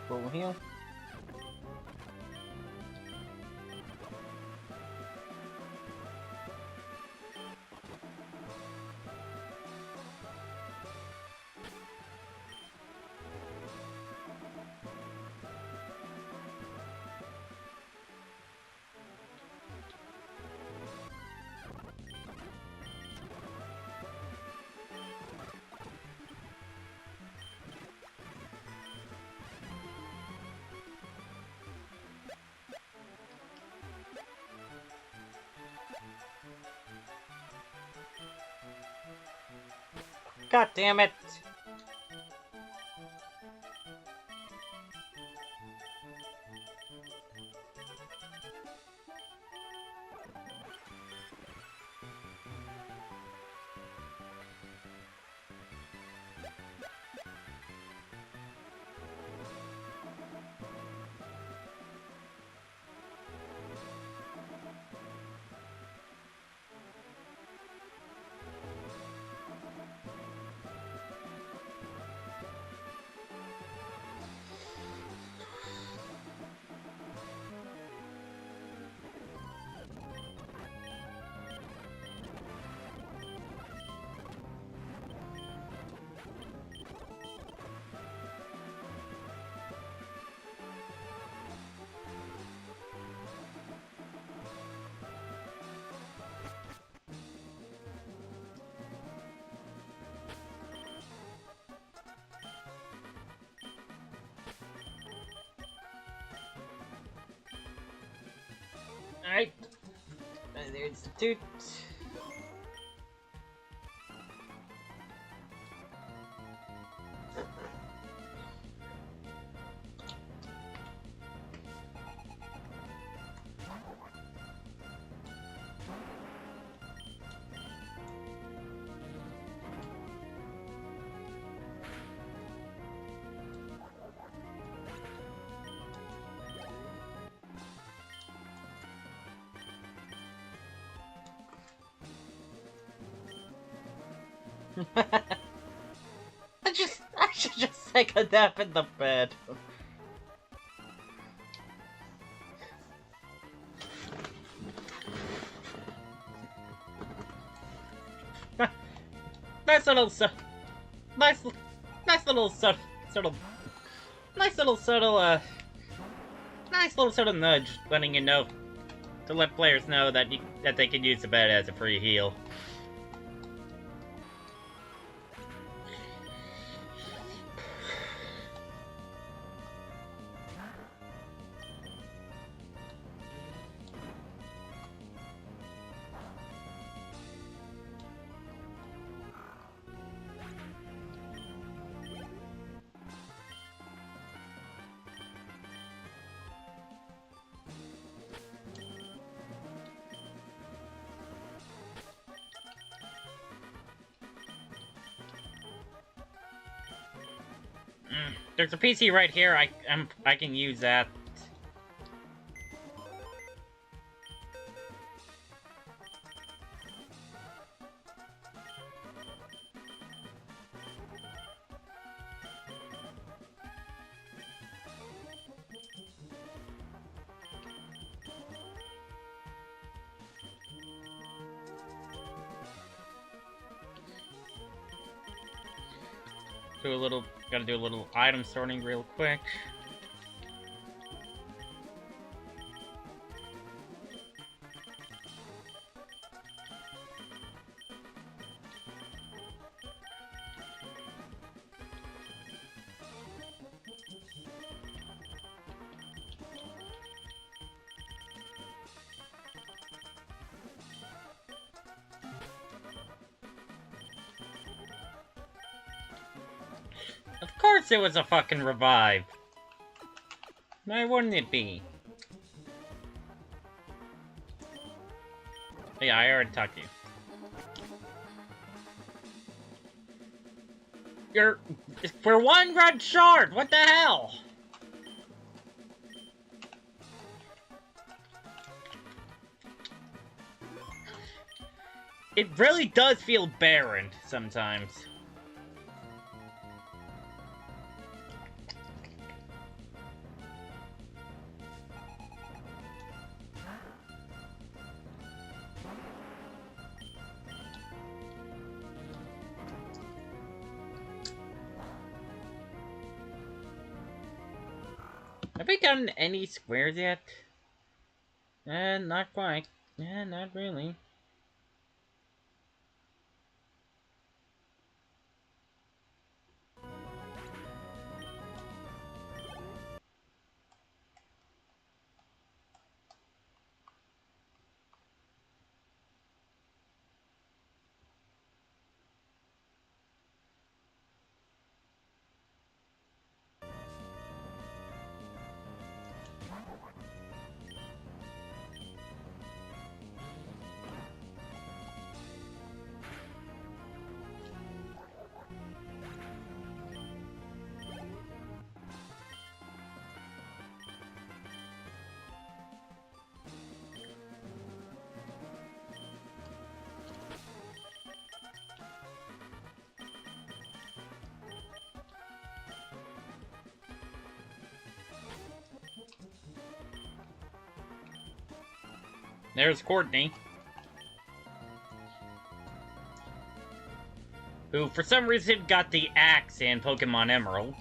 Full heal. God damn it! Alright. There's the dude. I should just take a nap in the bed. Nice little subtle nudge, letting you know to let players know that they can use the bed as a free heal. There's a PC right here. I can use that. Gotta do a little item sorting real quick. Of course it was a fucking revive! Why wouldn't it be? Yeah, I already talked to you. We're one grudge short! What the hell? It really does feel barren sometimes. Have we done any squares yet? Not quite. Not really. There's Courtney. Who, for some reason, got the axe in Pokemon Emerald.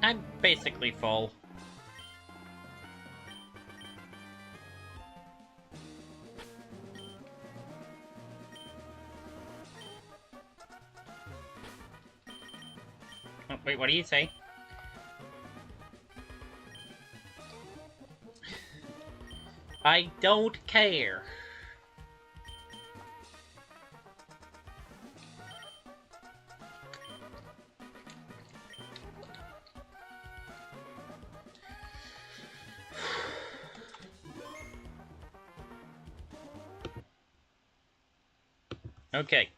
I'm basically full. Oh, wait, what do you say? I don't care. Okay.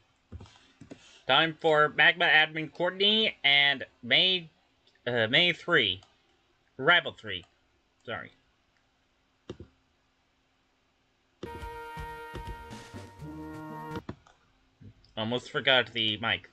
Time for Magma Admin Courtney and May 3. Rival 3. Sorry. Almost forgot the mic.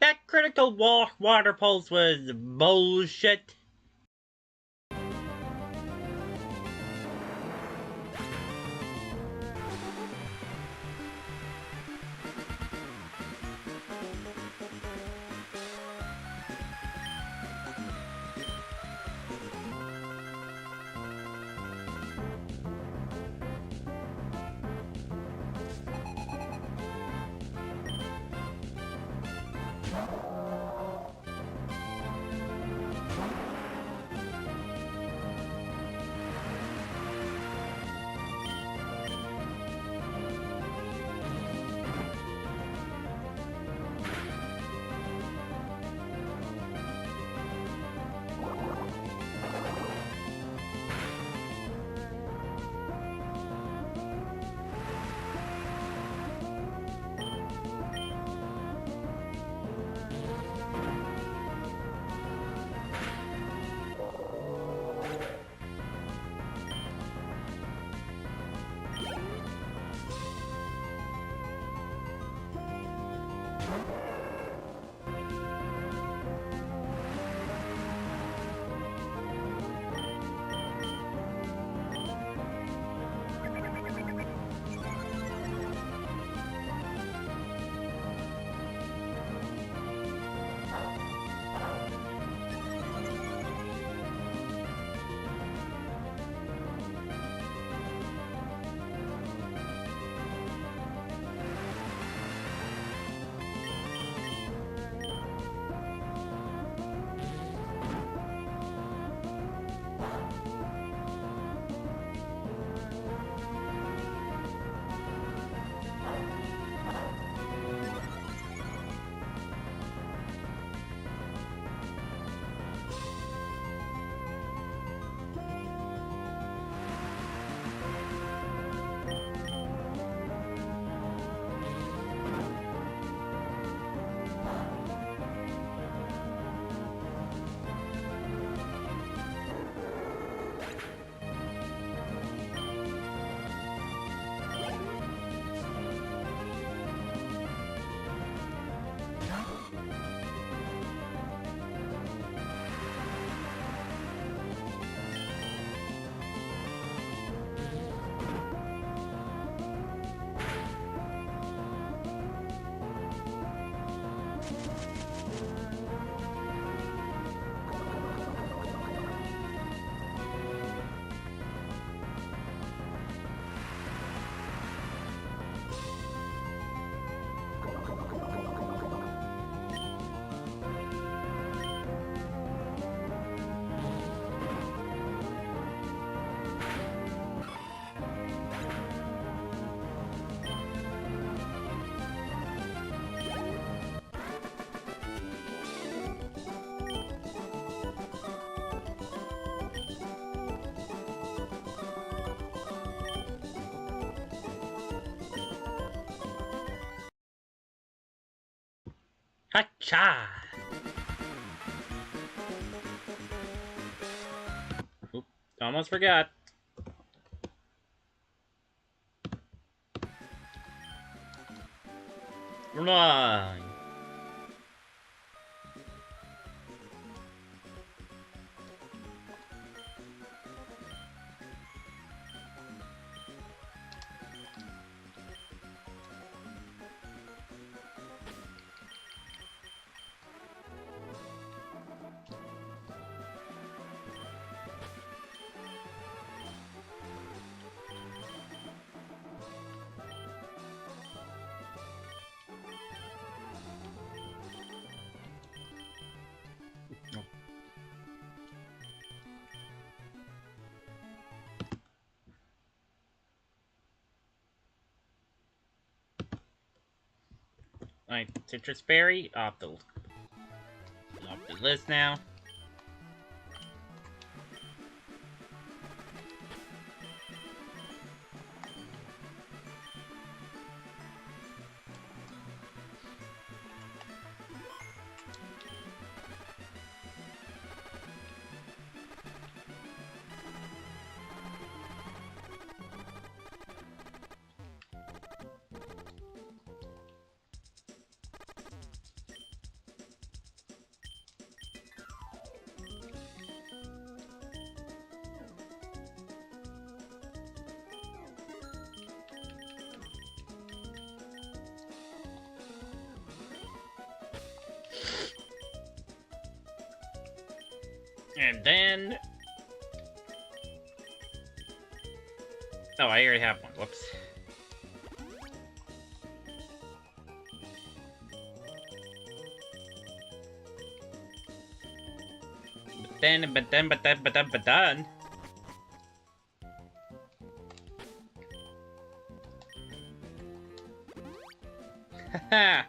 That critical water pulse was bullshit. Hacha! Oop, almost forgot. Run! Alright, Citrus Berry off the list now. And then... Oh, I already have one. Whoops. But then... Haha!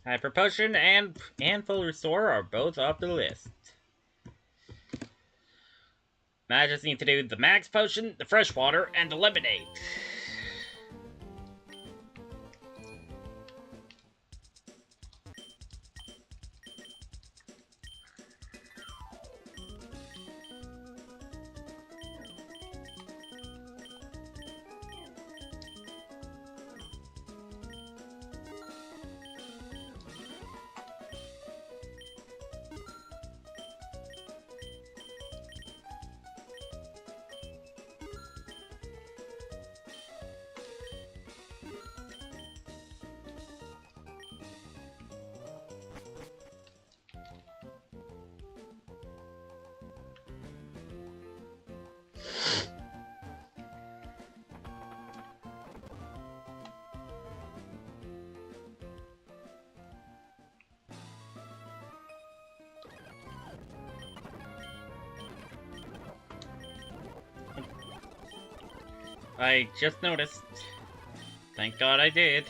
Hyper Potion and Full Restore are both off the list. Now I just need to do the Max Potion, the Fresh Water, and the Lemonade. I just noticed. Thank God I did.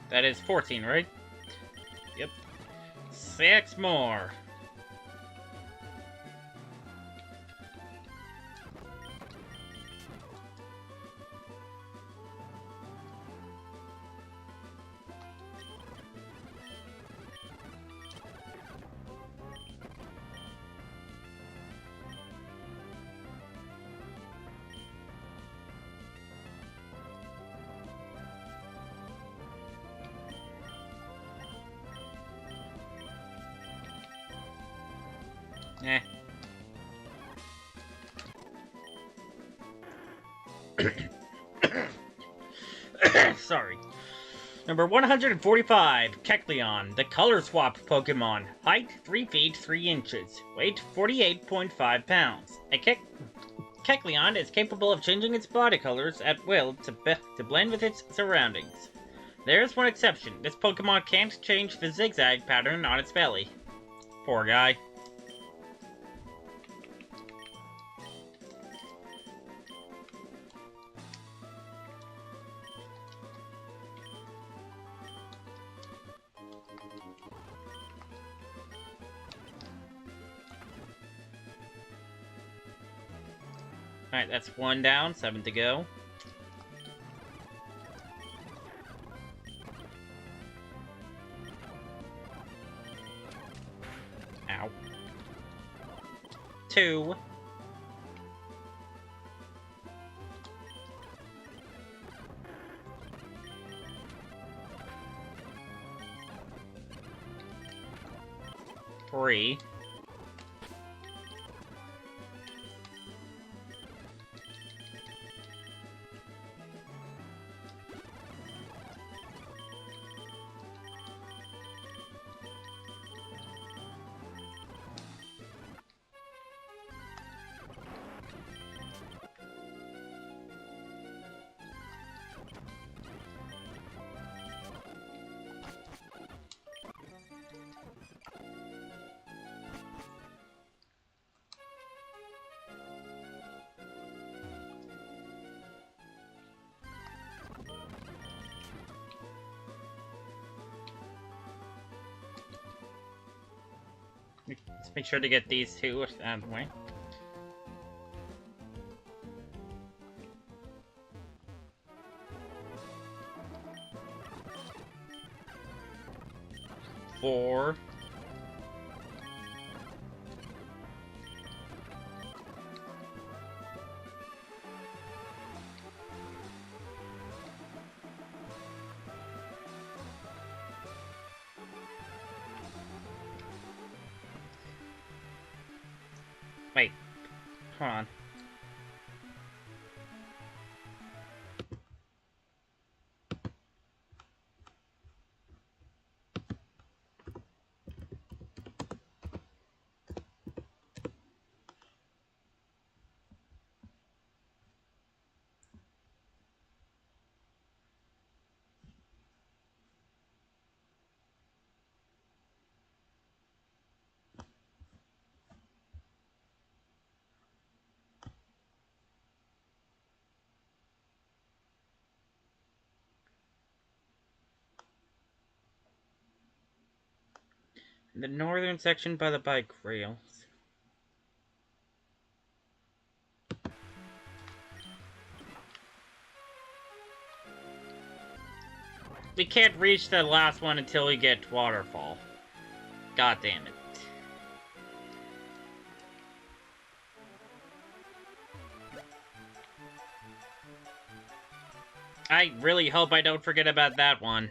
That is 14, right? Yep. 6 more. Eh. Sorry. Number 145, Kecleon, the color swap Pokemon. Height 3 feet 3 inches. Weight 48.5 pounds. Kecleon is capable of changing its body colors at will to blend with its surroundings. There is one exception. This Pokemon can't change the zigzag pattern on its belly. Poor guy. Alright, that's 1 down, 7 to go. Ow. 2. Three. Let's make sure to get these two out of the way. Four. Hold on. The northern section by the bike rails. We can't reach the last one until we get Waterfall. God damn it. I really hope I don't forget about that one.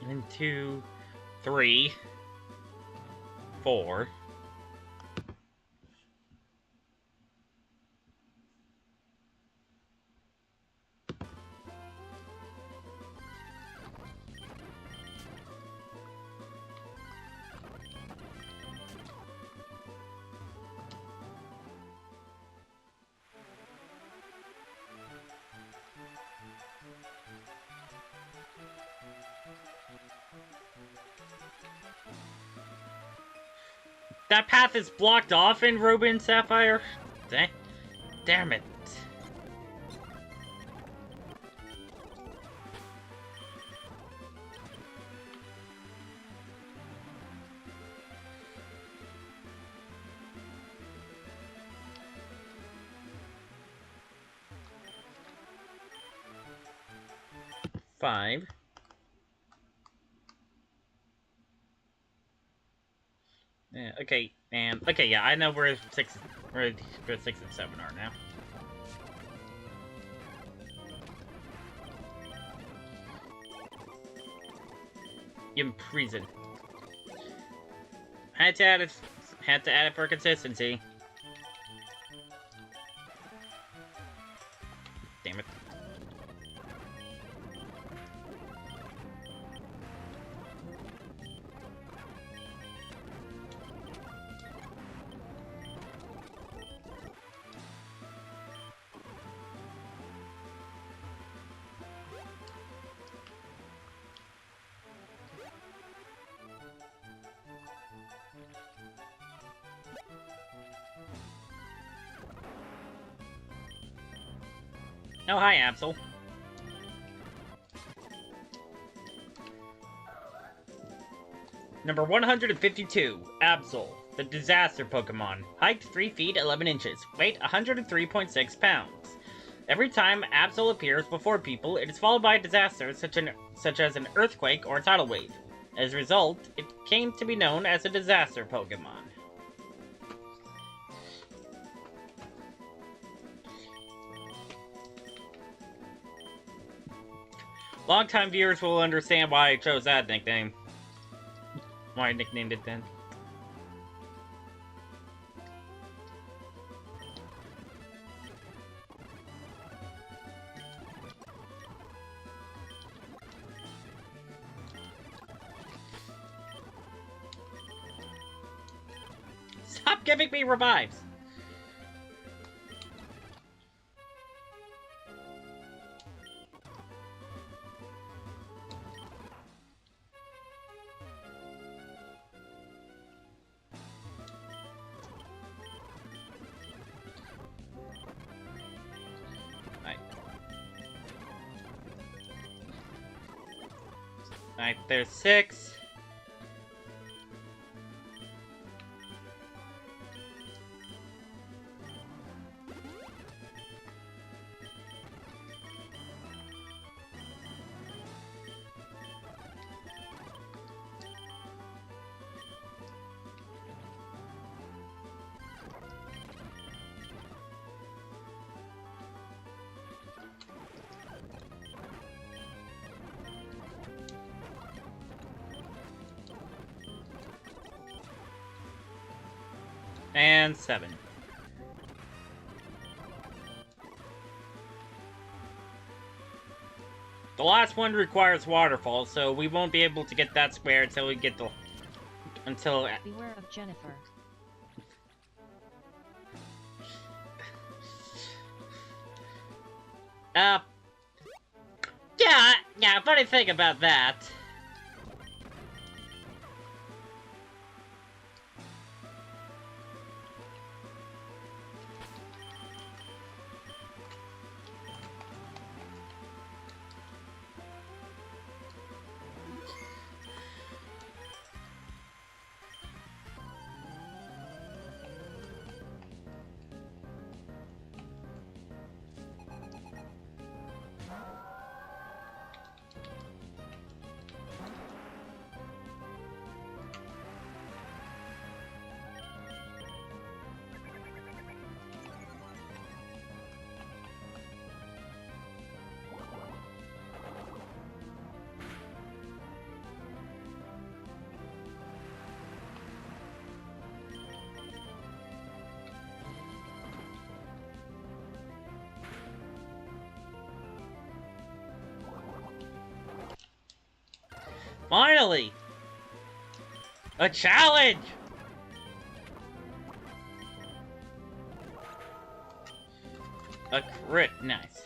And 2, 3, 4. That path is blocked off in Ruby and Sapphire? Damn it. Five. Yeah, okay, and okay, yeah, I know where 6 and 7 are now. In prison. Had to add it for consistency. Damn it. Oh, hi, Absol. Number 152, Absol, the Disaster Pokemon. Height 3 feet 11 inches, weight 103.6 pounds. Every time Absol appears before people, it is followed by a disaster such as an earthquake or tidal wave. As a result, it came to be known as a Disaster Pokemon. Longtime viewers will understand why I chose that nickname. Why I nicknamed it then. Stop giving me revives! Alright, there's 6. And 7. The last one requires waterfall, so we won't be able to get that square until we get the... until... Beware of Jennifer. Yeah, funny thing about that. Finally! A challenge! A crit, nice.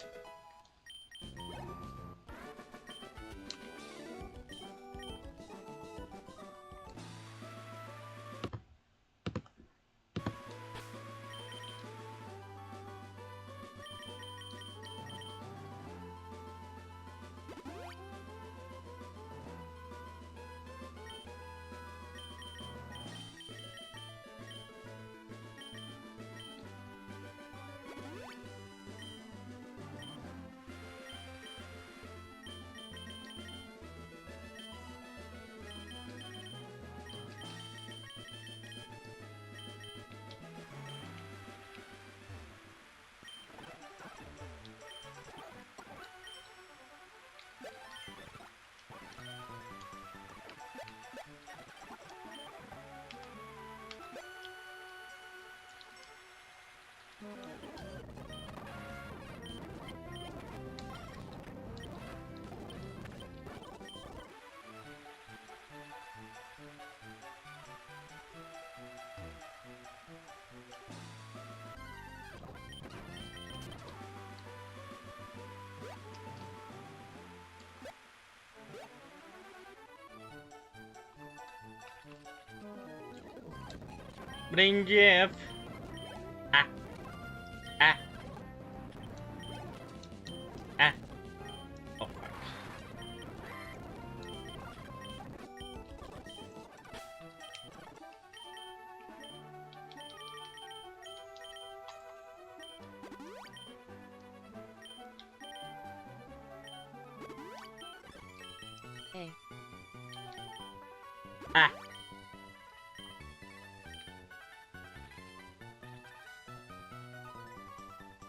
Bring Jeff. Ah. Ah. Ah. Oh, fuck. A. Ah.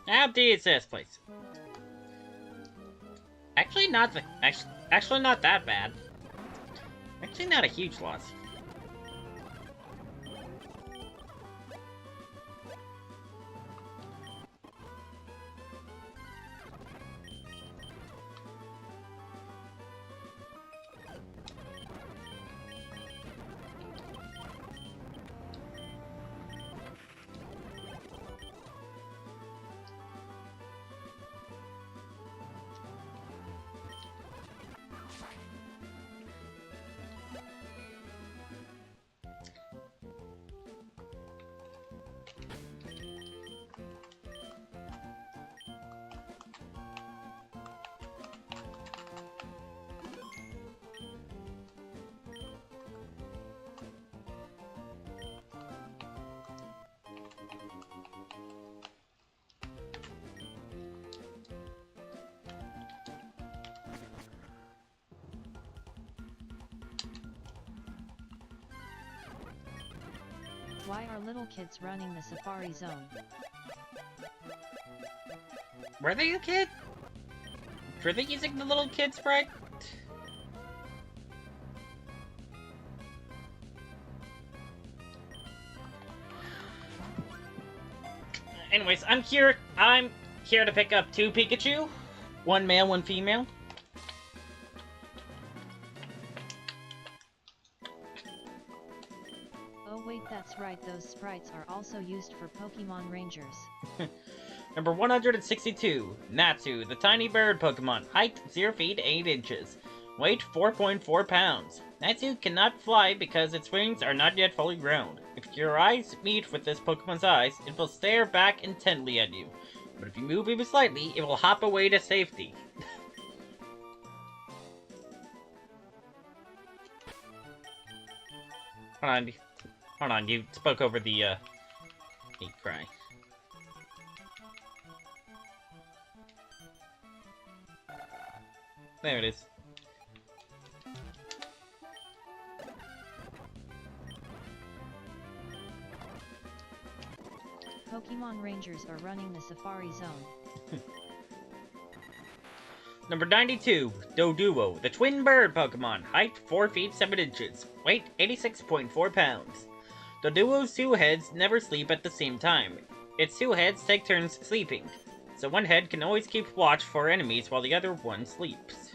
How empty is this place? Actually, actually not that bad. Actually, not a huge loss. Why are little kids running the safari zone? Were they a kid? Were they using the little kid sprite? Anyways, I'm here to pick up 2 Pikachu. 1 male, 1 female. Oh wait, that's right, those sprites are also used for Pokemon Rangers. Number 162, Natsu, the tiny bird Pokemon. Height 0 feet 8 inches. Weight 4.4 pounds. Natsu cannot fly because its wings are not yet fully grown. If your eyes meet with this Pokemon's eyes, it will stare back intently at you. But if you move even slightly, it will hop away to safety. Hold on, you spoke over the, hate cry. There it is. Pokemon Rangers are running the Safari Zone. Number 92, Doduo, the twin bird Pokemon. Height 4 feet 7 inches. Weight 86.4 pounds. Doduo's 2 heads never sleep at the same time. Its 2 heads take turns sleeping, so one head can always keep watch for enemies while the other one sleeps.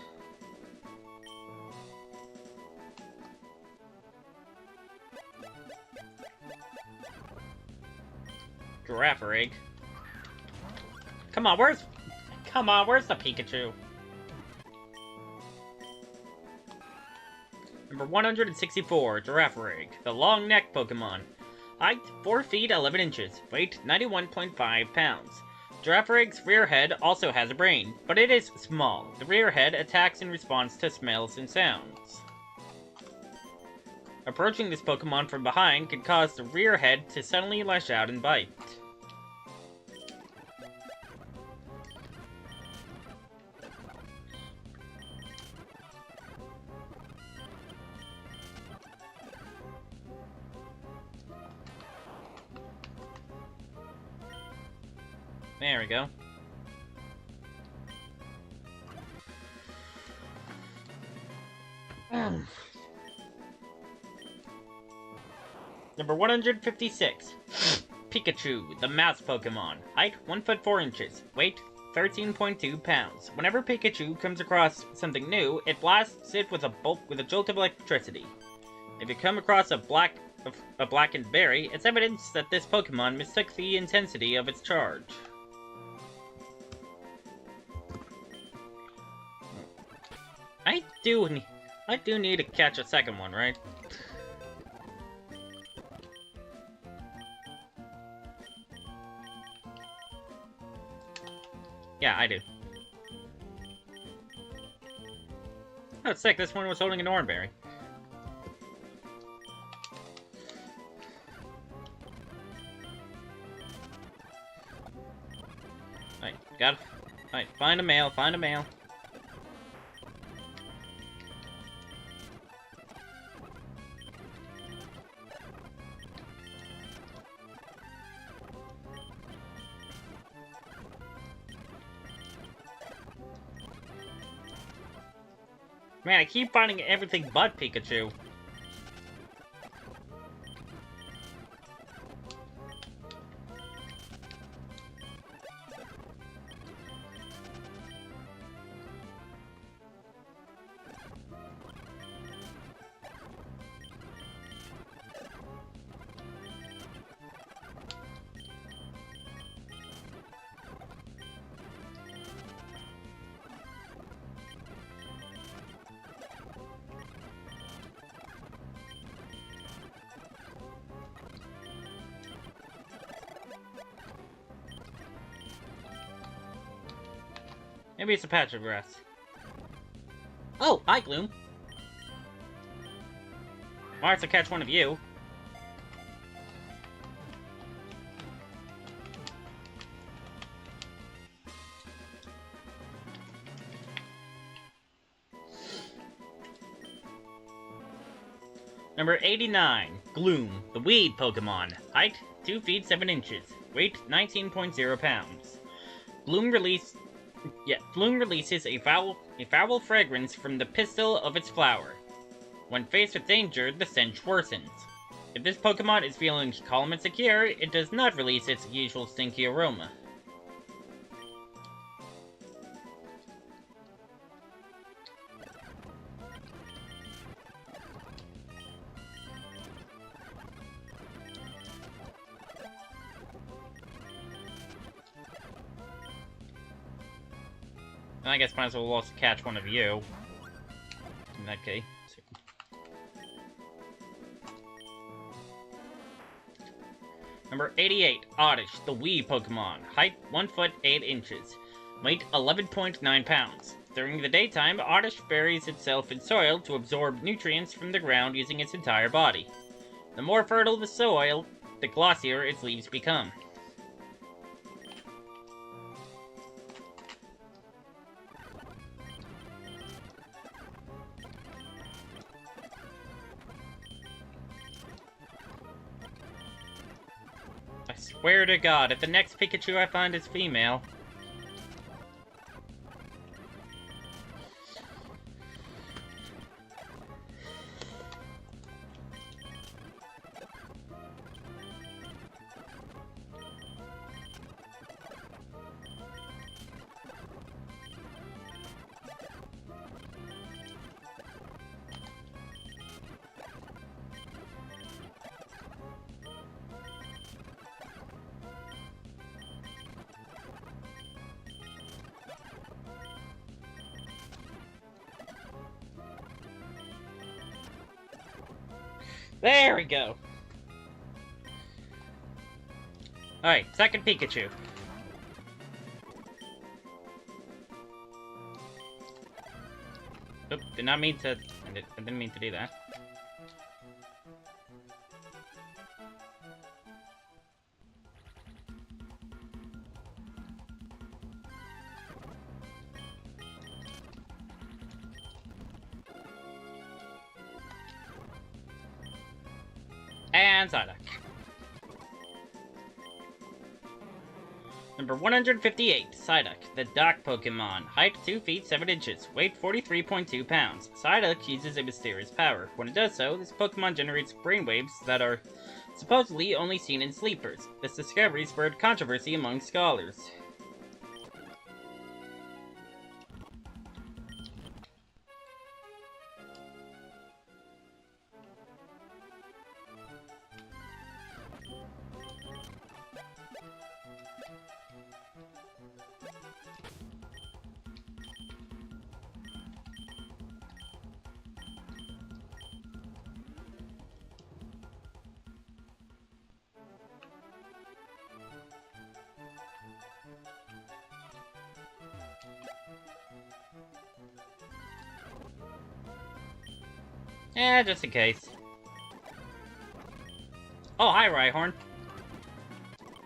Giraffe egg. Come on, where's the Pikachu? Number 164, Giraffe egg, the long neck Pokemon. Height 4 feet 11 inches, weight 91.5 pounds. Giraffe egg's rear head also has a brain, but it is small. The rear head attacks in response to smells and sounds. Approaching this Pokemon from behind can cause the rear head to suddenly lash out and bite. There we go. Number 156. Pikachu, the mouse Pokemon. Height 1 foot 4 inches. Weight 13.2 pounds. Whenever Pikachu comes across something new, it blasts it with a jolt of electricity. If you come across a blackened berry, it's evidence that this Pokemon mistook the intensity of its charge. I do need to catch a second one, right? Yeah, I do. Oh, it's sick, this one was holding an oranberry. Alright, find a male, find a male. Man, I keep finding everything but Pikachu. Maybe it's a patch of grass. Oh, hi, Gloom. I'll have to catch one of you. Number 89, Gloom, the weed Pokemon. Height 2 feet 7 inches. Weight 19.0 pounds. Gloom releases a foul fragrance from the pistil of its flower. When faced with danger, the stench worsens. If this Pokemon is feeling calm and secure, it does not release its usual stinky aroma. And I guess might as well also catch one of you. In that case. Number 88, Oddish, the Wii Pokemon. Height 1 foot 8 inches. Weight 11.9 pounds. During the daytime, Oddish buries itself in soil to absorb nutrients from the ground using its entire body. The more fertile the soil, the glossier its leaves become. I swear to God, if the next Pikachu I find is female... There we go! Alright, second Pikachu. Oop, did not mean to... I didn't mean to do that. And Psyduck. Number 158, Psyduck, the Dark Pokemon. Height 2 feet 7 inches, weight 43.2 pounds. Psyduck uses a mysterious power. When it does so, this Pokemon generates brainwaves that are supposedly only seen in sleepers. This discovery spurred controversy among scholars. Just in case. Oh, hi, Rhyhorn.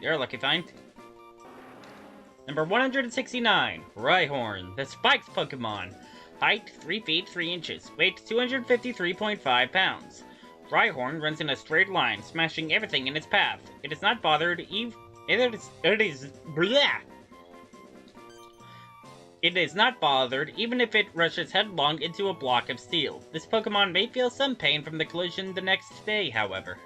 You're a lucky find. Number 169, Rhyhorn, the Spikes Pokemon. Height 3 feet 3 inches, weight 253.5 pounds. Rhyhorn runs in a straight line, smashing everything in its path. It is not bothered It is not bothered, even if it rushes headlong into a block of steel. This Pokemon may feel some pain from the collision the next day, however.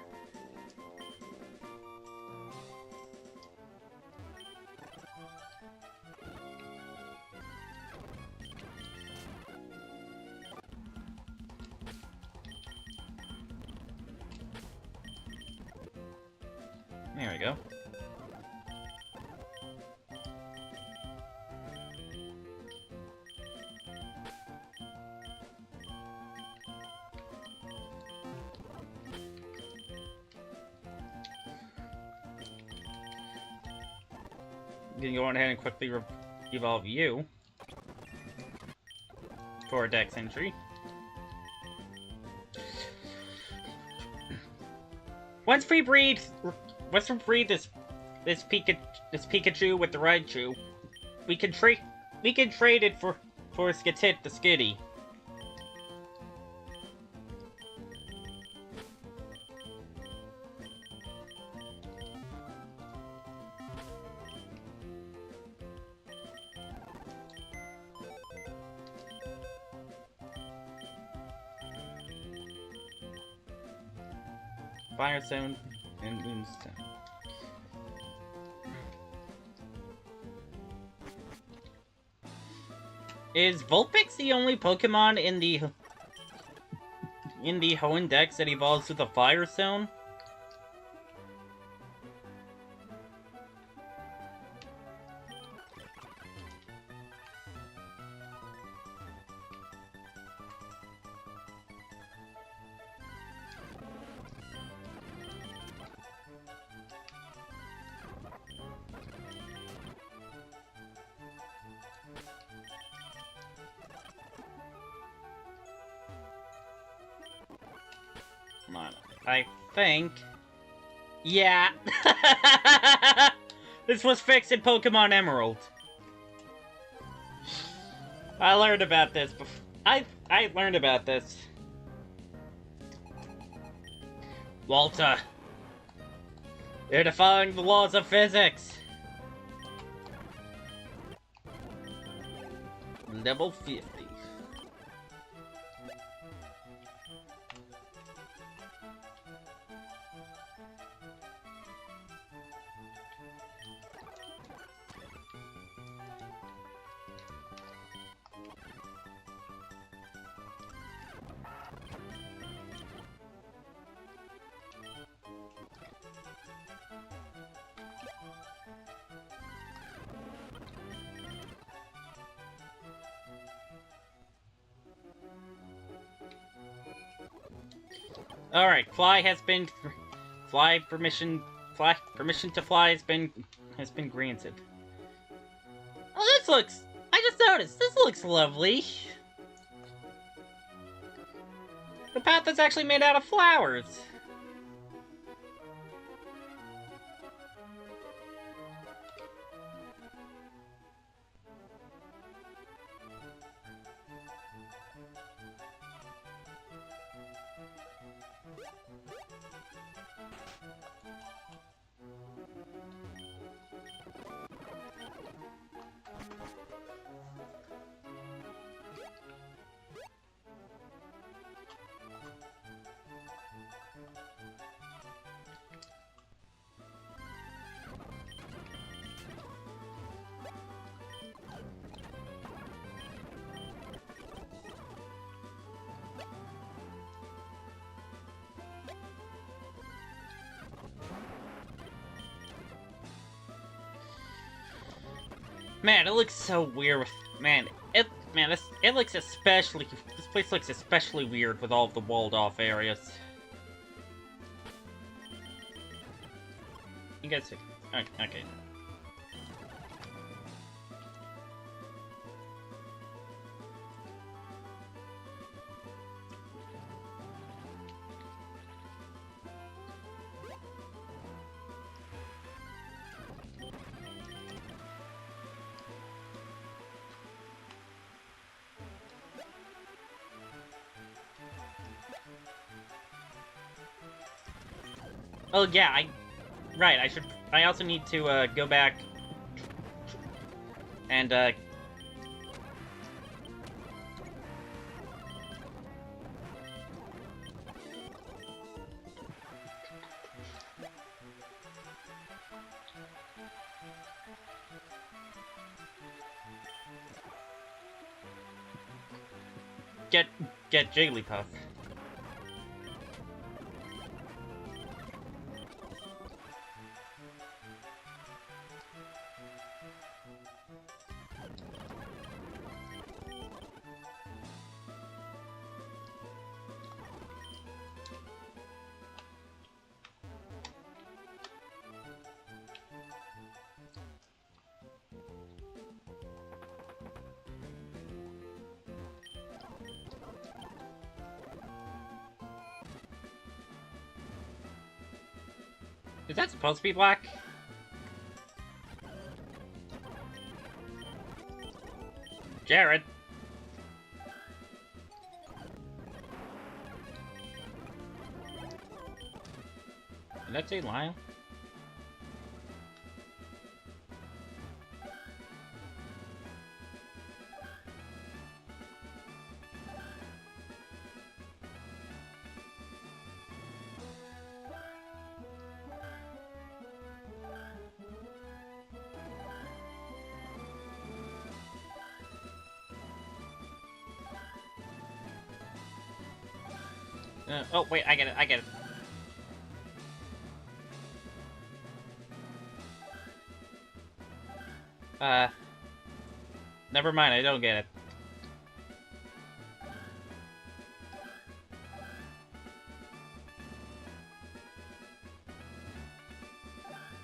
There we go. Gonna go on ahead and quickly evolve you for a Dex entry. Once we breed this Pikachu with the Raichu, we can trade it for Skitit the Skitty. Firestone and Moonstone. Is Vulpix the only Pokemon in the Hoenn Dex that evolves with a Firestone? Come on, I think... Yeah! This was fixed in Pokemon Emerald. I learned about this before. I learned about this. Walter, you're defying the laws of physics. Level 50. Alright, permission to fly has been granted. Oh, I just noticed, this looks lovely. The path is actually made out of flowers. Man, it looks so weird with... This place looks especially weird with all of the walled-off areas. You guys... Okay. Oh yeah, I also need to, go back and, get Jigglypuff. Is that supposed to be black? Jared. Did that say Lyle? Oh, wait, I get it, I get it. Never mind, I don't get it.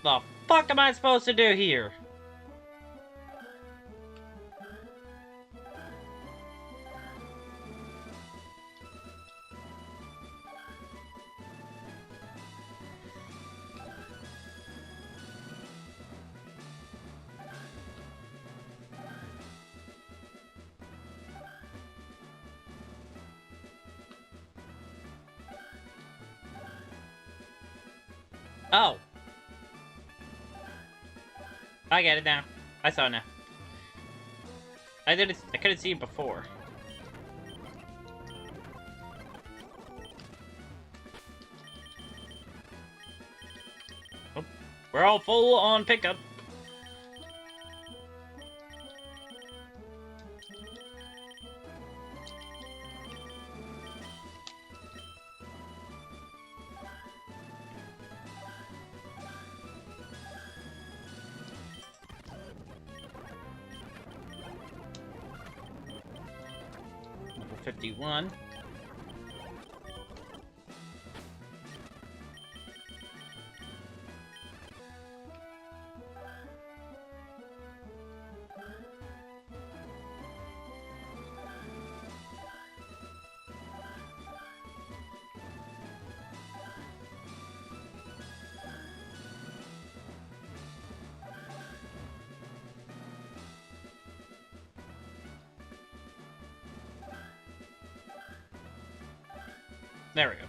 The fuck am I supposed to do here? Oh. I get it now. I saw it now. I couldn't see it before. Oh, we're all full on pickup. Number 51. There we go.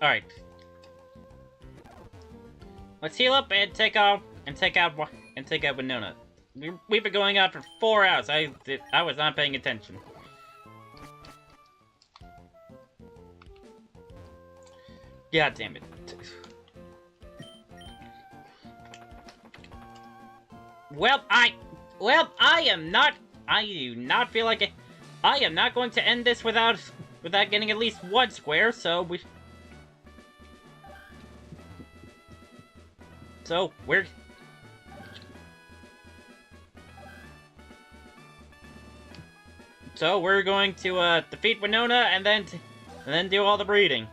Alright. Let's heal up and take out Winona. We've been going out for 4 hours. I was not paying attention. God damn it. I do not feel like it. I am not going to end this without getting at least one square, so we're going to defeat Winona and then do all the breeding.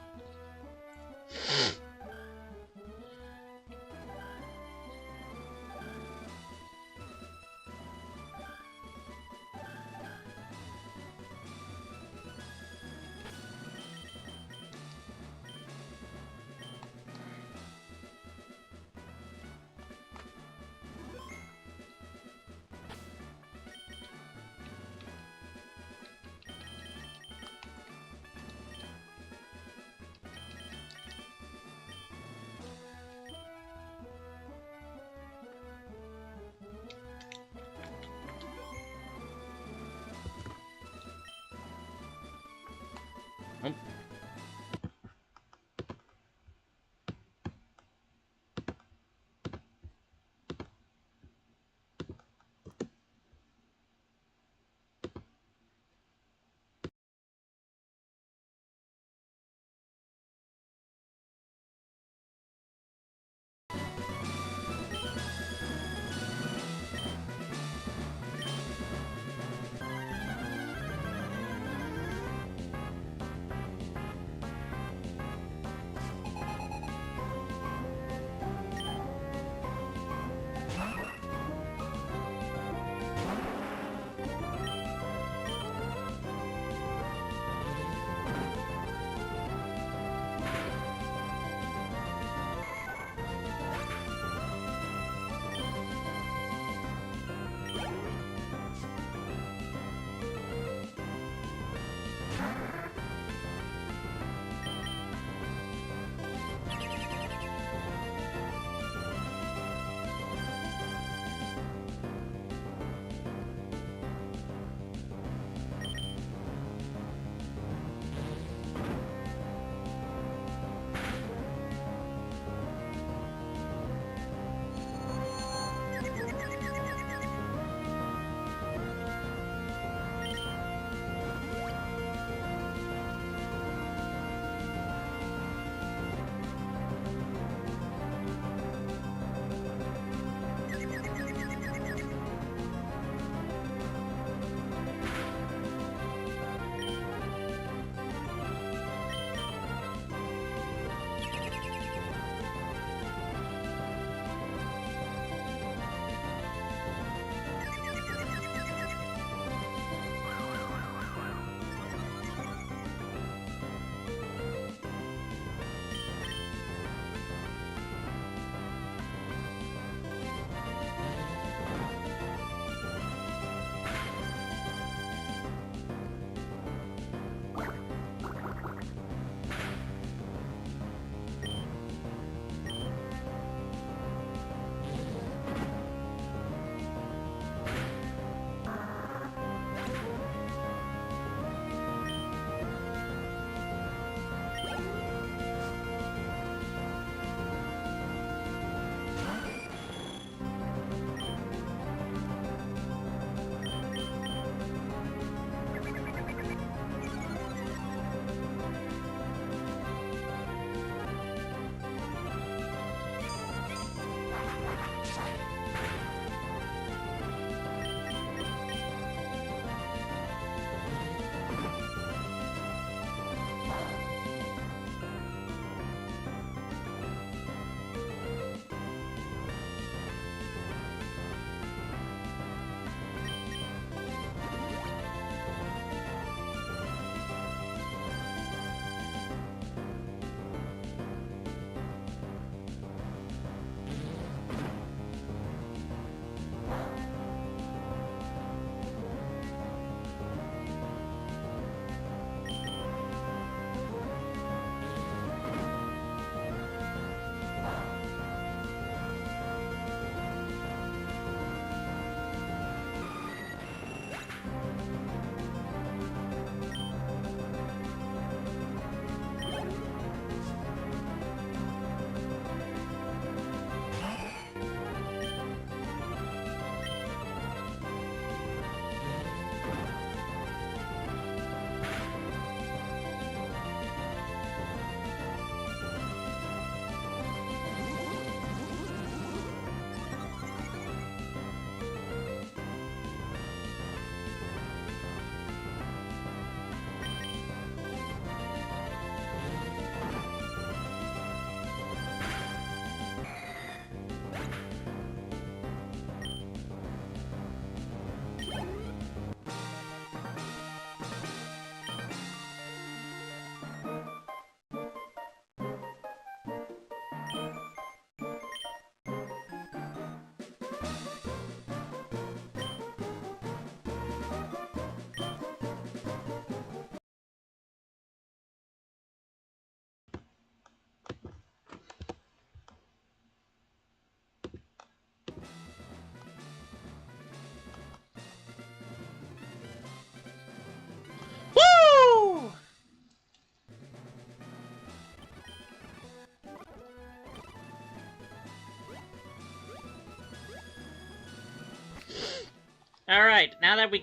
Alright, now that we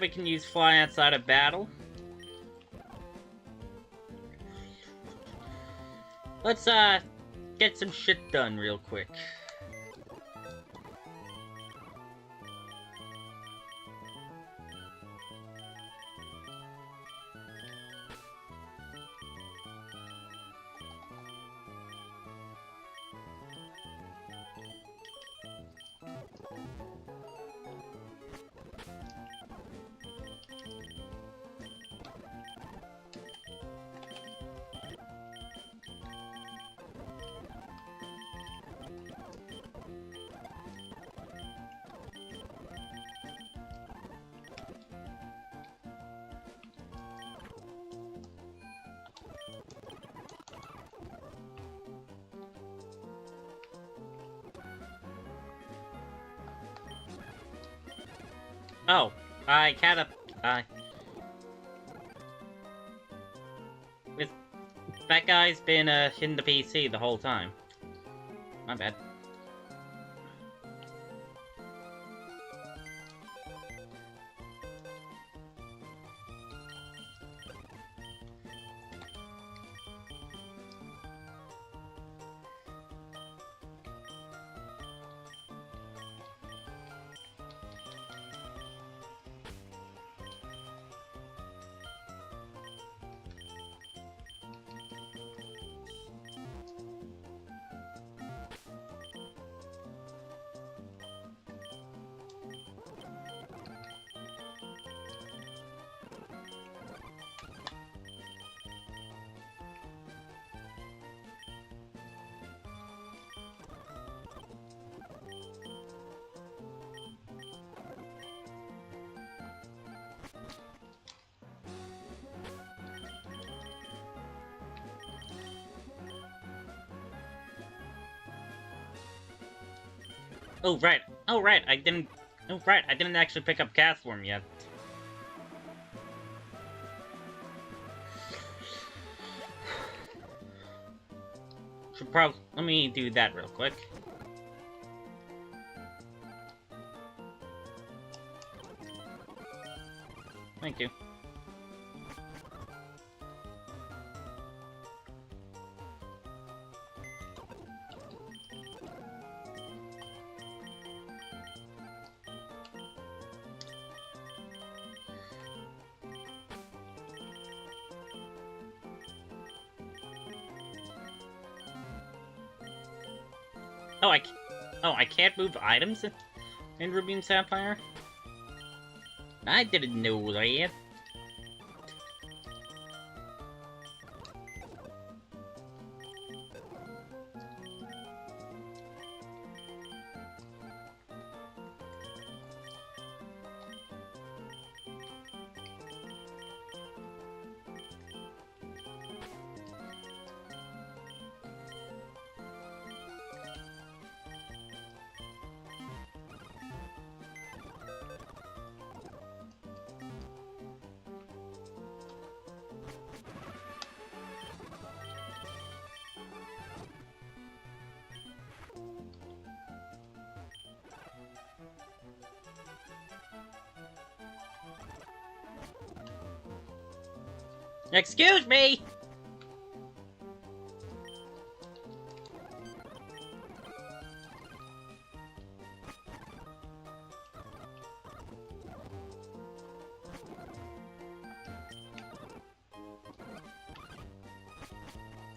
can use fly outside of battle, let's get some shit done real quick. Oh, I kinda, that guy's been, in the PC the whole time. My bad. Oh right, I didn't actually pick up Castform yet. Let me do that real quick. Thank you. I can't move items in Ruby and Sapphire? I didn't know that. Excuse me!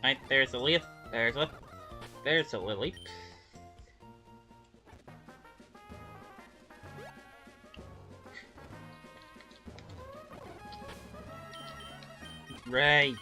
Right, there's a Lily. There's a Lily. Right.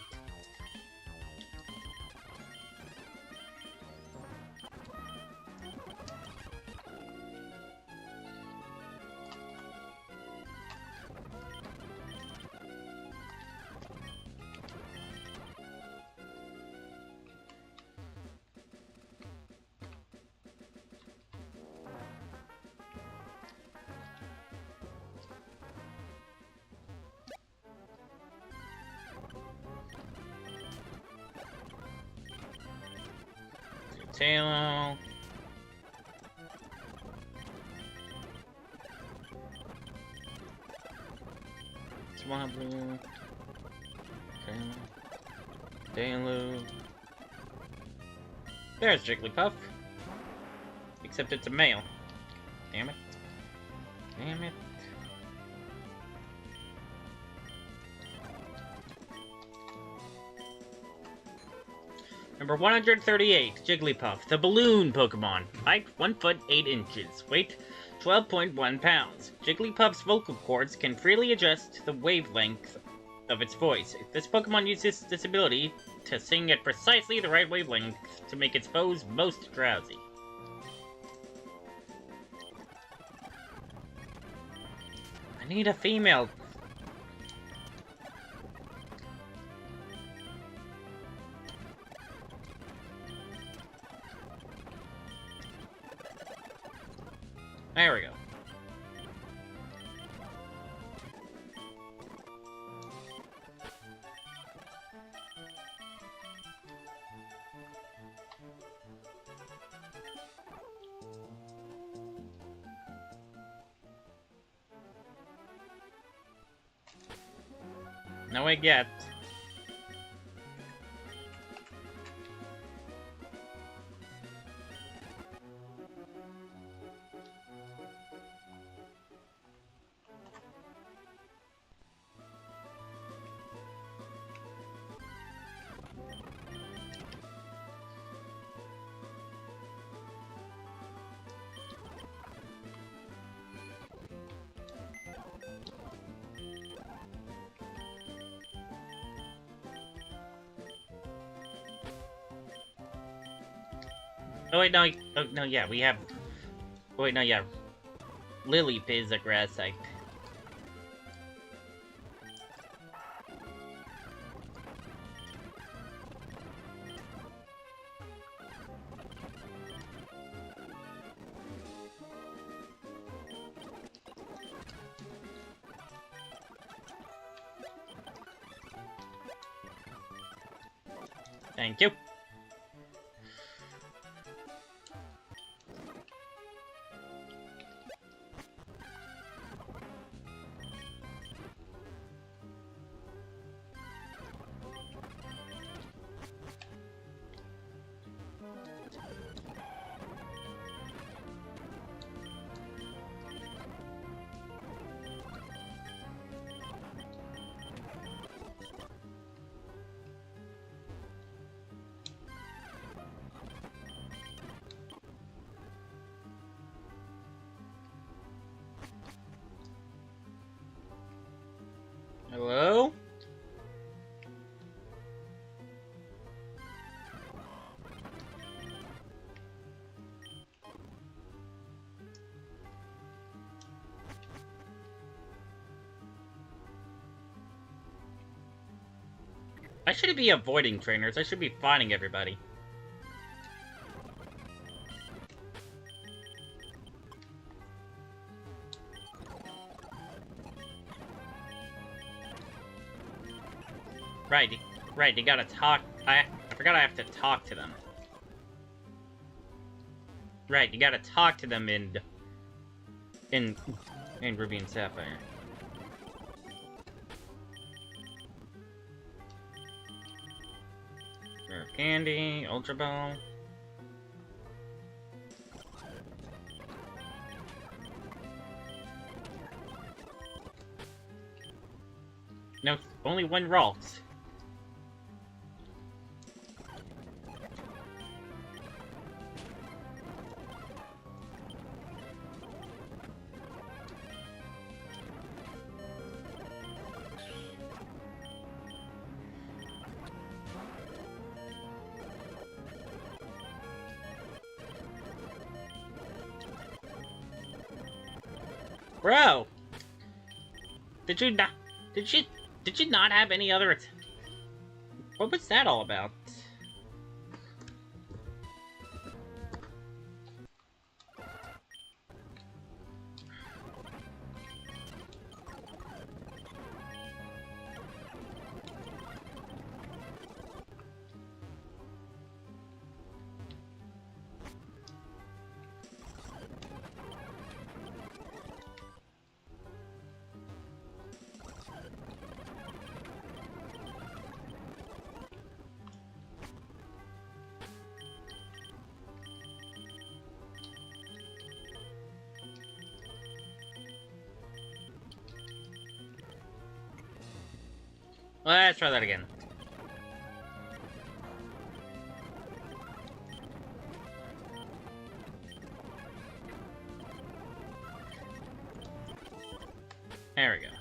Tail. Swablu. Dalu. There's Jigglypuff. Except it's a male. Damn it. Damn it. Number 138, Jigglypuff, the balloon Pokemon. Height 1 foot 8 inches. Weight 12.1 pounds. Jigglypuff's vocal cords can freely adjust the wavelength of its voice. This Pokemon uses this ability to sing at precisely the right wavelength to make its foes most drowsy. I need a female. There we go. No, I get. Oh wait, no, oh, no, yeah, we have... Oh wait, no, yeah. Lilip is a grass type. Thank you. Hello? I shouldn't be avoiding trainers, I should be fighting everybody. Right, you gotta talk. I forgot I have to talk to them. Right, you gotta talk to them in Ruby and Sapphire. Rare Candy, Ultra Ball. No, only one Ralts. Bro! Did you not have any other... What was that all about? Let's try that again. There we go.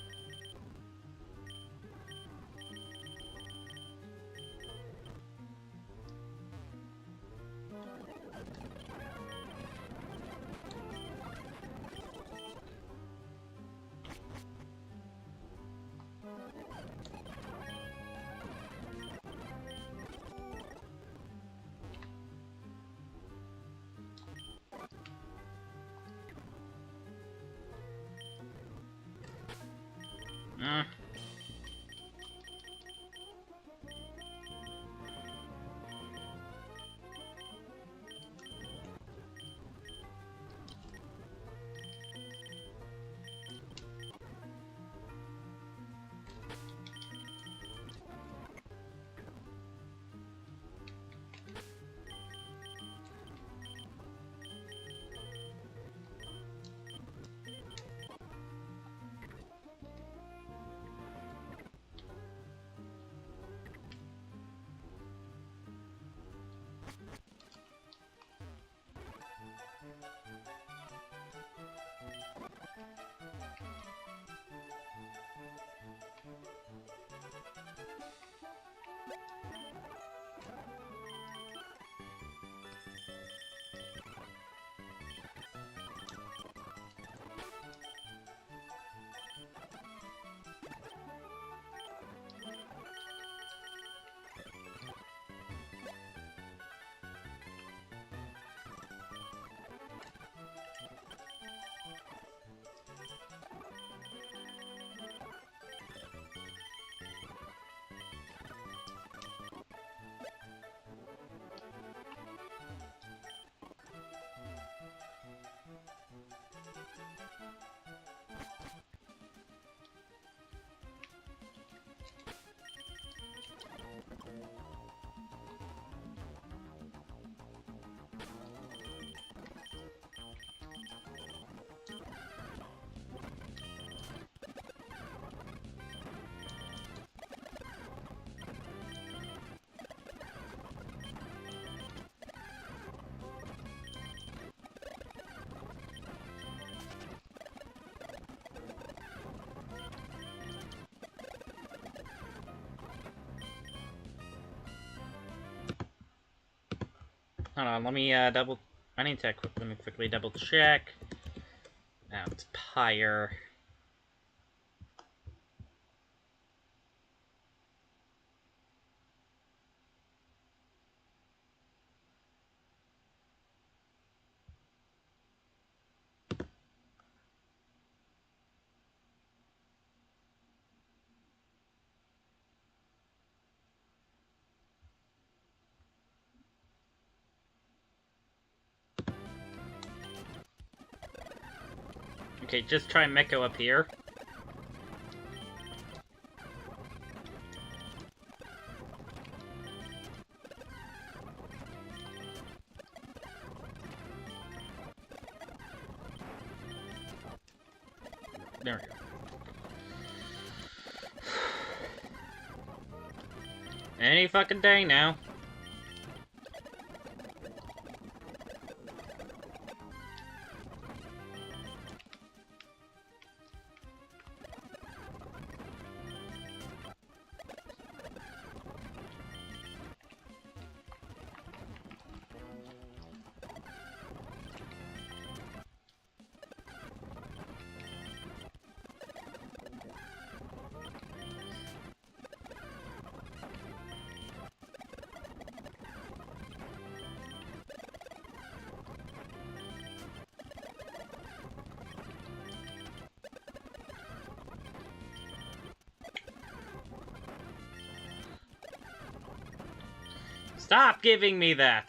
Hold on, let me I need to let me quickly double check. Now it's Pyre. Okay, just try Meko up here. There we go. Any fucking day now. Stop giving me that!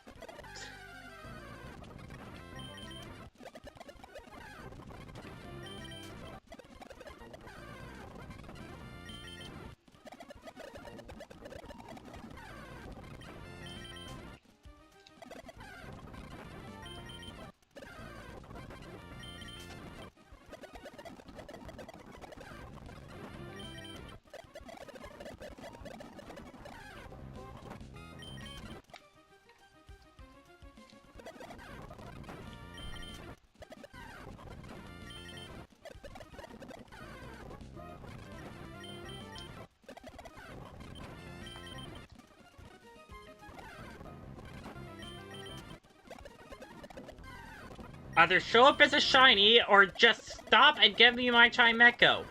Either show up as a shiny, or just stop and give me my Chimecho.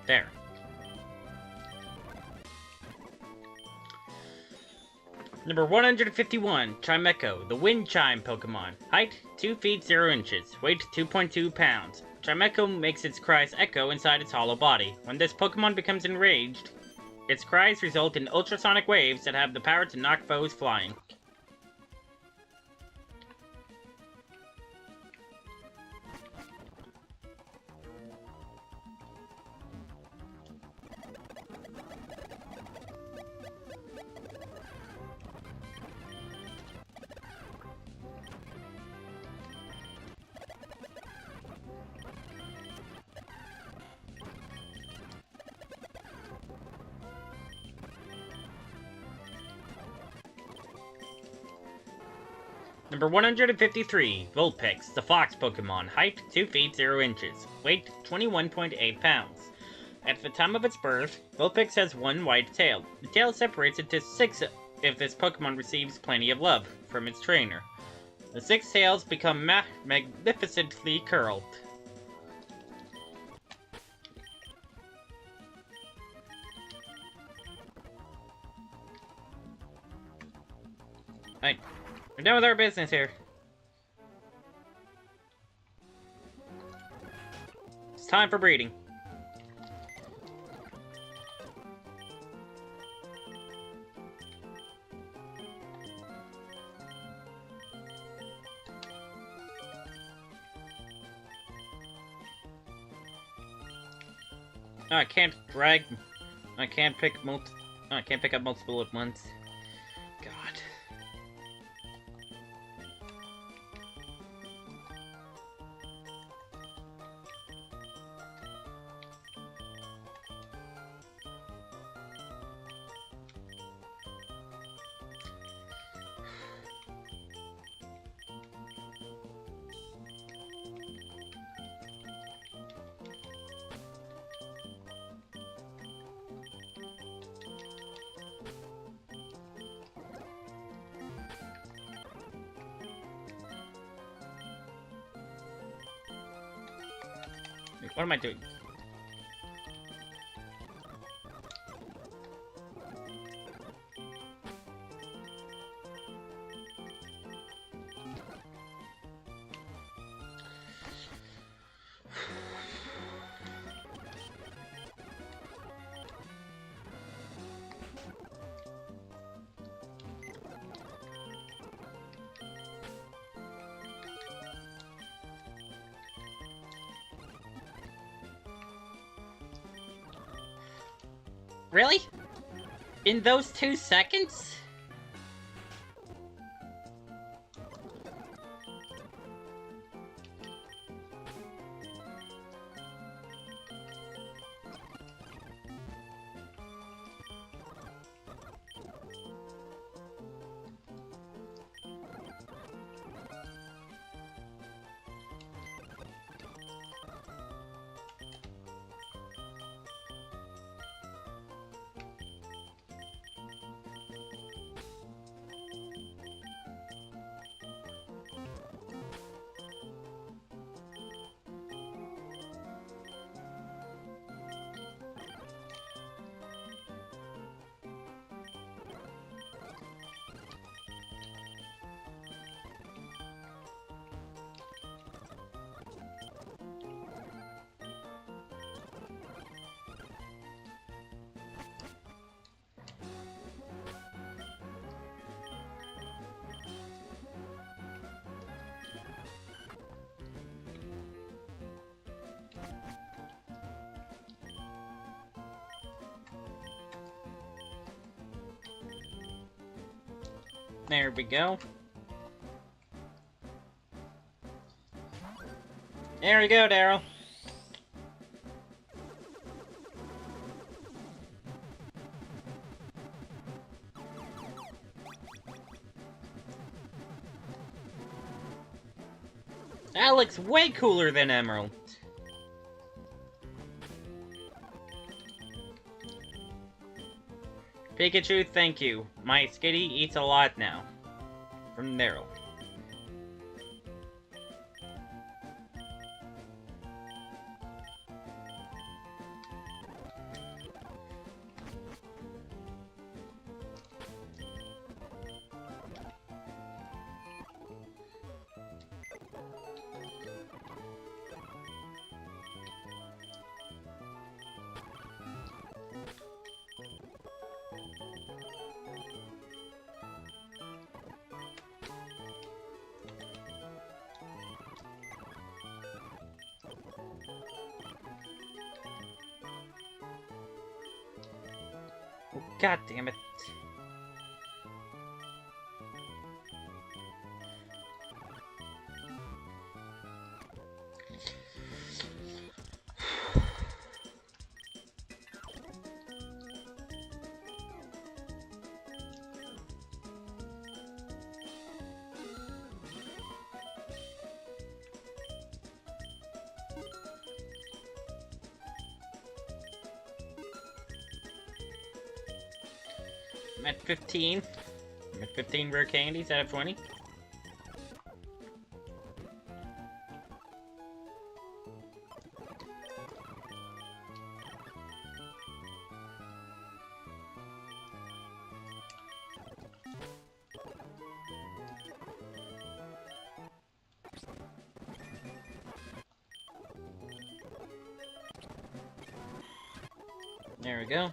There. Number 151, Chimecho, the Wind Chime Pokemon. Height, 2 feet 0 inches. Weight, 2.2 pounds. Chimecho makes its cries echo inside its hollow body. When this Pokemon becomes enraged, its cries result in ultrasonic waves that have the power to knock foes flying. Number 153, Vulpix, the Fox Pokemon. Height, 2 feet 0 inches. Weight, 21.8 pounds. At the time of its birth, Vulpix has one white tail. The tail separates into 6 if this Pokemon receives plenty of love from its trainer. The 6 tails become magnificently curled. Alright, we're done with our business here. It's time for breeding. Oh, I can't drag. I can't pick I can't pick up multiple at once. God. What am I doing? Really? In those 2 seconds? There we go. There we go, Daryl. That looks way cooler than Emerald. Pikachu, thank you. My Skitty eats a lot now. From Daryl. Oh, God damn it. I'm at 15. I'm at 15 rare candies out of 20. There we go.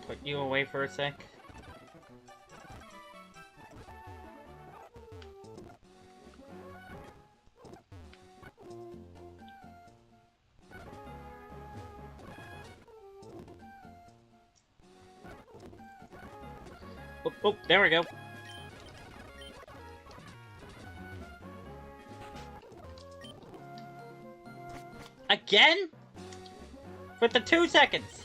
Put you away for a sec. Oh, there we go. Again? With the 2 seconds.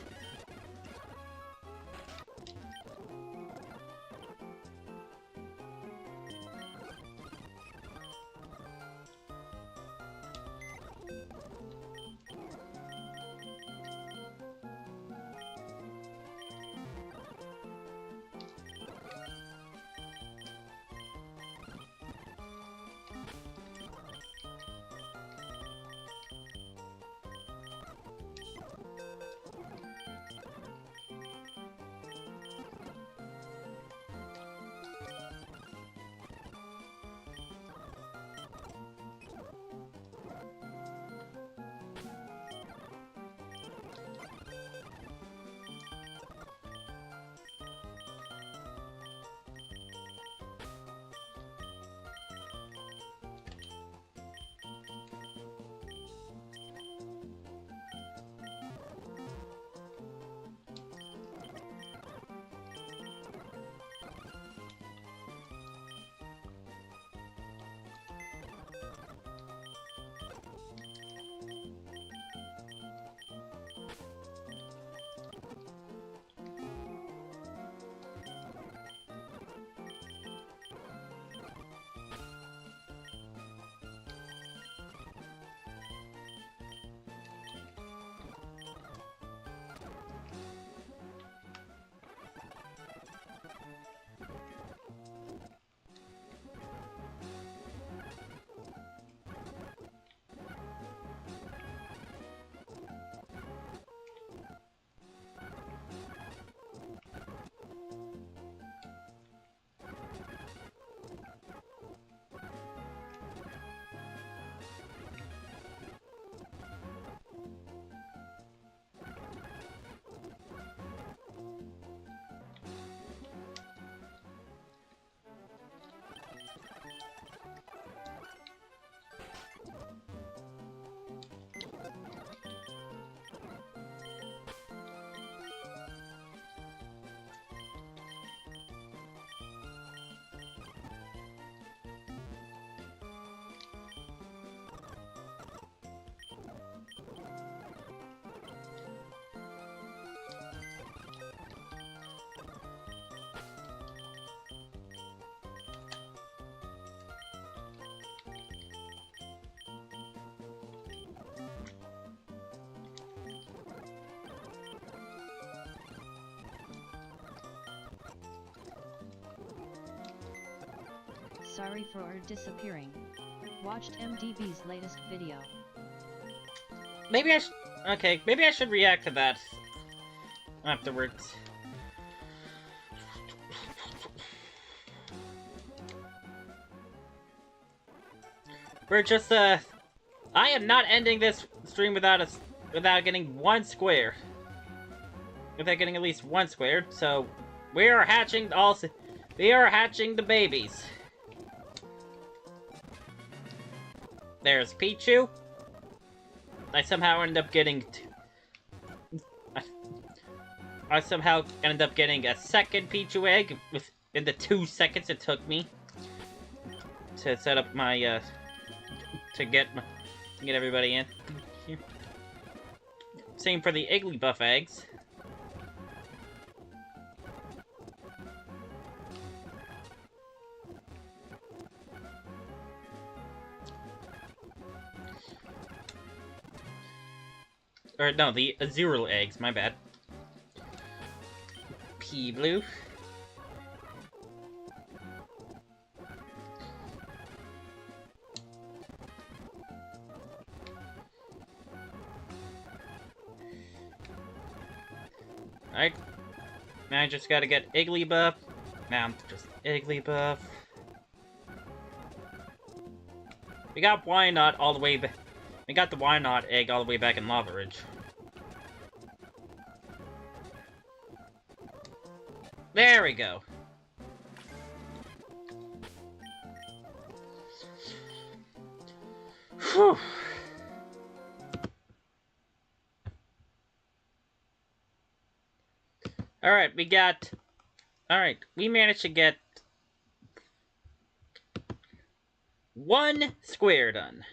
Sorry for disappearing. Watched MDB's latest video. Maybe I should... Okay, maybe I should react to that afterwards. We're just, I am not ending this stream without getting one square. Without getting at least one square, so we are hatching the babies. There's Pichu. I somehow ended up getting a second Pichu egg within the 2 seconds it took me to set up my to get everybody in. Same for the Igglybuff eggs. Or no, the Azurill eggs, my bad. P-Blue. Alright. Now I just gotta get Igglybuff. Now I'm just Igglybuff. We got Wynot all the way back. We got the Wynot egg all the way back in Lava Ridge. There we go. Whew. Alright, we managed to get 1 square done.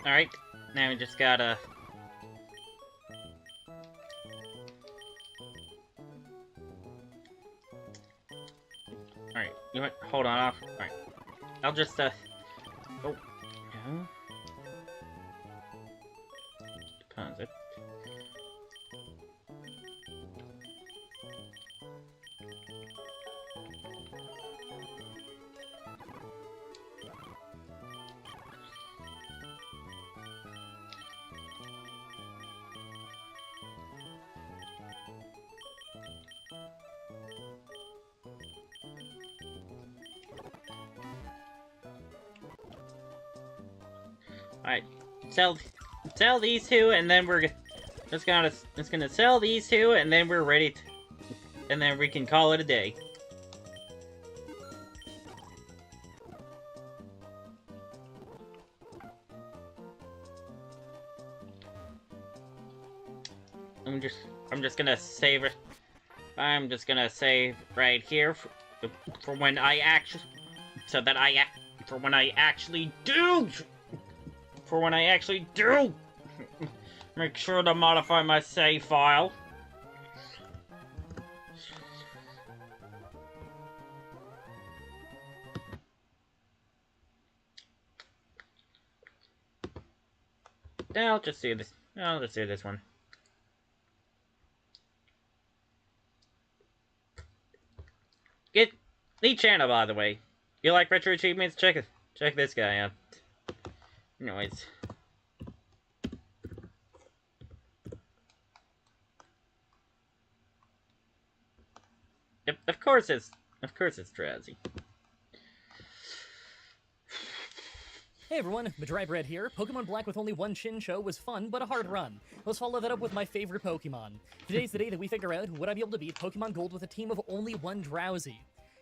Alright, now we just gotta... Alright, you know what? Hold on off. Alright. I'll just, Oh. Yeah. Deposit. Alright, sell these two, and then we're just gonna sell these two, and then we're ready to, and then we can call it a day. I'm just gonna save it. I'm just gonna save right here for when I actually, for when I actually do make sure to modify my save file. I'll just do this. I'll just do this one. Neat channel, by the way. You like retro achievements? Check this guy out. Anyways. Yep, of course it's Drowsy. Hey everyone, Madrybread here. Pokemon Black with only one Shin show was fun, but a hard run. Let's follow that up with my favorite Pokemon. Today's the day that we figure out would I be able to beat Pokemon Gold with a team of only one Drowsy.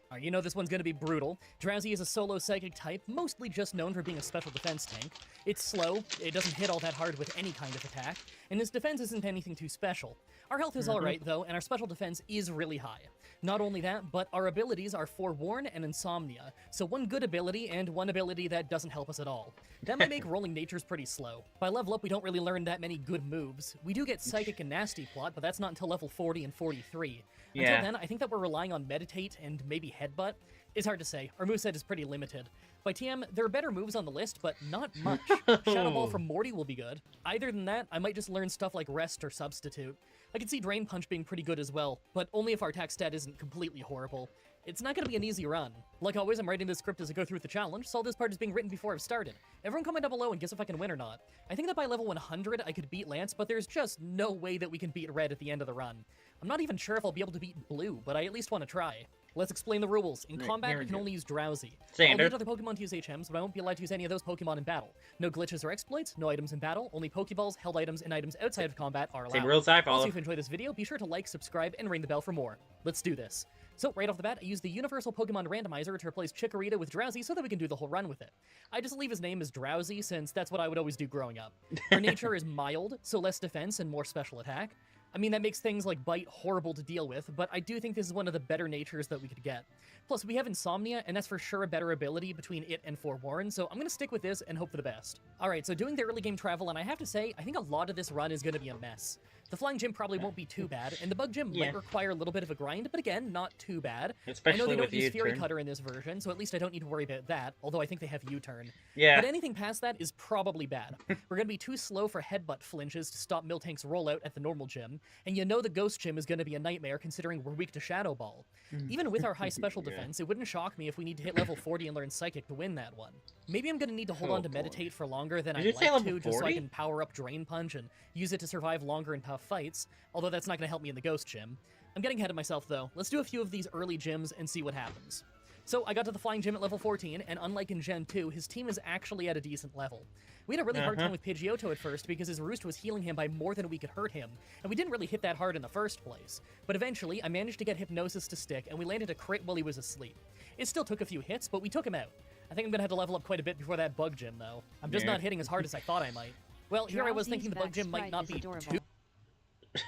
Alright, you know this one's gonna be brutal. Drowsy is a solo psychic type, mostly just known for being a special defense tank. It's slow, it doesn't hit all that hard with any kind of attack, and its defense isn't anything too special. Our health is alright though, and our special defense is really high. Not only that, but our abilities are Forewarn and Insomnia, so one good ability and one ability that doesn't help us at all. That might make Rolling Natures pretty slow. By level up, we don't really learn that many good moves. We do get Psychic and Nasty Plot, but that's not until level 40 and 43. Until then, I think that we're relying on Meditate and maybe Headbutt. It's hard to say. Our moveset is pretty limited. By TM, there are better moves on the list, but not much. Shadow Ball from Morty will be good. Other than that, I might just learn stuff like Rest or Substitute. I can see Drain Punch being pretty good as well, but only if our attack stat isn't completely horrible. It's not going to be an easy run. Like always, I'm writing this script as I go through the challenge, so all this part is being written before I've started. Everyone comment down below and guess if I can win or not. I think that by level 100, I could beat Lance, but there's just no way that we can beat Red at the end of the run. I'm not even sure if I'll be able to beat Blue, but I at least want to try. Let's explain the rules. In combat, I can only use Drowsy. I'll need other Pokemon to use HMs, but I won't be allowed to use any of those Pokemon in battle. No glitches or exploits, no items in battle, only Pokeballs, held items, and items outside of combat are allowed. Same rules I follow. Also, if you enjoyed this video, be sure to like, subscribe, and ring the bell for more. Let's do this. So, right off the bat, I use the Universal Pokemon Randomizer to replace Chikorita with Drowsy so that we can do the whole run with it. I just leave his name as Drowsy since that's what I would always do growing up. Her nature is mild, so less defense and more special attack. I mean, that makes things like Bite horrible to deal with, but I do think this is one of the better natures that we could get. Plus, we have Insomnia, and that's for sure a better ability between it and Forewarn, so I'm gonna stick with this and hope for the best. Alright, so doing the early game travel, and I have to say, I think a lot of this run is gonna be a mess. The Flying Gym probably won't be too bad, and the Bug Gym might require a little bit of a grind, but again, not too bad. Especially I know they don't with use Fury U-turn. Cutter in this version, so at least I don't need to worry about that, although I think they have U-turn. Yeah. But anything past that is probably bad. We're gonna be too slow for Headbutt flinches to stop Miltank's rollout at the normal gym, and you know the Ghost Gym is gonna be a nightmare considering we're weak to Shadow Ball. Even with our high special defense, it wouldn't shock me if we need to hit level 40 and learn Psychic to win that one. Maybe I'm gonna need to hold on to Meditate for longer than I'd you say like level to, just so I 40? can power up Drain Punch and use it to survive longer and tough fights, although that's not gonna help me in the Ghost Gym. I'm getting ahead of myself though. Let's do a few of these early gyms and see what happens. So I got to the Flying Gym at level 14, and unlike in Gen 2, his team is actually at a decent level. We had a really hard time with Pidgeotto at first because his Roost was healing him by more than we could hurt him, and we didn't really hit that hard in the first place. But eventually, I managed to get Hypnosis to stick, and we landed a crit while he was asleep. It still took a few hits, but we took him out. I think I'm gonna have to level up quite a bit before that Bug Gym, though. I'm just not hitting as hard as I thought I might. Well, here I was thinking the Bug Gym might not be too...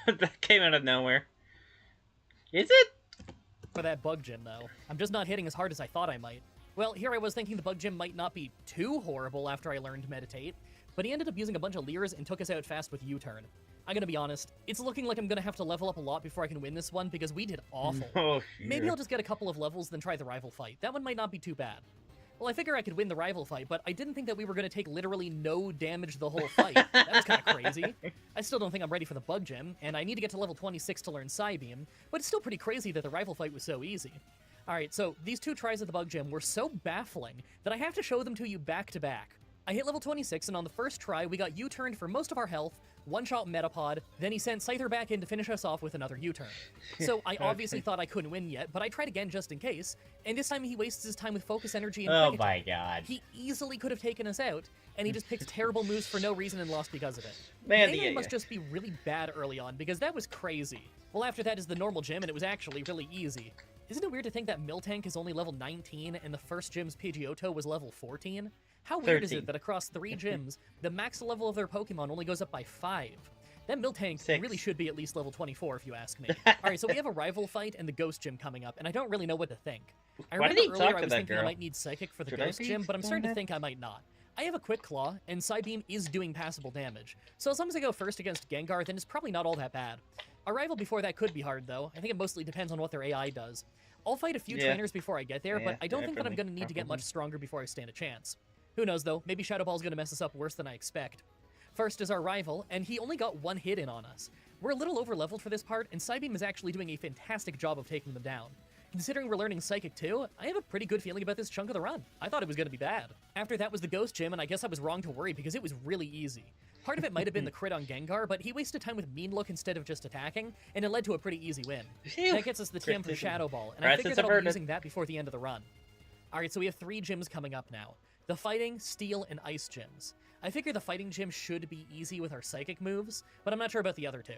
That came out of nowhere. Is it? For that Bug Gym, though. I'm just not hitting as hard as I thought I might. Well, here I was thinking the Bug Gym might not be too horrible after I learned Meditate, but he ended up using a bunch of Leers and took us out fast with U-turn. I'm gonna be honest, it's looking like I'm gonna have to level up a lot before I can win this one because we did awful. Oh, Maybe I'll just get a couple of levels, then try the rival fight. That one might not be too bad. Well, I figure I could win the rival fight, but I didn't think that we were going to take literally no damage the whole fight. That was kind of crazy. I still don't think I'm ready for the Bug Gym, and I need to get to level 26 to learn Psybeam, but it's still pretty crazy that the rival fight was so easy. Alright, so these two tries at the Bug Gym were so baffling that I have to show them to you back to back. I hit level 26, and on the first try, we got U-turned for most of our health, one-shot Metapod, then he sent Scyther back in to finish us off with another U-turn. So I obviously thought I couldn't win yet, but I tried again just in case, and this time he wastes his time with Focus Energy and Oh Quick my Attack. god. He easily could have taken us out, and he just picked terrible moves for no reason and lost because of it. Man, Maybe it must just be really bad early on, because that was crazy. Well, after that is the normal gym, and it was actually really easy. Isn't it weird to think that Miltank is only level 19, and the first gym's Pidgeotto was level 14? How weird is 13. it that across 3 gyms, the max level of their Pokemon only goes up by 5? That Miltank 6. really should be at least level 24, if you ask me. Alright, so we have a rival fight and the Ghost Gym coming up, and I don't really know what to think. I Why did remember he earlier talk I to was that thinking I girl? might need Psychic for the Should I Ghost be Gym, but I'm starting to doing think I might not. I have a Quick Claw, and Psybeam is doing passable damage, so as long as I go first against Gengar, then it's probably not all that bad. Our rival before that could be hard, though. I think it mostly depends on what their AI does. I'll fight a few trainers before I get there, but I don't think that I'm going to need to get much stronger before I stand a chance. Who knows, though? Maybe Shadow Ball's going to mess us up worse than I expect. First is our rival, and he only got 1 hit in on us. We're a little over-leveled for this part, and Psybeam is actually doing a fantastic job of taking them down. Considering we're learning Psychic too, I have a pretty good feeling about this chunk of the run. I thought it was going to be bad. After that was the Ghost Gym, and I guess I was wrong to worry because it was really easy. Part of it might have been the crit on Gengar, but he wasted time with Mean Look instead of just attacking, and it led to a pretty easy win. Phew. That gets us the TM for Shadow Ball, and I figured that I'll be using that before the end of the run. Alright, so we have 3 gyms coming up now. The Fighting, Steel, and Ice gyms. I figure the Fighting gym should be easy with our Psychic moves, but I'm not sure about the other 2.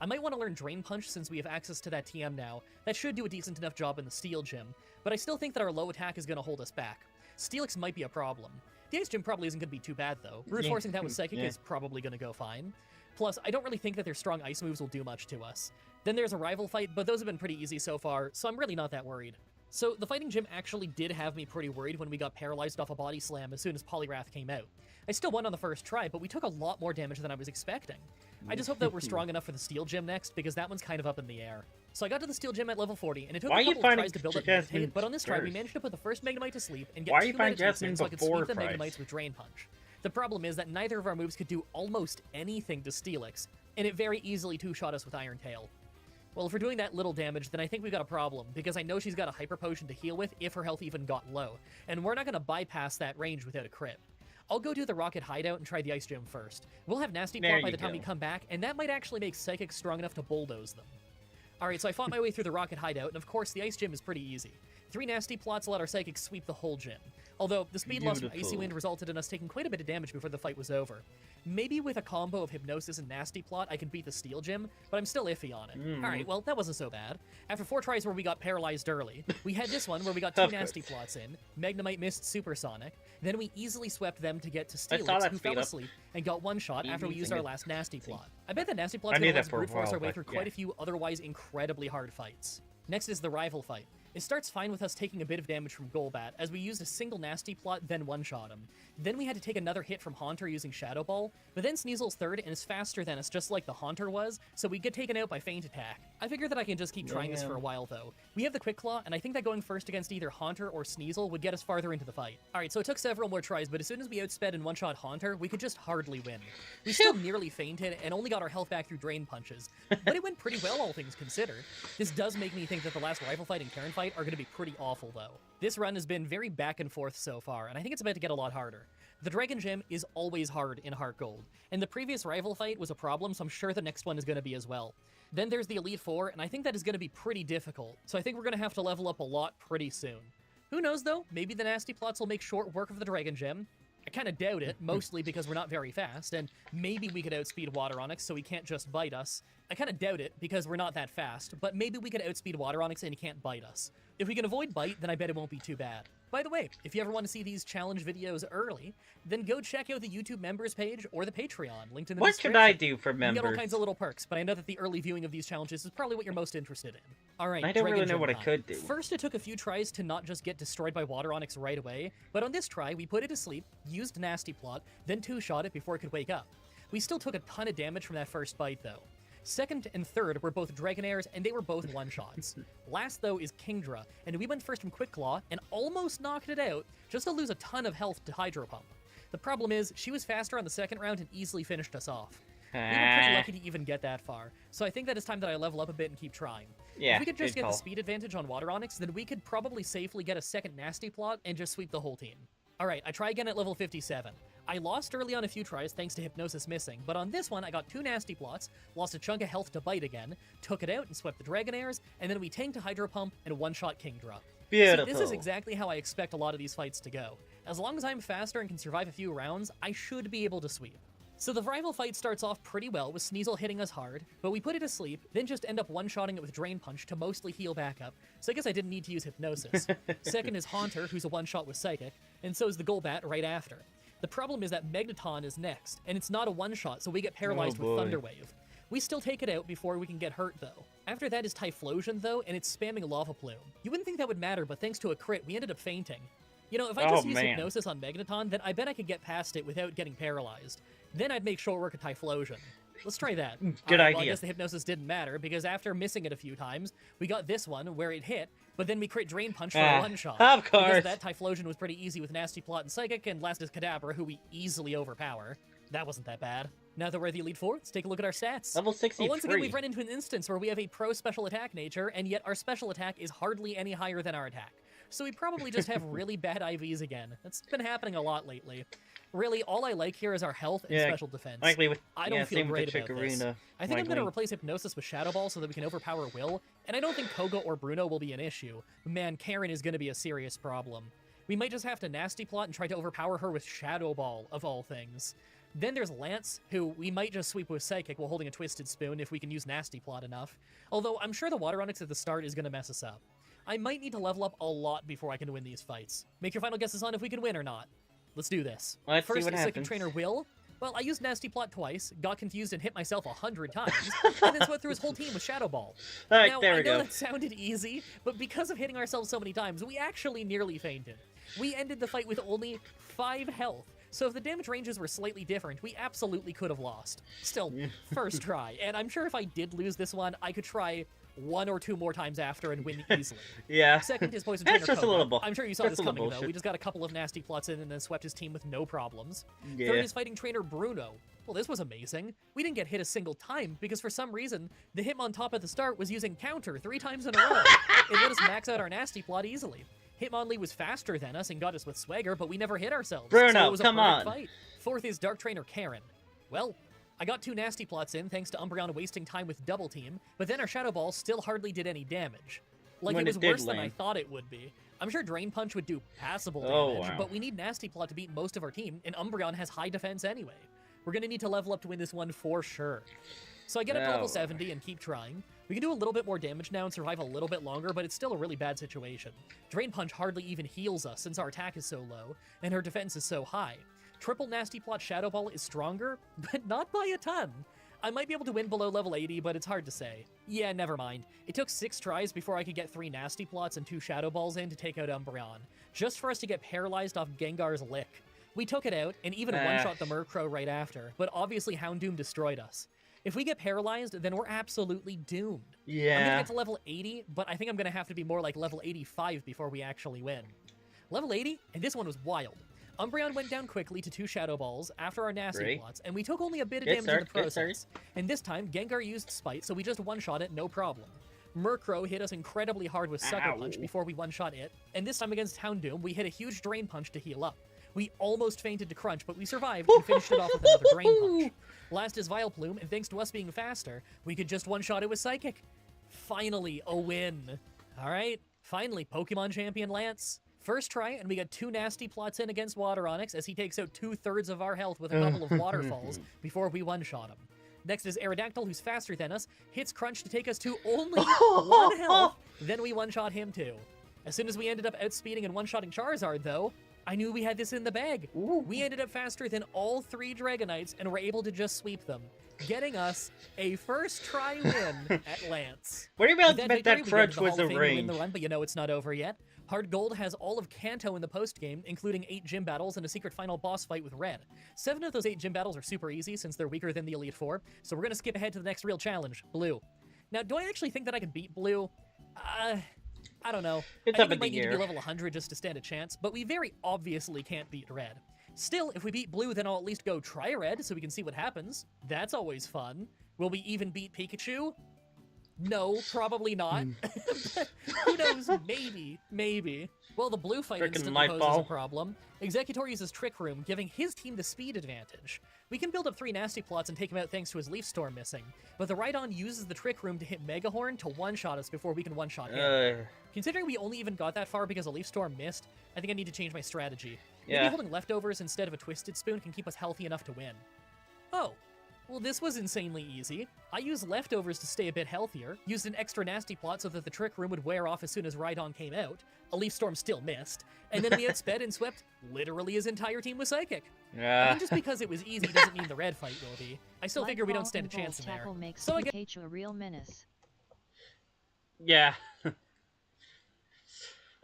I might want to learn Drain Punch since we have access to that TM now. That should do a decent enough job in the Steel gym, but I still think that our low attack is going to hold us back. Steelix might be a problem. The Ice gym probably isn't going to be too bad though. Brute Forcing that with Psychic is probably going to go fine. Plus, I don't really think that their strong Ice moves will do much to us. Then there's a Rival Fight, but those have been pretty easy so far, so I'm really not that worried. So, the Fighting Gym actually did have me pretty worried when we got paralyzed off a Body Slam as soon as Poliwrath came out. I still won on the first try, but we took a lot more damage than I was expecting. I just hope that we're strong enough for the Steel Gym next, because that one's kind of up in the air. So I got to the Steel Gym at level 40, and it took a couple of tries to build up Meditate, but on this try we managed to put the first Magnemite to sleep and get 2 Meditates in so I could sweep the Magnemites with Drain Punch. The problem is that neither of our moves could do almost anything to Steelix, and it very easily two-shot us with Iron Tail. Well, if we're doing that little damage, then I think we've got a problem, because I know she's got a Hyper Potion to heal with if her health even got low, and we're not going to bypass that range without a crit. I'll go do the Rocket Hideout and try the Ice Gym first. We'll have Nasty Plot by the time we come back, and that might actually make Psychic strong enough to bulldoze them. Alright, so I fought my way through the Rocket Hideout, and of course the Ice Gym is pretty easy. 3 Nasty Plots let our Psychic sweep the whole gym. Although, the speed loss from Icy Wind resulted in us taking quite a bit of damage before the fight was over. Maybe with a combo of Hypnosis and Nasty Plot, I can beat the Steel Gym, but I'm still iffy on it. Alright, well, that wasn't so bad. After 4 tries where we got paralyzed early, we had this one where we got 2 Nasty Plots in, Magnemite missed Supersonic, then we easily swept them to get to Steelix, who fell asleep, and got 1 shot after we used our last Nasty Plot. I bet that Nasty Plot's gonna let us brute force our way through quite a few otherwise incredibly hard fights. Next is the Rival Fight. It starts fine with us taking a bit of damage from Golbat, as we used a single Nasty Plot, then one-shot him. Then we had to take another hit from Haunter using Shadow Ball, but then Sneasel's third and is faster than us just like the Haunter was, so we get taken out by Feint Attack. I figure that I can just keep trying this for a while though. We have the Quick Claw, and I think that going first against either Haunter or Sneasel would get us farther into the fight. Alright, so it took several more tries, but as soon as we outsped and one-shot Haunter, we could just hardly win. We still nearly fainted, and only got our health back through Drain Punches, but it went pretty well all things considered. This does make me think that the last Rival Fight and Karen Fight are going to be pretty awful though. This run has been very back and forth so far, and I think it's about to get a lot harder. The Dragon Gym is always hard in Heart Gold, and the previous Rival Fight was a problem, so I'm sure the next one is going to be as well. Then there's the Elite Four, and I think that is going to be pretty difficult, so I think we're going to have to level up a lot pretty soon. Who knows though, maybe the Nasty Plots will make short work of the Dragon Gym. I kind of doubt it, mostly because we're not very fast, and maybe we could outspeed Water Onix so he can't just bite us. I kind of doubt it, because we're not that fast, but maybe we could outspeed Water Onix and he can't bite us. If we can avoid bite, then I bet it won't be too bad. By the way, if you ever want to see these challenge videos early, then go check out the YouTube members page or the Patreon, linked in the description. What can I do for members? You get all kinds of little perks, but I know that the early viewing of these challenges is probably what you're most interested in. Alright, I don't really know what I could do. First, it took a few tries to not just get destroyed by Water Onix right away, but on this try, we put it to sleep, used Nasty Plot, then two-shot it before it could wake up. We still took a ton of damage from that first bite, though. Second and third were both Dragonairs, and they were both one-shots. Last, though, is Kingdra, and we went first from Quick Claw, and almost knocked it out, just to lose a ton of health to Hydro Pump. The problem is, she was faster on the second round and easily finished us off. We were pretty lucky to even get that far, so I think that it's time that I level up a bit and keep trying. Yeah, if we could just get the speed advantage on Water Onix, then we could probably safely get a second Nasty Plot and just sweep the whole team. Alright, I try again at level 57. I lost early on a few tries thanks to Hypnosis missing, but on this one I got 2 Nasty Plots, lost a chunk of health to bite again, took it out and swept the Dragonairs, and then we tanked a Hydro Pump and one-shot Kingdra. Beautiful. See, this is exactly how I expect a lot of these fights to go. As long as I'm faster and can survive a few rounds, I should be able to sweep. So the Rival Fight starts off pretty well with Sneasel hitting us hard, but we put it to sleep, then just end up one-shotting it with Drain Punch to mostly heal back up, so I guess I didn't need to use Hypnosis. Second is Haunter, who's a one-shot with Psychic, and so is the Golbat right after. The problem is that Magneton is next, and it's not a one-shot, so we get paralyzed with Thunder Wave. We still take it out before we can get hurt, though. After that is Typhlosion, though, and it's spamming Lava Plume. You wouldn't think that would matter, but thanks to a crit, we ended up fainting. You know, if I just use Hypnosis on Magneton, then I bet I could get past it without getting paralyzed. Then I'd make short work of Typhlosion. Let's try that. Good idea. Well, I guess the Hypnosis didn't matter, because after missing it a few times, we got this one, where it hit, but then we crit Drain Punch for a one-shot. Of course. Because that Typhlosion was pretty easy with Nasty Plot and Psychic, and last is Kadabra, who we easily overpower. That wasn't that bad. Now that we're at the Elite Four, let's take a look at our stats. Level 63. Well, once again, we've run into an instance where we have a pro special attack nature, and yet our special attack is hardly any higher than our attack. So we probably just have really bad IVs again. That's been happening a lot lately. Really, all I like here is our health and special defense. Likely with, I don't feel great about Chikorita, this. I think I'm going to replace Hypnosis with Shadow Ball so that we can overpower Will, and I don't think Koga or Bruno will be an issue. Man, Karen is going to be a serious problem. We might just have to Nasty Plot and try to overpower her with Shadow Ball, of all things. Then there's Lance, who we might just sweep with Psychic while holding a Twisted Spoon if we can use Nasty Plot enough. Although, I'm sure the Water Onix at the start is going to mess us up. I might need to level up a lot before I can win these fights. Make your final guesses on if we can win or not. Let's do this. Let's First, see what Psychic happens. Trainer Will. Well, I used Nasty Plot twice, got confused and hit myself 100 times, and then swept through his whole team with Shadow Ball. Alright, Now, there we I know go. that sounded easy, but because of hitting ourselves so many times, we actually nearly fainted. We ended the fight with only 5 health, so if the damage ranges were slightly different, we absolutely could have lost. Still, first try, and I'm sure if I did lose this one, I could try 1 or 2 more times after and win easily. Yeah. Second is Poison That's Trainer just a Koga. little bull- I'm sure you saw that's this a little coming, though. bullshit. We just got a couple of nasty plots in and then swept his team with no problems. Yeah. Third is Fighting Trainer Bruno. Well, this was amazing. We didn't get hit a single time because for some reason, the Hitmontop at the start was using counter 3 times in a row. It let us max out our nasty plot easily. Hitmonlee was faster than us and got us with Swagger, but we never hit ourselves. Bruno, so it was a come perfect on. fight. Fourth is Dark Trainer Karen. Well, I got 2 nasty plots in thanks to Umbreon wasting time with Double Team, but then our Shadow Ball still hardly did any damage. Like, When it was it did worse than I land. thought it would be. I'm sure Drain Punch would do passable Oh, damage, wow. but we need Nasty Plot to beat most of our team, and Umbreon has high defense anyway. We're gonna need to level up to win this one for sure. So I get up to level Oh. 70 and keep trying. We can do a little bit more damage now and survive a little bit longer, but it's still a really bad situation. Drain Punch hardly even heals us since our attack is so low, and her defense is so high. Triple Nasty Plot Shadow Ball is stronger, but not by a ton. I might be able to win below level 80, but it's hard to say. Yeah, never mind. It took 6 tries before I could get 3 Nasty Plots and 2 Shadow Balls in to take out Umbreon, just for us to get paralyzed off Gengar's Lick. We took it out, and even one-shot the Murkrow right after, but obviously Houndoom destroyed us. If we get paralyzed, then we're absolutely doomed. I'm gonna Yeah. get to level 80, but I think I'm gonna have to be more like level 85 before we actually win. Level 80, and this one was wild. Umbreon went down quickly to 2 Shadow Balls after our Nasty Great. Plots, and we took only a bit of Good damage start, in the good process. start. And this time, Gengar used Spite, so we just one-shot it, no problem. Murkrow hit us incredibly hard with Sucker Ow. Punch before we one-shot it, and this time against Houndoom, we hit a huge Drain Punch to heal up. We almost fainted to Crunch, but we survived and finished it off with another Drain Punch. Last is Vileplume, and thanks to us being faster, we could just one-shot it with Psychic. Finally, a win. Alright, finally, Pokemon Champion Lance. First try, and we got 2 nasty plots in against Water Onix as he takes out 2/3 of our health with a couple of waterfalls before we one-shot him. Next is Aerodactyl, who's faster than us, hits Crunch to take us to only 1 health, then we one-shot him too. As soon as we ended up outspeeding and one-shotting Charizard, though, I knew we had this in the bag. We ended up faster than all 3 Dragonites and were able to just sweep them, getting us a first try win at Lance. What do you about With bet victory, that we get Crunch into the was Hall a of Fame and win range? the run, but you know it's not over yet. Hard Gold has all of Kanto in the post-game, including 8 gym battles and a secret final boss fight with Red. 7 of those 8 gym battles are super easy since they're weaker than the Elite Four, so we're gonna skip ahead to the next real challenge, Blue. Now, do I actually think that I can beat Blue? I don't know. It's I up think we in the might need to air. be level 100 just to stand a chance, but we very obviously can't beat Red. Still, if we beat Blue, then I'll at least go try Red so we can see what happens. That's always fun. Will we even beat Pikachu? No, probably not. But who knows? Maybe. Well, the blue fight Frickin' instantly light poses ball. a problem. Executor uses Trick Room, giving his team the speed advantage. We can build up 3 nasty plots and take him out thanks to his Leaf Storm missing, but the Rhydon uses the Trick Room to hit Megahorn to one-shot us before we can one-shot him. Considering we only even got that far because a Leaf Storm missed, I think I need to change my strategy. Maybe Yeah. holding leftovers instead of a Twisted Spoon can keep us healthy enough to win. Oh, well, this was insanely easy. I used leftovers to stay a bit healthier, used an extra nasty plot so that the Trick Room would wear off as soon as Rhydon came out. A Leaf Storm still missed, and then we outsped and swept literally his entire team with Psychic. I Yeah. mean, just because it was easy doesn't mean the red fight will be. I still figure we don't stand a chance in there. Tackle makes So I get Pikachu a real menace. Yeah.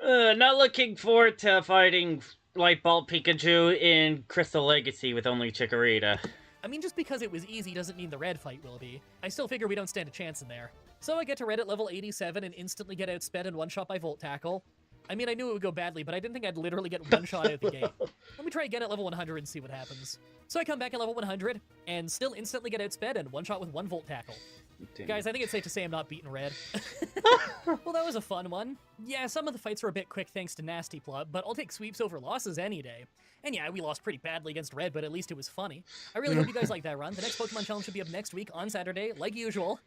Not looking forward to fighting Light Bulb Pikachu in Crystal Legacy with only Chikorita. I mean, just because it was easy doesn't mean the red fight will be. I still figure we don't stand a chance in there. So I get to red at level 87 and instantly get outsped and one-shot by Volt Tackle. I mean, I knew it would go badly, but I didn't think I'd literally get one shot out of the gate. Let me try again at level 100 and see what happens. So I come back at level 100, and still instantly get outsped and one shot with 1 volt tackle. Guys, I think it's safe to say I'm not beating red. Well, that was a fun one. Yeah, some of the fights were a bit quick thanks to nasty plot, but I'll take sweeps over losses any day. And yeah, we lost pretty badly against red, but at least it was funny. I really hope you guys like that run. The next Pokemon Challenge should be up next week on Saturday, like usual,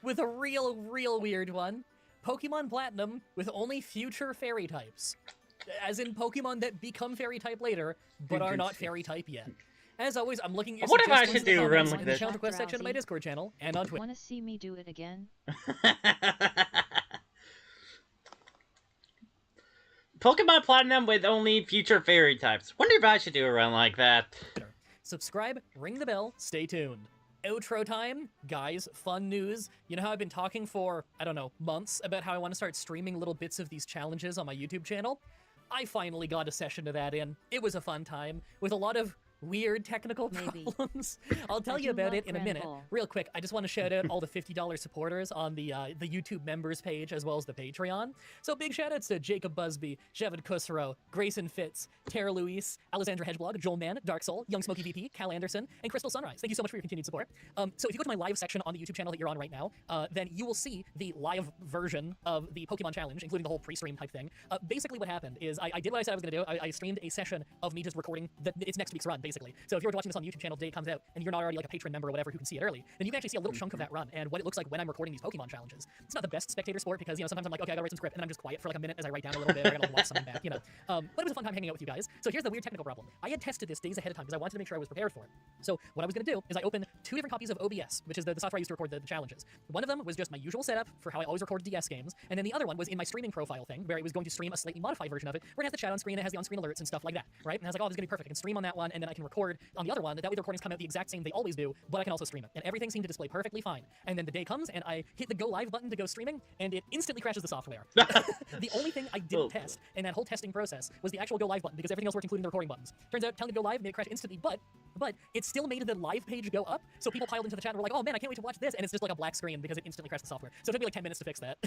with a real weird one. Pokemon Platinum with only future fairy types. As in Pokemon that become fairy type later, but are not fairy type yet. As always, I'm looking at your What if I suggestions should in the do a run comments like in the this? challenge request section of my Discord channel and on Twitter. Wanna see me do it again? Pokemon Platinum with only future fairy types. Wonder if I should do a run like that. Subscribe, ring the bell, stay tuned. Outro time, guys, fun news. You know how I've been talking for, I don't know, months about how I want to start streaming little bits of these challenges on my YouTube channel? I finally got a session of that in. It was a fun time, with a lot of weird technical problems. I'll tell you about it in a minute. Real quick, I just want to shout out all the $50 supporters on the YouTube members page as well as the Patreon. So big shout outs to Jacob Busby, Jevin Kusro, Grayson Fitz, Tara Luis, Alexandra Hedgeblog, Joel Mann, Dark Soul, Young Smokey VP, Cal Anderson, and Crystal Sunrise. Thank you so much for your continued support. So if you go to my live section on the YouTube channel that you're on right now, then you will see the live version of the Pokemon Challenge, including the whole pre-stream type thing. Basically what happened is I did what I said I was going to do. I streamed a session of me just recording it's next week's run, basically. So if you're watching this on the YouTube channel the day it comes out, and you're not already like a patron member or whatever who can see it early, then you can actually see a little chunk of that run and what it looks like when I'm recording these Pokemon challenges. It's not the best spectator sport because, you know, sometimes I'm like, okay, I gotta write some script, and then I'm just quiet for like a minute as I write down a little bit, or I gotta like, watch something back, you know. But it was a fun time hanging out with you guys. So here's the weird technical problem. I had tested this days ahead of time because I wanted to make sure I was prepared for it. So what I was gonna do is I opened 2 different copies of OBS, which is the software I used to record the challenges. One of them was just my usual setup for how I always record DS games, and then the other one was in my streaming profile thing, where it was going to stream a slightly modified version of it, where it has the chat on screen, it has the on-screen alerts and stuff like that, right? And I was like, oh, this is gonna be perfect. I can stream on that one, and then I can record on the other one. That way the recordings come out the exact same they always do, but I can also stream it. And everything seemed to display perfectly fine. And then the day comes, and I hit the go live button to go streaming, and it instantly crashes the software. The only thing I didn't test in that whole testing process was the actual go live button, because everything else worked, including the recording buttons. Turns out telling it to go live made it crash instantly, but it still made the live page go up, so people piled into the chat and were like, oh man, I can't wait to watch this, and it's just like a black screen because it instantly crashed the software. So it took me like 10 minutes to fix that.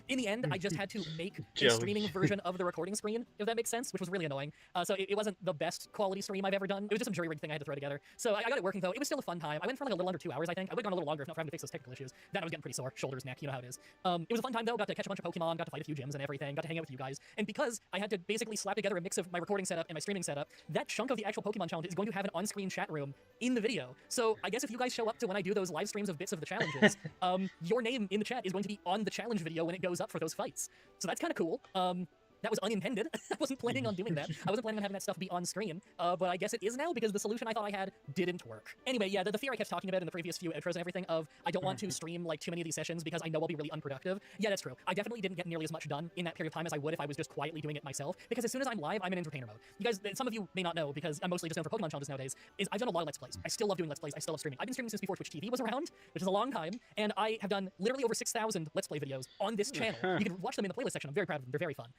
In the end, I just had to make a streaming version of the recording screen, if that makes sense, which was really annoying. So it wasn't the best quality stream I've ever done. It was just some jury-rigged thing I had to throw together. So I got it working though. It was still a fun time. I went for like a little under 2 hours, I think. I would have gone a little longer if not for having to fix those technical issues. Then I was getting pretty sore. Shoulders, neck, you know how it is. It was a fun time though. Got to catch a bunch of Pokemon, got to fight a few gyms and everything, got to hang out with you guys. And because I had to basically slap together a mix of my recording setup and my streaming setup, that chunk of the actual Pokemon challenge is going to have an on-screen chat room in the video. So I guess if you guys show up to when I do those live streams of bits of the challenges, your name in the chat is going to be on the challenge video when it goes up for those fights. So that's kind of cool. That was unintended. I wasn't planning on doing that. I wasn't planning on having that stuff be on screen, but I guess it is now because the solution I thought I had didn't work. Anyway, yeah, the fear I kept talking about in the previous few outros and everything of I don't want to stream like too many of these sessions because I know I'll be really unproductive. Yeah, that's true. I definitely didn't get nearly as much done in that period of time as I would if I was just quietly doing it myself, because as soon as I'm live, I'm in entertainer mode. You guys, some of you may not know because I'm mostly just known for Pokemon challenges nowadays, is I've done a lot of Let's Plays. I still love doing Let's Plays. I still love streaming. I've been streaming since before Twitch TV was around, which is a long time, and I have done literally over 6,000 Let's Play videos on this channel. You can watch them in the playlist section. I'm very proud of them. They're very fun.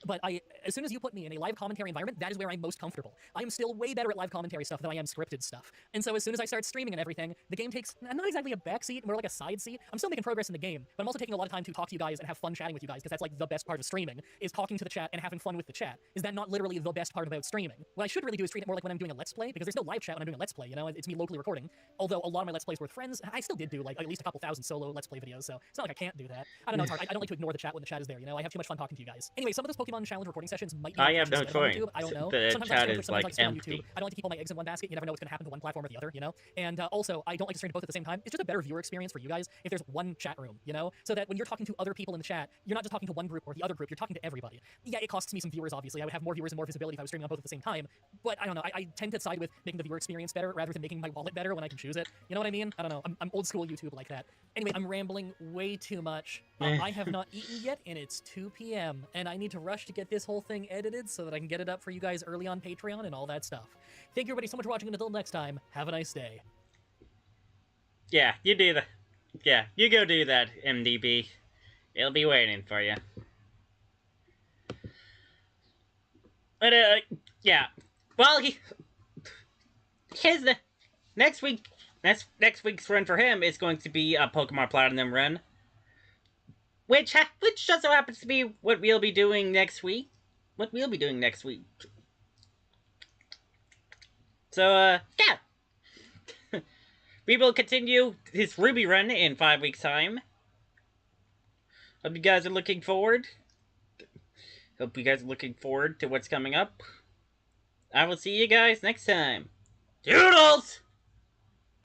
But as soon as you put me in a live commentary environment, that is where I'm most comfortable. I am still way better at live commentary stuff than I am scripted stuff. And so as soon as I start streaming and everything, the game takes not exactly a backseat, more like a side seat. I'm still making progress in the game, but I'm also taking a lot of time to talk to you guys and have fun chatting with you guys, because that's like the best part of streaming, is talking to the chat and having fun with the chat. Is that not literally the best part about streaming? What I should really do is treat it more like when I'm doing a Let's Play, because there's no live chat when I'm doing a Let's Play, you know? It's me locally recording. Although a lot of my Let's Plays were with friends, I still did do like at least a couple thousand solo Let's Play videos, so it's not like I can't do that. I don't know, it's hard. I don't like to ignore the chat when the chat is there, you know? I have too much fun talking to you guys. Anyway, some of those Pokemon Challenge recording sessions might be I have no choice. I don't know. The Sometimes chat I is like empty. I don't like to keep all my eggs in one basket. You never know what's going to happen to one platform or the other, you know? And also, I don't like to stream to both at the same time. It's just a better viewer experience for you guys if there's one chat room, you know? So that when you're talking to other people in the chat, you're not just talking to one group or the other group, you're talking to everybody. Yeah, it costs me some viewers, obviously. I would have more viewers and more visibility if I was streaming on both at the same time. But I don't know. I tend to side with making the viewer experience better rather than making my wallet better when I can choose it. You know what I mean? I don't know. I'm old school YouTube like that. Anyway, I'm rambling way too much. I have not eaten yet, and it's 2 p.m. And I need to rush to get this whole thing edited so that I can get it up for you guys early on Patreon and all that stuff. Thank you everybody so much for watching, and until next time, have a nice day. Yeah, you do that. Yeah, you go do that, MDB. It'll be waiting for you. But, yeah. Well, here's the... Next week's run for him is going to be a Pokemon Platinum run. which just so happens to be what we'll be doing next week. So, yeah. We will continue this Ruby run in 5 weeks' time. Hope you guys are looking forward. To what's coming up. I will see you guys next time. Doodles!